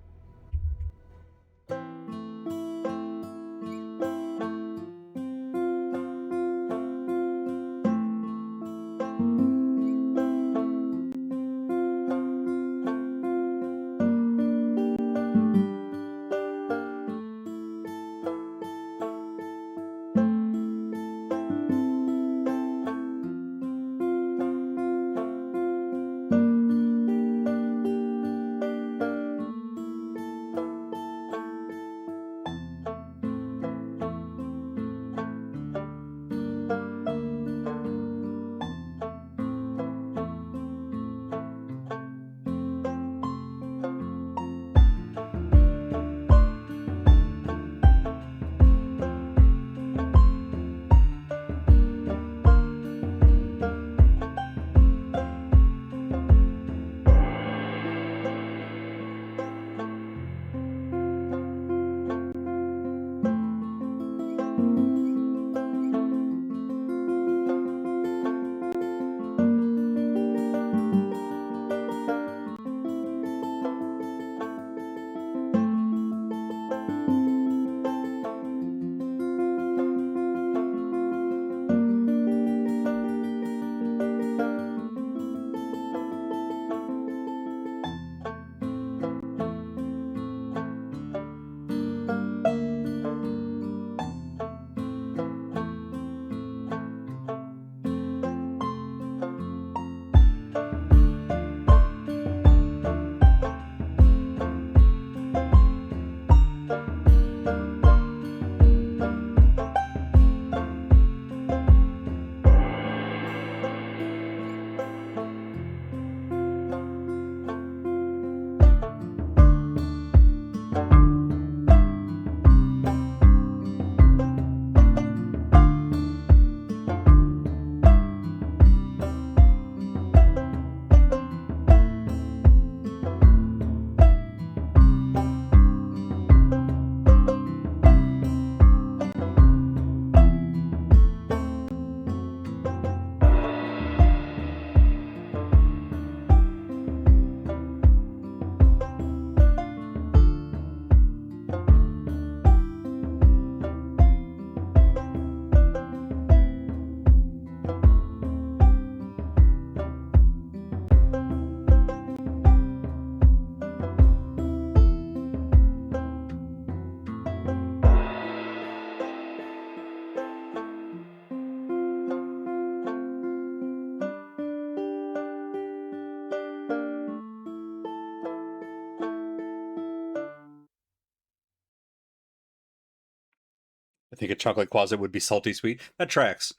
I think a chocolate closet would be salty sweet. That tracks.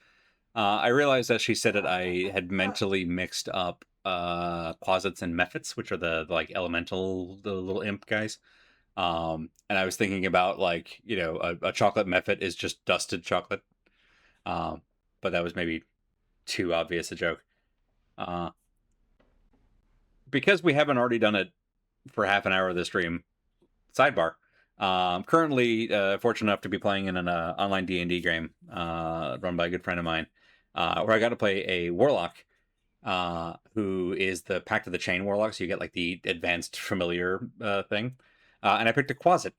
I realized as she said it, I had mentally mixed up closets and mephits, which are the like elemental, the little imp guys. And I was thinking about like, you know, a chocolate mephit is just dusted chocolate. But that was maybe too obvious a joke. Because we haven't already done it for half an hour of the stream, sidebar. Currently fortunate enough to be playing in an online D&D game run by a good friend of mine, where I got to play a warlock who is the Pact of the Chain warlock, so you get like the advanced familiar thing. And I picked a Quasit.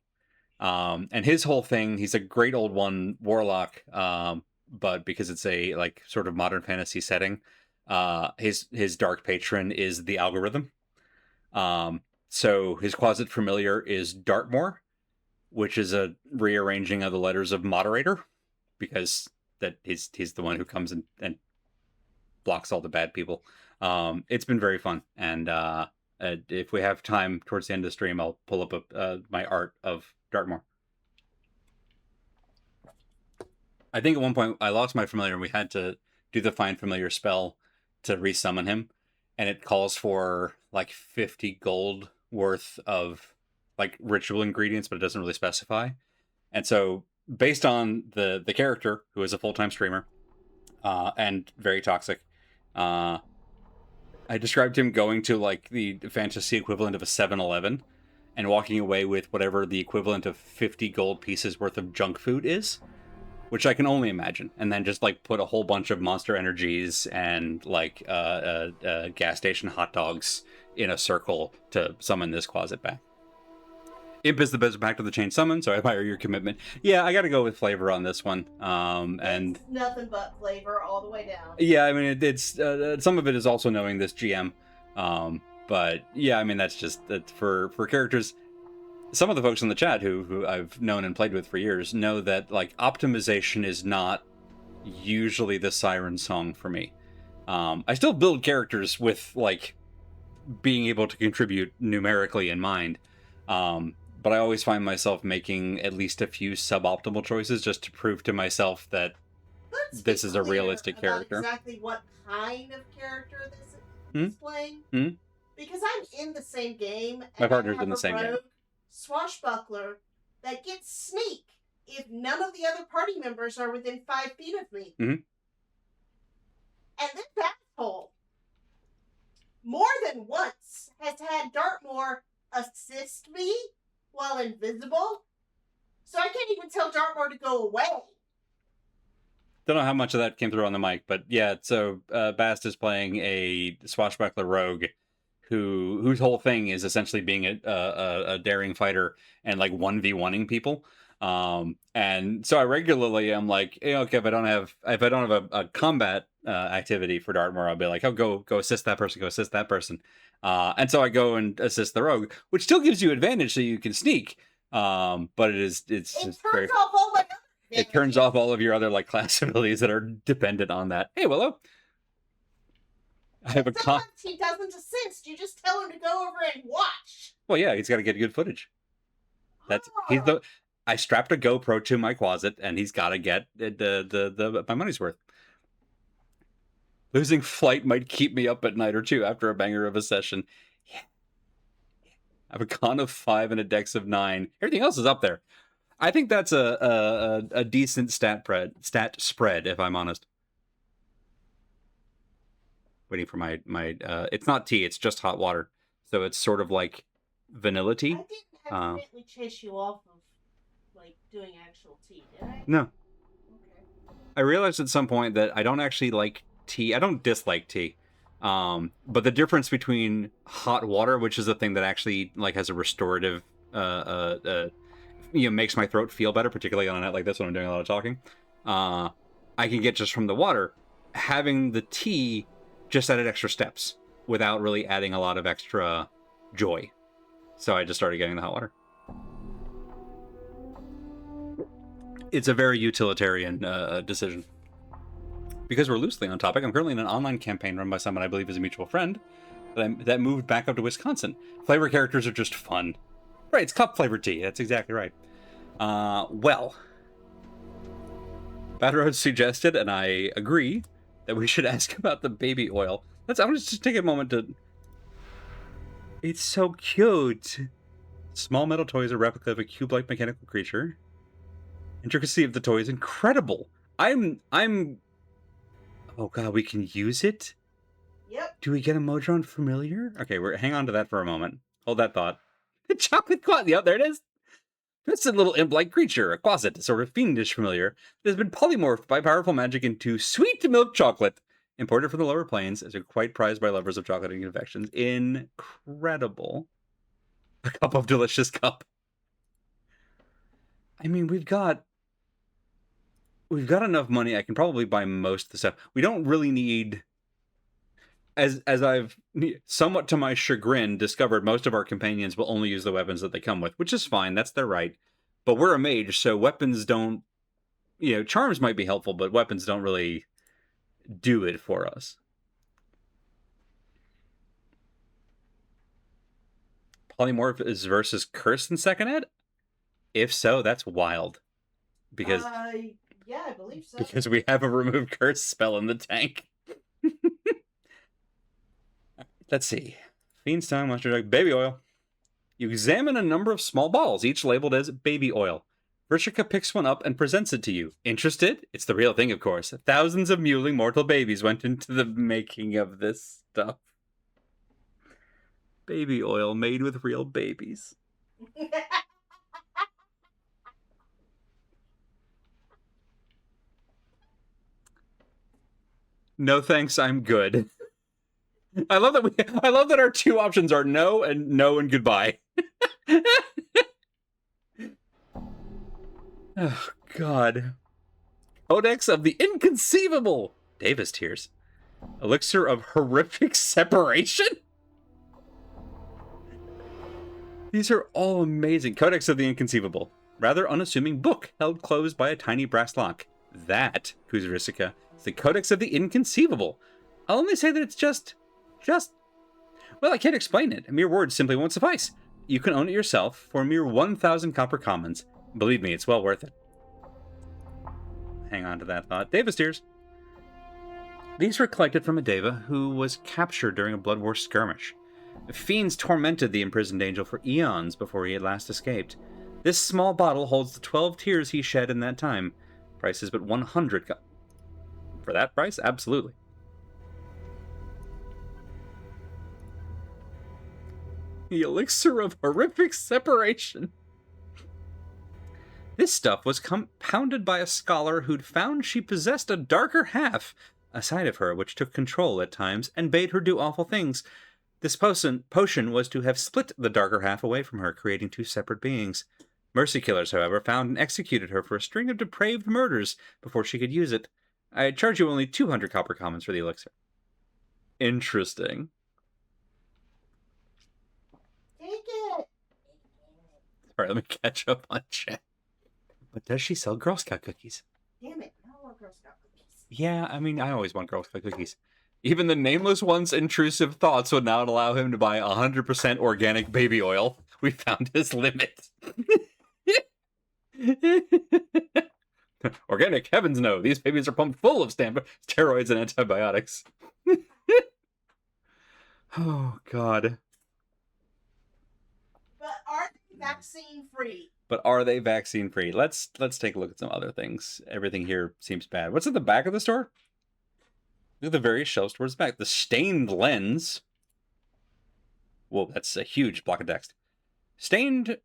And his whole thing, he's a great old one warlock, but because it's a like sort of modern fantasy setting, his dark patron is the algorithm. So his Quasit familiar is Dartmoor, which is a rearranging of the letters of moderator, because that he's the one who comes and blocks all the bad people. It's been very fun, and if we have time towards the end of the stream, I'll pull up my art of Dartmoor. I think at one point I lost my familiar and we had to do the find familiar spell to resummon him, and it calls for like 50 gold worth of like ritual ingredients, but it doesn't really specify. And so based on the character, who is a full-time streamer and very toxic, I described him going to like the fantasy equivalent of a 7-Eleven and walking away with whatever the equivalent of 50 gold pieces worth of junk food is, which I can only imagine, and then just like put a whole bunch of Monster Energies and like gas station hot dogs in a circle to summon this closet back. Imp is the best back to the chain summon, so I admire your commitment. Yeah, I gotta go with flavor on this one. And it's nothing but flavor all the way down. yeah, I mean, it's some of it is also knowing this GM. But yeah, I mean, that's for characters. Some of the folks in the chat who I've known and played with for years know that like optimization is not usually the siren song for me. I still build characters with like being able to contribute numerically in mind. But I always find myself making at least a few suboptimal choices just to prove to myself that Let's this be is a clear realistic about character. Exactly what kind of character this Hmm? is playing. Hmm? Because I'm in the same game. And My partner's I have in the same game. rogue swashbuckler that gets sneak if none of the other party members are within 5 feet of me. Mhm. And this asshole, more than once, has had Dartmoor assist me while invisible. So I can't even tell Dartmoor to go away. Don't know how much of that came through on the mic, but yeah, so Bast is playing a swashbuckler rogue whose whole thing is essentially being a daring fighter and like 1v1ing people. And so I regularly am like, hey, okay, if I don't have a combat activity for Dartmoor, I'll be like, oh, go assist that person, and so I go and assist the rogue, which still gives you advantage so you can sneak. But it's just very, Off all my it turns off all of your other like class abilities that are dependent on that. Hey, Willow. I have a Sometimes he doesn't assist. You just tell him to go over and watch. Well, yeah, he's got to get good footage. I strapped a GoPro to my closet, and he's got to get the my money's worth. Losing flight might keep me up at night or two after a banger of a session. Yeah. I have a con of 5 and a dex of 9. Everything else is up there. I think that's a decent stat spread, if I'm honest. Waiting for my it's not tea, it's just hot water. So it's sort of like vanilla tea. I didn't accidentally chase you off of like doing actual tea, did I? No. Okay. I realized at some point that I don't actually like tea. I don't dislike tea. But the difference between hot water, which is the thing that actually like has a restorative makes my throat feel better, particularly on a night like this when I'm doing a lot of talking. I can get just from the water. Having the tea just added extra steps without really adding a lot of extra joy. So I just started getting the hot water. It's a very utilitarian decision. Because we're loosely on topic, I'm currently in an online campaign run by someone I believe is a mutual friend that moved back up to Wisconsin. Flavor characters are just fun. Right, it's cup flavored tea. That's exactly right. Well, Bad Road suggested, and I agree, that we should ask about the baby oil. I'm gonna just take a moment to... It's so cute. Small metal toy is a replica of a cube-like mechanical creature. Intricacy of the toy is incredible. I'm... Oh god, we can use it? Yep. Do we get a Modron familiar? Okay, hang on to that for a moment. Hold that thought. The chocolate quasit. Yep, there it is. It's a little imp-like creature, a quasit, a sort of fiendish familiar, that has been polymorphed by powerful magic into sweet milk chocolate, imported from the lower plains, as are quite prized by lovers of chocolate and confections. Incredible. A cup of delicious cup. I mean, we've got enough money. I can probably buy most of the stuff. We don't really need... As I've, somewhat to my chagrin, discovered, most of our companions will only use the weapons that they come with, which is fine, that's their right. But we're a mage, so weapons don't... charms might be helpful, but weapons don't really do it for us. Polymorph is versus Curse in second ed? If so, that's wild. Because... yeah, I believe so. Because we have a remove curse spell in the tank. Let's see. Fiend's Tongue, Monster Drug, baby oil. You examine a number of small bottles, each labeled as baby oil. Vrishika picks one up and presents it to you. Interested? It's the real thing, of course. Thousands of mewling mortal babies went into the making of this stuff. Baby oil made with real babies. No thanks, I'm good. I love that our two options are no and goodbye. Oh God. Codex of the Inconceivable. Davis tears. Elixir of Horrific Separation? These are all amazing. Codex of the Inconceivable. Rather unassuming book held closed by a tiny brass lock. That, Kuzarisica, is the Codex of the Inconceivable. I'll only say that it's just... Well, I can't explain it. A mere word simply won't suffice. You can own it yourself for a mere 1,000 copper commons. Believe me, it's well worth it. Hang on to that thought. Davis tears. These were collected from a Deva who was captured during a blood war skirmish. Fiends tormented the imprisoned angel for eons before he had last escaped. This small bottle holds the 12 tears he shed in that time. Price is but 100 For that price? Absolutely. The Elixir of Horrific Separation. This stuff was compounded by a scholar who'd found she possessed a darker half, a side of her which took control at times and bade her do awful things. This potion was to have split the darker half away from her, creating two separate beings. Mercy killers, however, found and executed her for a string of depraved murders before she could use it. I'd charge you only 200 copper commons for the elixir. Interesting. Take it. Alright, let me catch up on chat. But does she sell Girl Scout cookies? Damn it! I don't want Girl Scout cookies. Yeah, I mean, I always want Girl Scout cookies. Even the nameless one's intrusive thoughts would not allow him to buy 100% organic baby oil. We found his limit. Organic, heavens no. These babies are pumped full of steroids and antibiotics. Oh, God. But are they vaccine free? But are they vaccine free? Let's take a look at some other things. Everything here seems bad. What's at the back of the store? Look at the various shelves towards the back. The stained lens. Whoa, that's a huge block of text. Stained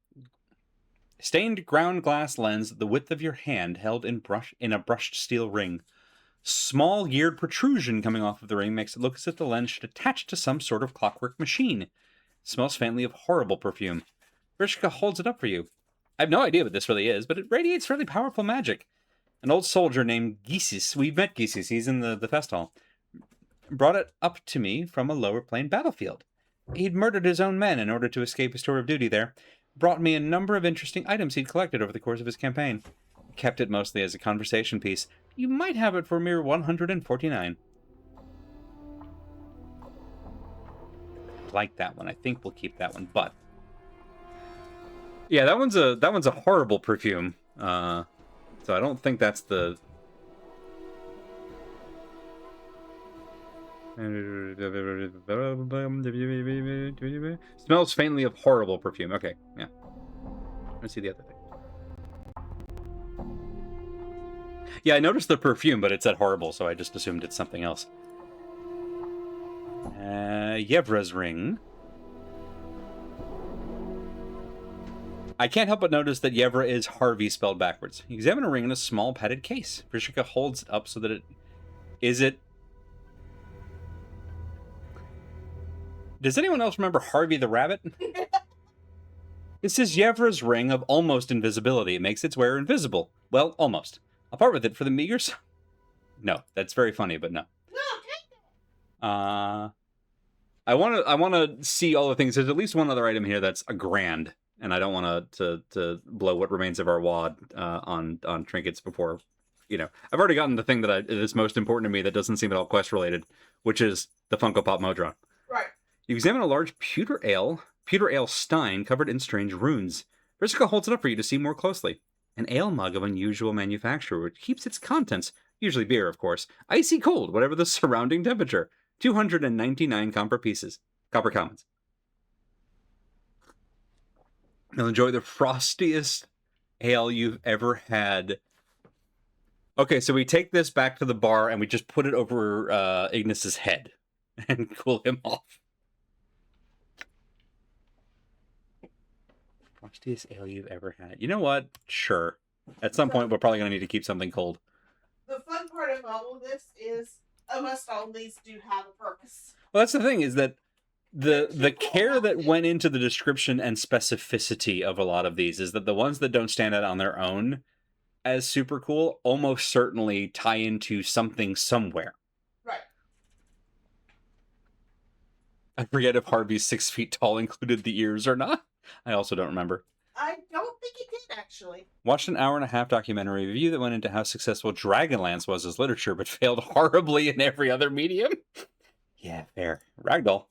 ground glass lens, the width of your hand, held in a brushed steel ring. Small geared protrusion coming off of the ring makes it look as if the lens should attach to some sort of clockwork machine. It smells faintly of horrible perfume. Vrishka holds it up for you. I have no idea what this really is, but it radiates fairly powerful magic. An old soldier named Gisis, we've met Gisis, he's in the fest hall, brought it up to me from a lower plane battlefield. He'd murdered his own men in order to escape his tour of duty there. Brought me a number of interesting items he'd collected over the course of his campaign. Kept it mostly as a conversation piece. You might have it for a mere 149. Like that one. I think we'll keep that one, but yeah, that one's a horrible perfume. So I don't think that's the... Smells faintly of horrible perfume. Okay, yeah. Let's see the other thing. Yeah, I noticed the perfume, but it said horrible, so I just assumed it's something else. Yevra's ring. I can't help but notice that Yevra is Harvey spelled backwards. You examine a ring in a small padded case. Vrishka holds it up so that it... Is it... Does anyone else remember Harvey the Rabbit? This is Yevra's ring of almost invisibility. It makes its wearer invisible. Well, almost. I'll part with it for the meager... No, that's very funny, but no. No, take it. I want to see all the things. There's at least one other item here that's $1,000, and I don't want to blow what remains of our wad on trinkets before, you know. I've already gotten the thing that is most important to me that doesn't seem at all quest related, which is the Funko Pop Modron. Right. You examine a large pewter ale stein covered in strange runes. Vrishka holds it up for you to see more closely. An ale mug of unusual manufacture, which keeps its contents, usually beer, of course, icy cold, whatever the surrounding temperature. 299 copper commons. You'll enjoy the frostiest ale you've ever had. Okay, so we take this back to the bar and we just put it over Ignis's head and cool him off. Frostiest ale you've ever had. You know what? Sure. At some point, we're probably going to need to keep something cold. The fun part of all of this is almost all of these do have a purpose. Well, that's the thing, is that the care that went into the description and specificity of a lot of these is that the ones that don't stand out on their own as super cool almost certainly tie into something somewhere. Right. I forget if Harvey's 6 feet tall included the ears or not. I also don't remember. I don't think it did, actually. Watched an 1.5-hour documentary review that went into how successful Dragonlance was as literature, but failed horribly in every other medium. Yeah, fair. Ragdoll.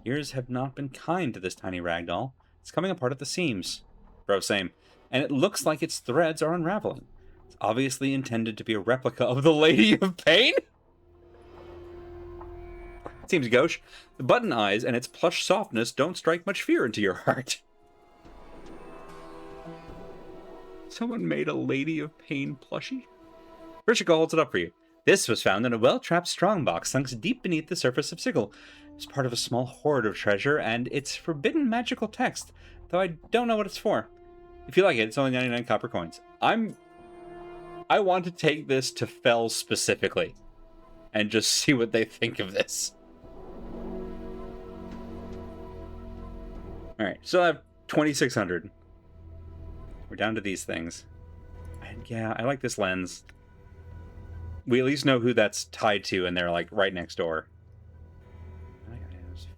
Ears have not been kind to this tiny ragdoll. It's coming apart at the seams. Bro, same. And it looks like its threads are unraveling. It's obviously intended to be a replica of the Lady of Pain. Seems gauche. The button eyes and its plush softness don't strike much fear into your heart. Someone made a Lady of Pain plushie? Rishika holds it up for you. This was found in a well-trapped strongbox sunk deep beneath the surface of Sigil. It's part of a small hoard of treasure, and it's forbidden magical text, though I don't know what it's for. If you like it, it's only 99 copper coins. I want to take this to Fel specifically, and just see what they think of this. Alright, still have 2,600. We're down to these things. And yeah, I like this lens. We at least know who that's tied to, and they're like right next door.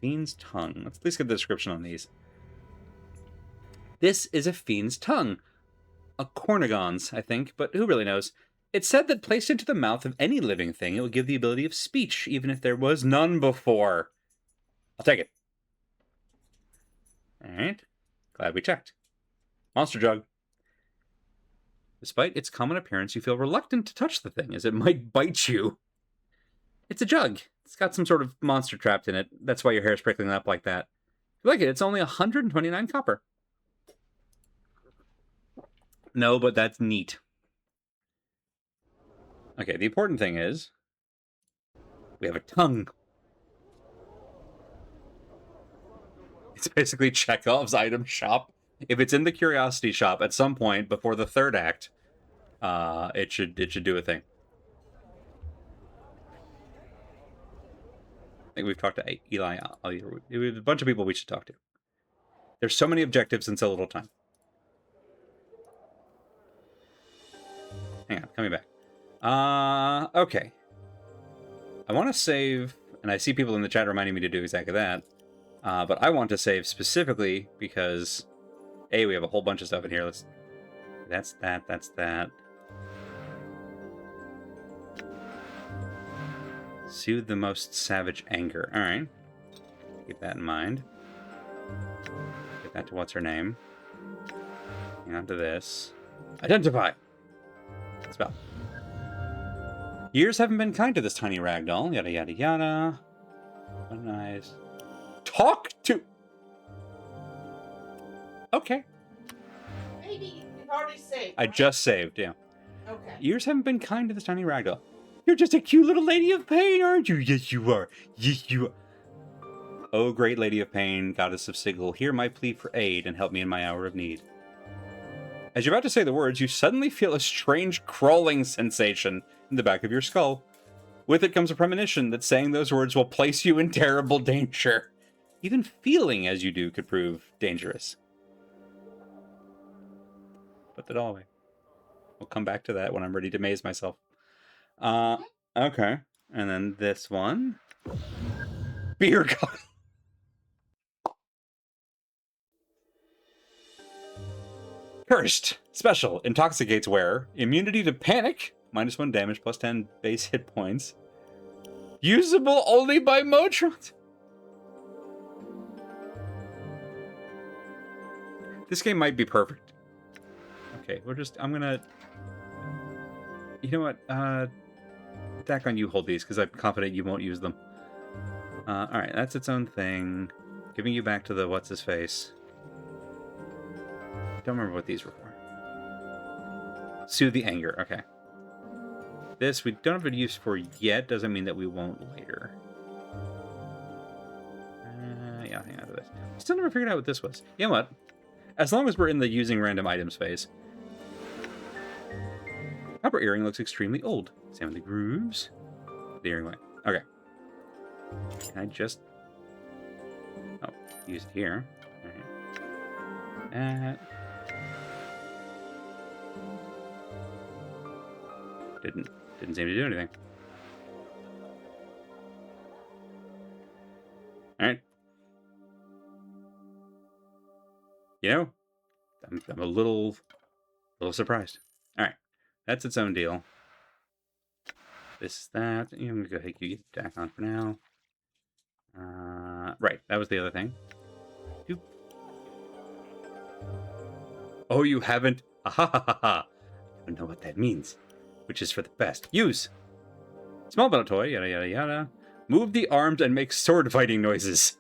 Fiend's tongue. Let's at least get the description on these. This is a fiend's tongue. A Cornigon's, I think, but who really knows? It's said that placed into the mouth of any living thing, it will give the ability of speech, even if there was none before. I'll take it. Alright. Glad we checked. Monster jug. Despite its common appearance, you feel reluctant to touch the thing, as it might bite you. It's a jug. It's got some sort of monster trapped in it. That's why your hair's prickling up like that. If you like it, it's only 129 copper. No, but that's neat. Okay, the important thing is we have a tongue. It's basically Chekhov's item shop. If it's in the curiosity shop at some point before the third act, it should do a thing. I think we've talked to Eli. We have a bunch of people we should talk to. There's so many objectives in so little time. Hang on, coming back. Okay. I want to save, and I see people in the chat reminding me to do exactly that. But I want to save specifically because, A, we have a whole bunch of stuff in here. That's that. Soothe the most savage anger. Alright. Keep that in mind. Get that to what's her name. Hang on to this. Identify! Spell. Years haven't been kind to this tiny ragdoll. Yada yada yada. Nice. Talk to... Okay. Maybe you've already saved. I right? just saved, yeah. Okay. Years haven't been kind to this tiny ragdoll. You're just a cute little lady of pain, aren't you? Yes, you are. Yes, you are. Oh, great lady of pain, goddess of Sigil, hear my plea for aid and help me in my hour of need. As you're about to say the words, you suddenly feel a strange crawling sensation in the back of your skull. With it comes a premonition that saying those words will place you in terrible danger. Even feeling as you do could prove dangerous. Put that all away. We'll come back to that when I'm ready to maze myself. Okay. And then this one. Beer gun. Cursed. Special. Intoxicates wearer. Immunity to panic. -1 damage, +10 base hit points. Usable only by Motrons. This game might be perfect. Okay, I'm gonna... You know what? Dakon, you hold these, because I'm confident you won't use them. Alright, that's its own thing. Giving you back to the what's-his-face. Don't remember what these were for. Soothe the anger, okay. This we don't have a use for yet, doesn't mean that we won't later. Yeah, hang on. after this. Still never figured out what this was. You know what? As long as we're in the using random items phase. Copper earring looks extremely old. Same with the grooves. The earring way. Okay. Can I just... Oh, use it here. Alright. Didn't seem to do anything. Alright. You know, I'm a little surprised. Alright. That's its own deal. This, that. I'm gonna go ahead and get back on for now. Right, that was the other thing. Doop. Oh, you haven't? Ha ha ha ha. I don't know what that means. Which is for the best. Use. Small metal toy, yada yada yada. Move the arms and make sword fighting noises.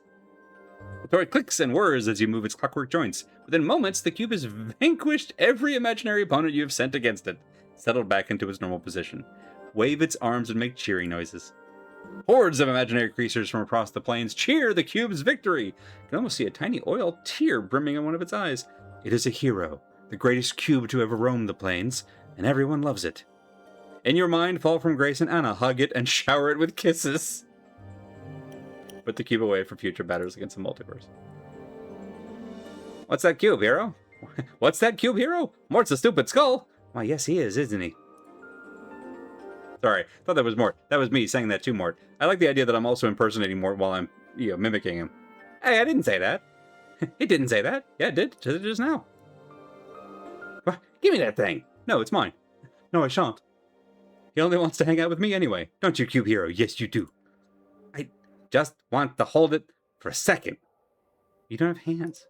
The toy clicks and whirs as you move its clockwork joints. Within moments, the cube has vanquished every imaginary opponent you have sent against it. Settled back into its normal position. Wave its arms and make cheering noises. Hordes of imaginary creatures from across the plains cheer the cube's victory. You can almost see a tiny oil tear brimming in one of its eyes. It is a hero, the greatest cube to ever roam the plains, and everyone loves it. In your mind, Fall from Grace and Anna hug it and shower it with kisses. Put the cube away for future battles against the multiverse. What's that cube, hero? What's that cube, hero? Mort's a stupid skull. Why, yes, he is, isn't he? Sorry, thought that was Mort. That was me saying that to Mort. I like the idea that I'm also impersonating Mort while I'm, mimicking him. Hey, I didn't say that. It didn't say that. Yeah, it did. Just now. What? Give me that thing. No, it's mine. No, I shan't. He only wants to hang out with me anyway. Don't you, cube hero? Yes, you do. I just want to hold it for a second. You don't have hands.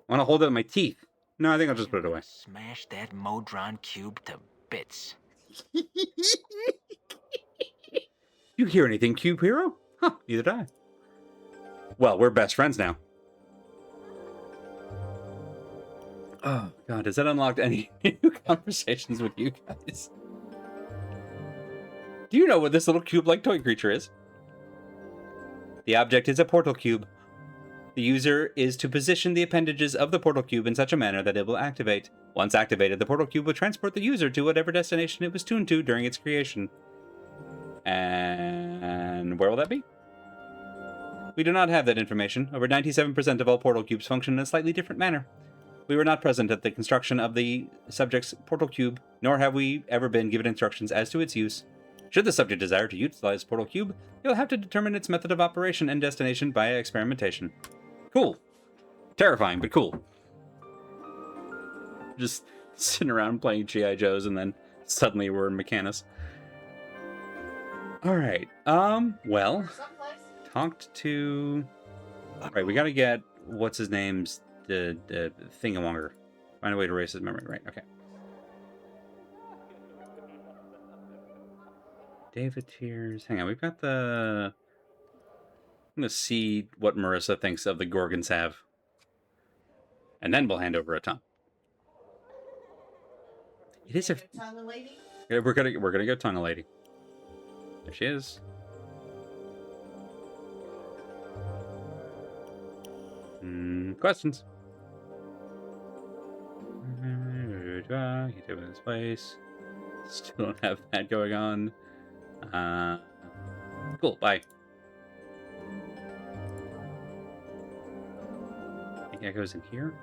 I want to hold it with my teeth. No, I think I'll just put it away. Smash that Modron cube to bits. You hear anything, cube hero? Huh, neither did I. Well, we're best friends now. Oh, God, has that unlocked any new conversations with you guys? Do you know what this little cube-like toy creature is? The object is a portal cube. The user is to position the appendages of the portal cube in such a manner that it will activate. Once activated, the portal cube will transport the user to whatever destination it was tuned to during its creation. And where will that be? We do not have that information. Over 97% of all portal cubes function in a slightly different manner. We were not present at the construction of the subject's portal cube, nor have we ever been given instructions as to its use. Should the subject desire to utilize portal cube, you'll have to determine its method of operation and destination via experimentation. Cool. Terrifying, but cool. Just sitting around playing G.I. Joes and then suddenly we're in Mechanus. Alright, well, talked to... Right, we gotta get, what's his name's, the Thingamonger. Find a way to erase his memory, right, okay. David Tears, hang on, we've got the... I'm gonna see what Marissa thinks of the Gorgons have. And then we'll hand over a tongue. It is a... Tongue lady? Yeah, we're gonna go tongue lady. There she is. Questions? He's in his place. Still don't have that going on. Cool, bye. I think that goes in here.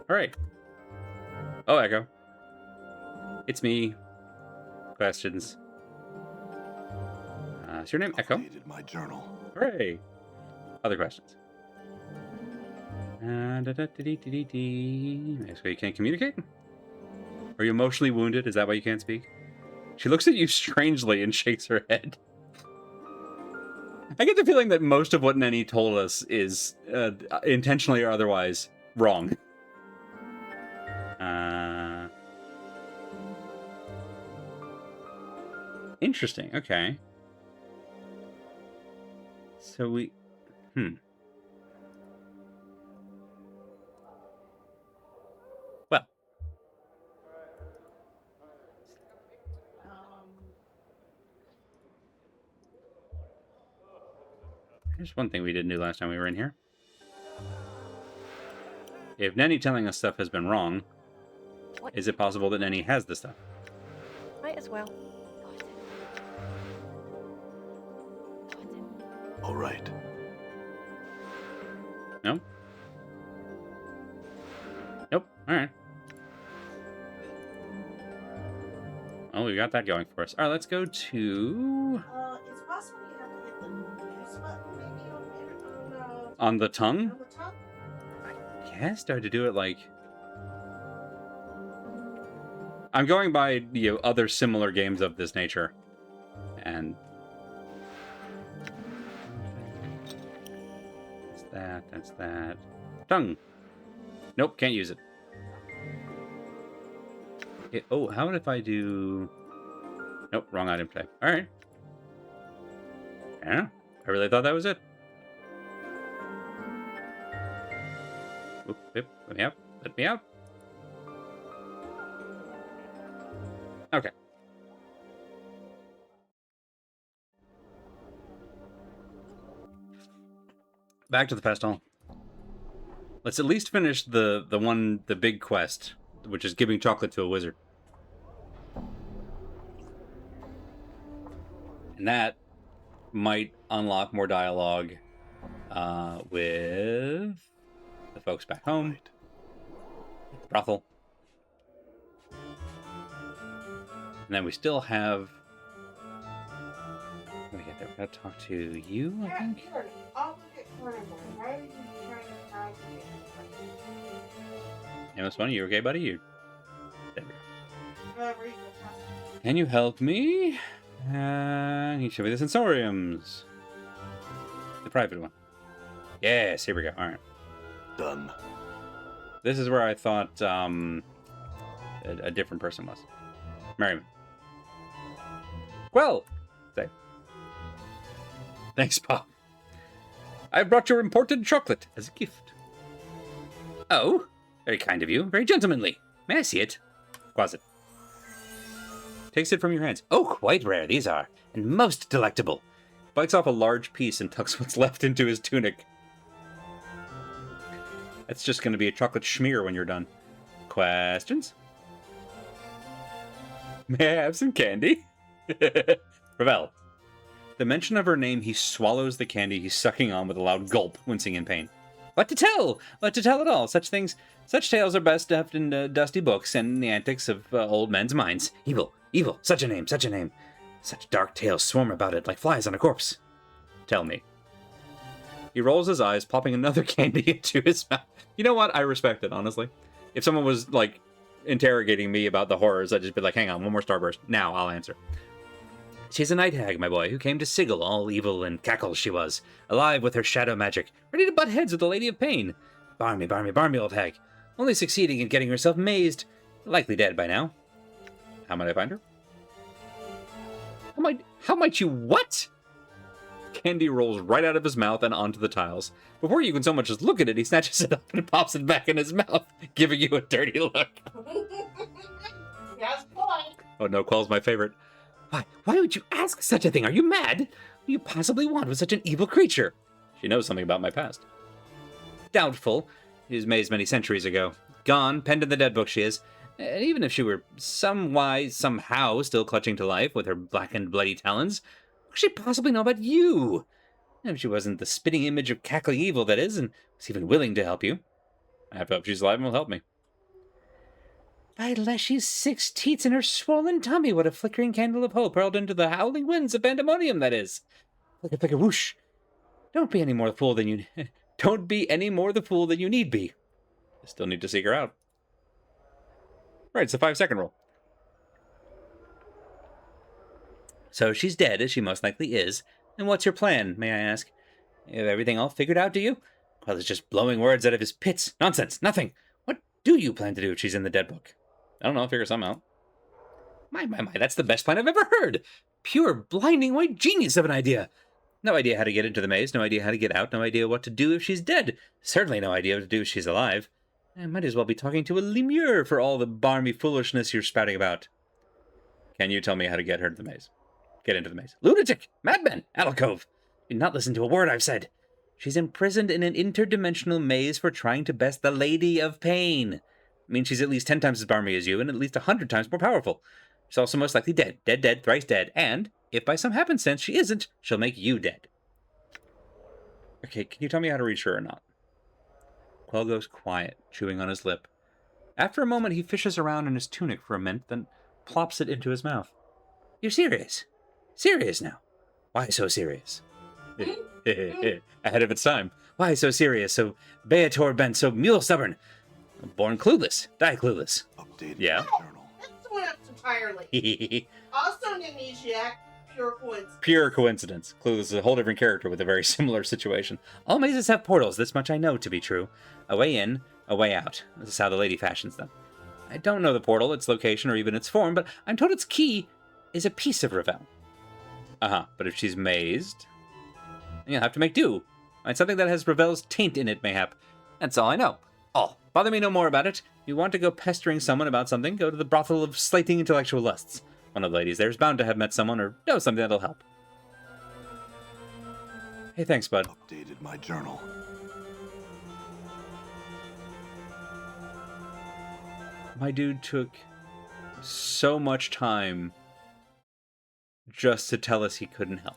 Alright. Oh, Echo. It's me. Questions. Is your name Echo? Updated my journal. Hooray! Other questions. Next way, you can't communicate? Are you emotionally wounded? Is that why you can't speak? She looks at you strangely and shakes her head. I get the feeling that most of what Nenny told us is intentionally or otherwise wrong. Interesting. Okay. So we... Well. Here's one thing we didn't do last time we were in here. If Nenny telling us stuff has been wrong, What? is it possible that Nenny has the stuff? Might as well. All right. No? Nope. Alright. Well, we got that going for us. Alright, let's go to... It's possible you have to hit the news button maybe On the tongue? on the tongue. Yes, do I have to do it like... I'm going by, other similar games of this nature. And... That's that. Tongue! Nope, can't use it. Oh, how about if I do... Nope, wrong item type. Alright. Yeah, I really thought that was it. Oop, let me out. Let me out. Okay. Back to the pestle. Let's at least finish the big quest, which is giving chocolate to a wizard. And that might unlock more dialogue with the folks back home. The brothel. And then we still have... Let me get there. We gotta talk to you, I think. Yeah, that's funny. You okay, buddy? You... There we go. Can you help me? You show me the sensoriums. The private one. Yes, here we go. Alright. Done. This is where I thought a different person was. Merriman. Well, say. Thanks, Pop. I've brought your imported chocolate as a gift. Oh, very kind of you. Very gentlemanly. May I see it? Quasit. Takes it from your hands. Oh, quite rare these are, and most delectable. Bites off a large piece and tucks what's left into his tunic. That's just going to be a chocolate schmear when you're done. Questions? May I have some candy? Ravel. The mention of her name, he swallows the candy he's sucking on with a loud gulp, wincing in pain. What to tell? What to tell at all? Such tales are best left in dusty books and the antics of old men's minds. Evil, evil, such a name, such a name. Such dark tales swarm about it like flies on a corpse. Tell me. He rolls his eyes, popping another candy into his mouth. You know what? I respect it, honestly. If someone was, like, interrogating me about the horrors, I'd just be like, hang on, one more starburst. Now I'll answer. She's a night hag, my boy, who came to Sigil, all evil and cackles she was, alive with her shadow magic, ready to butt heads with the Lady of Pain. Barmy, barmy, barmy, old hag. Only succeeding in getting herself mazed. Likely dead by now. How might I find her? How might you what? Candy rolls right out of his mouth and onto the tiles. Before you can so much as look at it, he snatches it up and pops it back in his mouth, giving you a dirty look. Yes, boy. Oh no, Quell's my favorite. Why would you ask such a thing? Are you mad? What do you possibly want with such an evil creature? She knows something about my past. Doubtful. She was mazed many centuries ago. Gone, penned in the dead book she is. And even if she were somehow still clutching to life with her blackened, bloody talons, what could she possibly know about you? If she wasn't the spitting image of cackling evil, that is, and was even willing to help you. I have to hope she's alive and will help me. By Leshy's 6 teats in her swollen tummy, what a flickering candle of hope hurled into the howling winds of pandemonium that is. Like a whoosh. Don't be any more the fool than you need be. I still need to seek her out. Right, it's a 5-second roll. So she's dead, as she most likely is. And what's your plan, may I ask? You have everything all figured out, do you? Well, it's just blowing words out of his pits. Nonsense, nothing. What do you plan to do if she's in the dead book? I don't know, figure something out. My, that's the best plan I've ever heard. Pure, blinding white genius of an idea. No idea how to get into the maze, no idea how to get out, no idea what to do if she's dead. Certainly no idea what to do if she's alive. I might as well be talking to a lemure for all the barmy foolishness you're spouting about. Can you tell me how to get her to the maze? Get into the maze. Lunatic! Madman! Alcove! You've not listened to a word I've said. She's imprisoned in an interdimensional maze for trying to best the Lady of Pain. I mean, she's at least 10 times as barmy as you, and at least 100 times more powerful. She's also most likely dead. Dead, dead, thrice dead. And, if by some happenstance she isn't, she'll make you dead. Okay, can you tell me how to reach her or not? Quell goes quiet, chewing on his lip. After a moment, he fishes around in his tunic for a minute, then plops it into his mouth. You're serious? Serious now? Why so serious? Ahead of its time. Why so serious, so Beator bent, so mule stubborn? Born clueless, die clueless. Updated Yeah. journal. This went up entirely. Also an amnesiac, pure coincidence. Pure coincidence. Clueless is a whole different character with a very similar situation. All mazes have portals, this much I know to be true. A way in, a way out. This is how the lady fashions them. I don't know the portal, its location, or even its form, but I'm told its key is a piece of Ravel. But if she's mazed, you'll have to make do. Find something that has Ravel's taint in it, mayhap. That's all I know. All. Bother me no more about it. If you want to go pestering someone about something, go to the brothel of slighting intellectual lusts. One of the ladies there is bound to have met someone or know something that'll help. Hey, thanks, bud. Updated my journal. My dude took so much time just to tell us he couldn't help.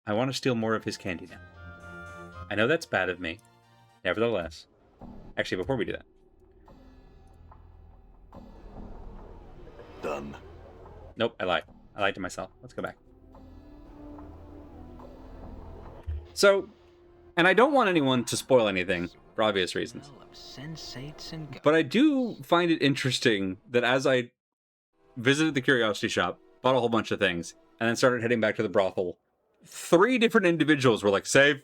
I want to steal more of his candy now. I know that's bad of me. Nevertheless. Actually, before we do that. Done. Nope, I lied. I lied to myself. Let's go back. So, and I don't want anyone to spoil anything for obvious reasons. Smell of sensates and But I do find it interesting that as I visited the curiosity shop, bought a whole bunch of things, and then started heading back to the brothel, 3 different individuals were like, save.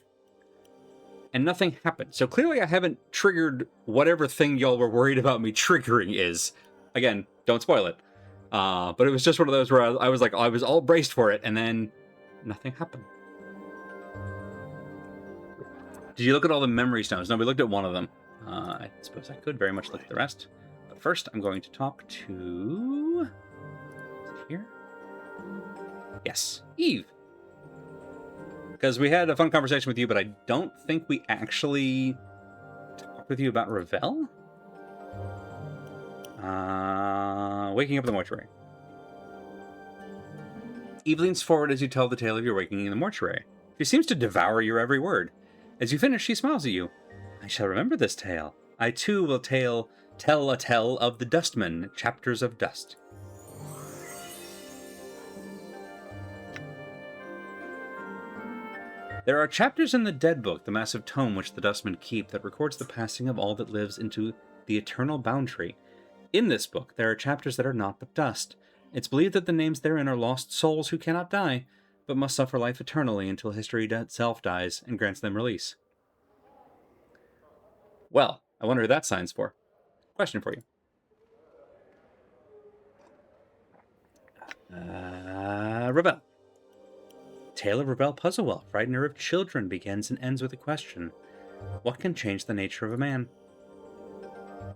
And nothing happened. So clearly I haven't triggered whatever thing y'all were worried about me triggering is. Again, don't spoil it. But it was just one of those where I was like, I was all braced for it, and then nothing happened. Did you look at all the memory stones? No, we looked at one of them. I suppose I could very much look at the rest. But first, I'm going to talk to... Is it here? Yes, Eve. Because we had a fun conversation with you, but I don't think we actually talked with you about Ravel? Waking up in the mortuary. Eve leans forward as you tell the tale of your waking in the mortuary. She seems to devour your every word. As you finish, she smiles at you. I shall remember this tale. I too will tell a tale of the Dustman, chapters of dust. There are chapters in the Dead Book, the massive tome which the Dustmen keep, that records the passing of all that lives into the eternal boundary. In this book, there are chapters that are naught but dust. It's believed that the names therein are lost souls who cannot die, but must suffer life eternally until history itself dies and grants them release. Well, I wonder who that sign's for. Question for you. Ravel. Tale of Ravel Puzzlewell, frightener of children, begins and ends with a question. What can change the nature of a man?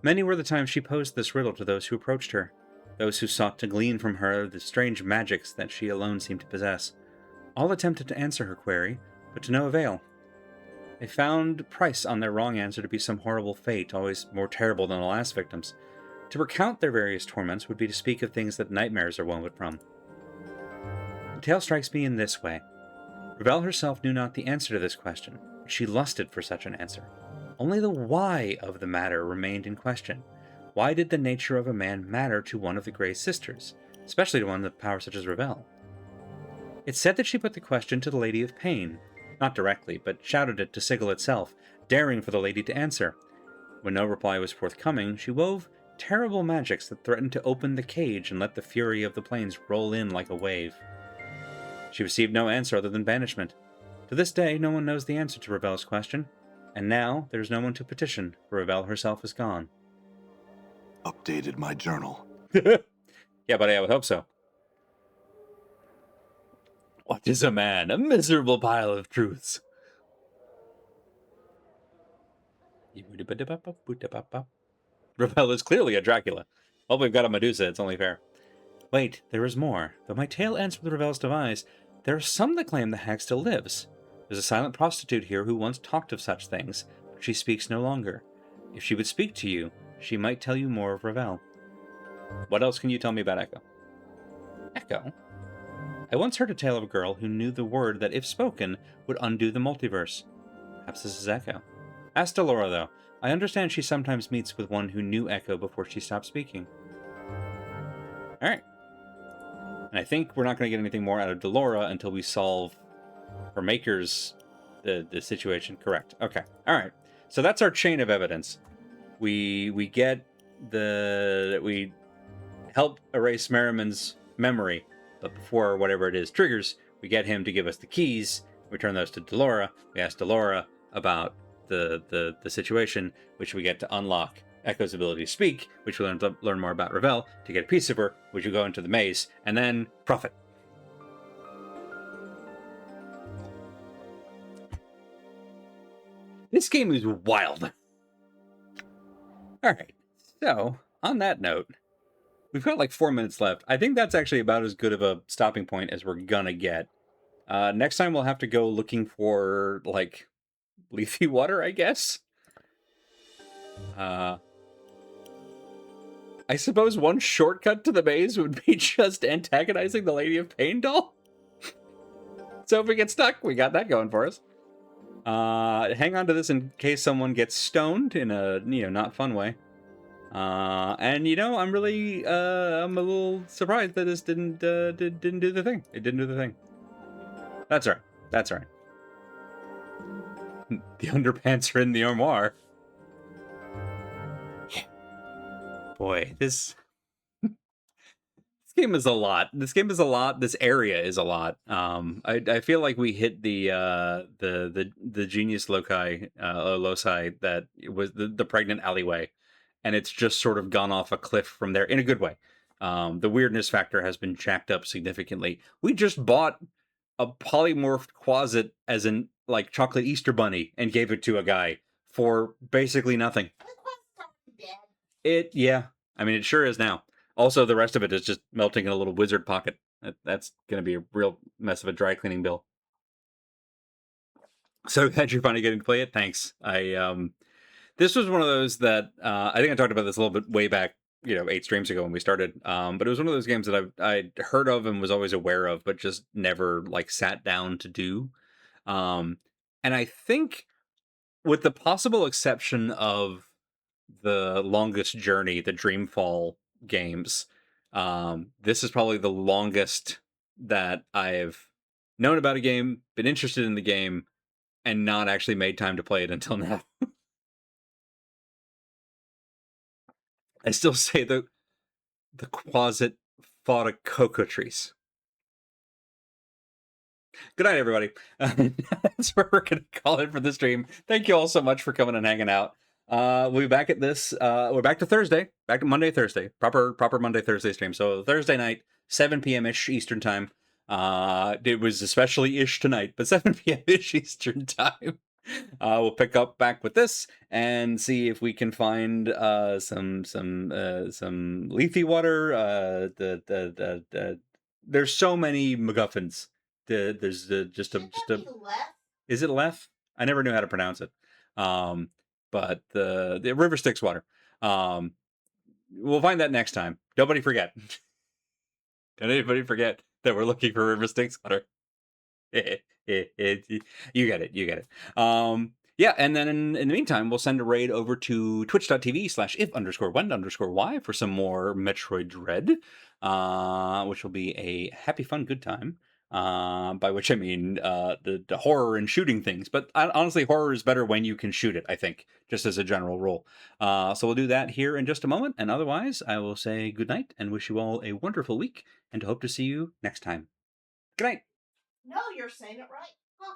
Many were the times she posed this riddle to those who approached her, those who sought to glean from her the strange magics that she alone seemed to possess. All attempted to answer her query, but to no avail. They found price on their wrong answer to be some horrible fate, always more terrible than the last victim's. To recount their various torments would be to speak of things that nightmares are woven from. The tale strikes me in this way. Ravel herself knew not the answer to this question, but she lusted for such an answer. Only the why of the matter remained in question. Why did the nature of a man matter to one of the Grey Sisters, especially to one of power such as Ravel? It's said that she put the question to the Lady of Pain, not directly, but shouted it to Sigil itself, daring for the lady to answer. When no reply was forthcoming, she wove terrible magics that threatened to open the cage and let the fury of the plains roll in like a wave. She received no answer other than banishment. To this day, no one knows the answer to Ravel's question, and now there's no one to petition, for Ravel herself is gone. Updated my journal. Yeah, buddy, I would hope so. What is a man? A miserable pile of truths. Ravel is clearly a Dracula. Well, we've got a Medusa, it's only fair. Wait, there is more. Though my tale ends with Ravel's demise, there are some that claim the hag still lives. There's a silent prostitute here who once talked of such things, but she speaks no longer. If she would speak to you, she might tell you more of Ravel. What else can you tell me about Echo? Echo? I once heard a tale of a girl who knew the word that, if spoken, would undo the multiverse. Perhaps this is Echo. Ask Delora, though. I understand she sometimes meets with one who knew Echo before she stopped speaking. Alright. And I think we're not going to get anything more out of Delora until we solve her maker's the situation. Correct. Okay. Alright. So that's our chain of evidence. We get we help erase Merriman's memory, but before whatever it is triggers, we get him to give us the keys. We turn those to Delora. We ask Delora about the situation, which we get to unlock Echo's ability to speak, which we learn more about Ravel, to get a piece of her, which we go into the maze, and then profit. This game is wild. Alright, so, on that note, we've got like 4 minutes left. I think that's actually about as good of a stopping point as we're gonna get. Next time we'll have to go looking for, like, leafy water, I guess? I suppose one shortcut to the maze would be just antagonizing the Lady of Pain doll. So if we get stuck, we got that going for us. Hang on to this in case someone gets stoned in a, not fun way. And I'm really, I'm a little surprised that this didn't do the thing. It didn't do the thing. That's right. That's right. The underpants are in the armoire. Yeah. Boy, this game is a lot. This game is a lot. This area is a lot. I feel like we hit the genius loci that was the pregnant alleyway, and it's just sort of gone off a cliff from there in a good way. The weirdness factor has been jacked up significantly. We just bought a polymorphed Quasit as an like chocolate Easter bunny and gave it to a guy for basically nothing. Yeah. I mean, it sure is now. Also, the rest of it is just melting in a little wizard pocket. That's going to be a real mess of a dry cleaning bill. So glad you're finally getting to play it. Thanks. This was one of those that I think I talked about this a little bit way back, 8 streams ago when we started. But it was one of those games that I'd heard of and was always aware of, but just never like sat down to do. And I think, with the possible exception of the Longest Journey, the Dreamfall games, this is probably the longest that I've known about a game, been interested in the game, and not actually made time to play it until now. I still say the Quasit fought a Cocoatrice. Good night, everybody. That's where we're going to call it for the stream. Thank you all so much for coming and hanging out. We'll be back at this. We're back to Thursday. Back to Monday, Thursday. Proper Monday, Thursday stream. So Thursday night, 7 p.m.-ish Eastern time. It was especially-ish tonight, but 7 p.m.-ish Eastern time. We'll pick up back with this and see if we can find some leafy water. There's so many MacGuffins. There's just a. Is it Lef? I never knew how to pronounce it. But the river Styx water. We'll find that next time. Nobody forget. Don't anybody forget that we're looking for river Styx water. You get it. Yeah, and then in the meantime, we'll send a raid over to twitch.tv/if_when_y for some more Metroid Dread, which will be a happy, fun, good time. By which I mean the horror and shooting things. But honestly, horror is better when you can shoot it, I think, just as a general rule. So we'll do that here in just a moment. And otherwise, I will say good night and wish you all a wonderful week and hope to see you next time. Good night. No, you're saying it right. Huh.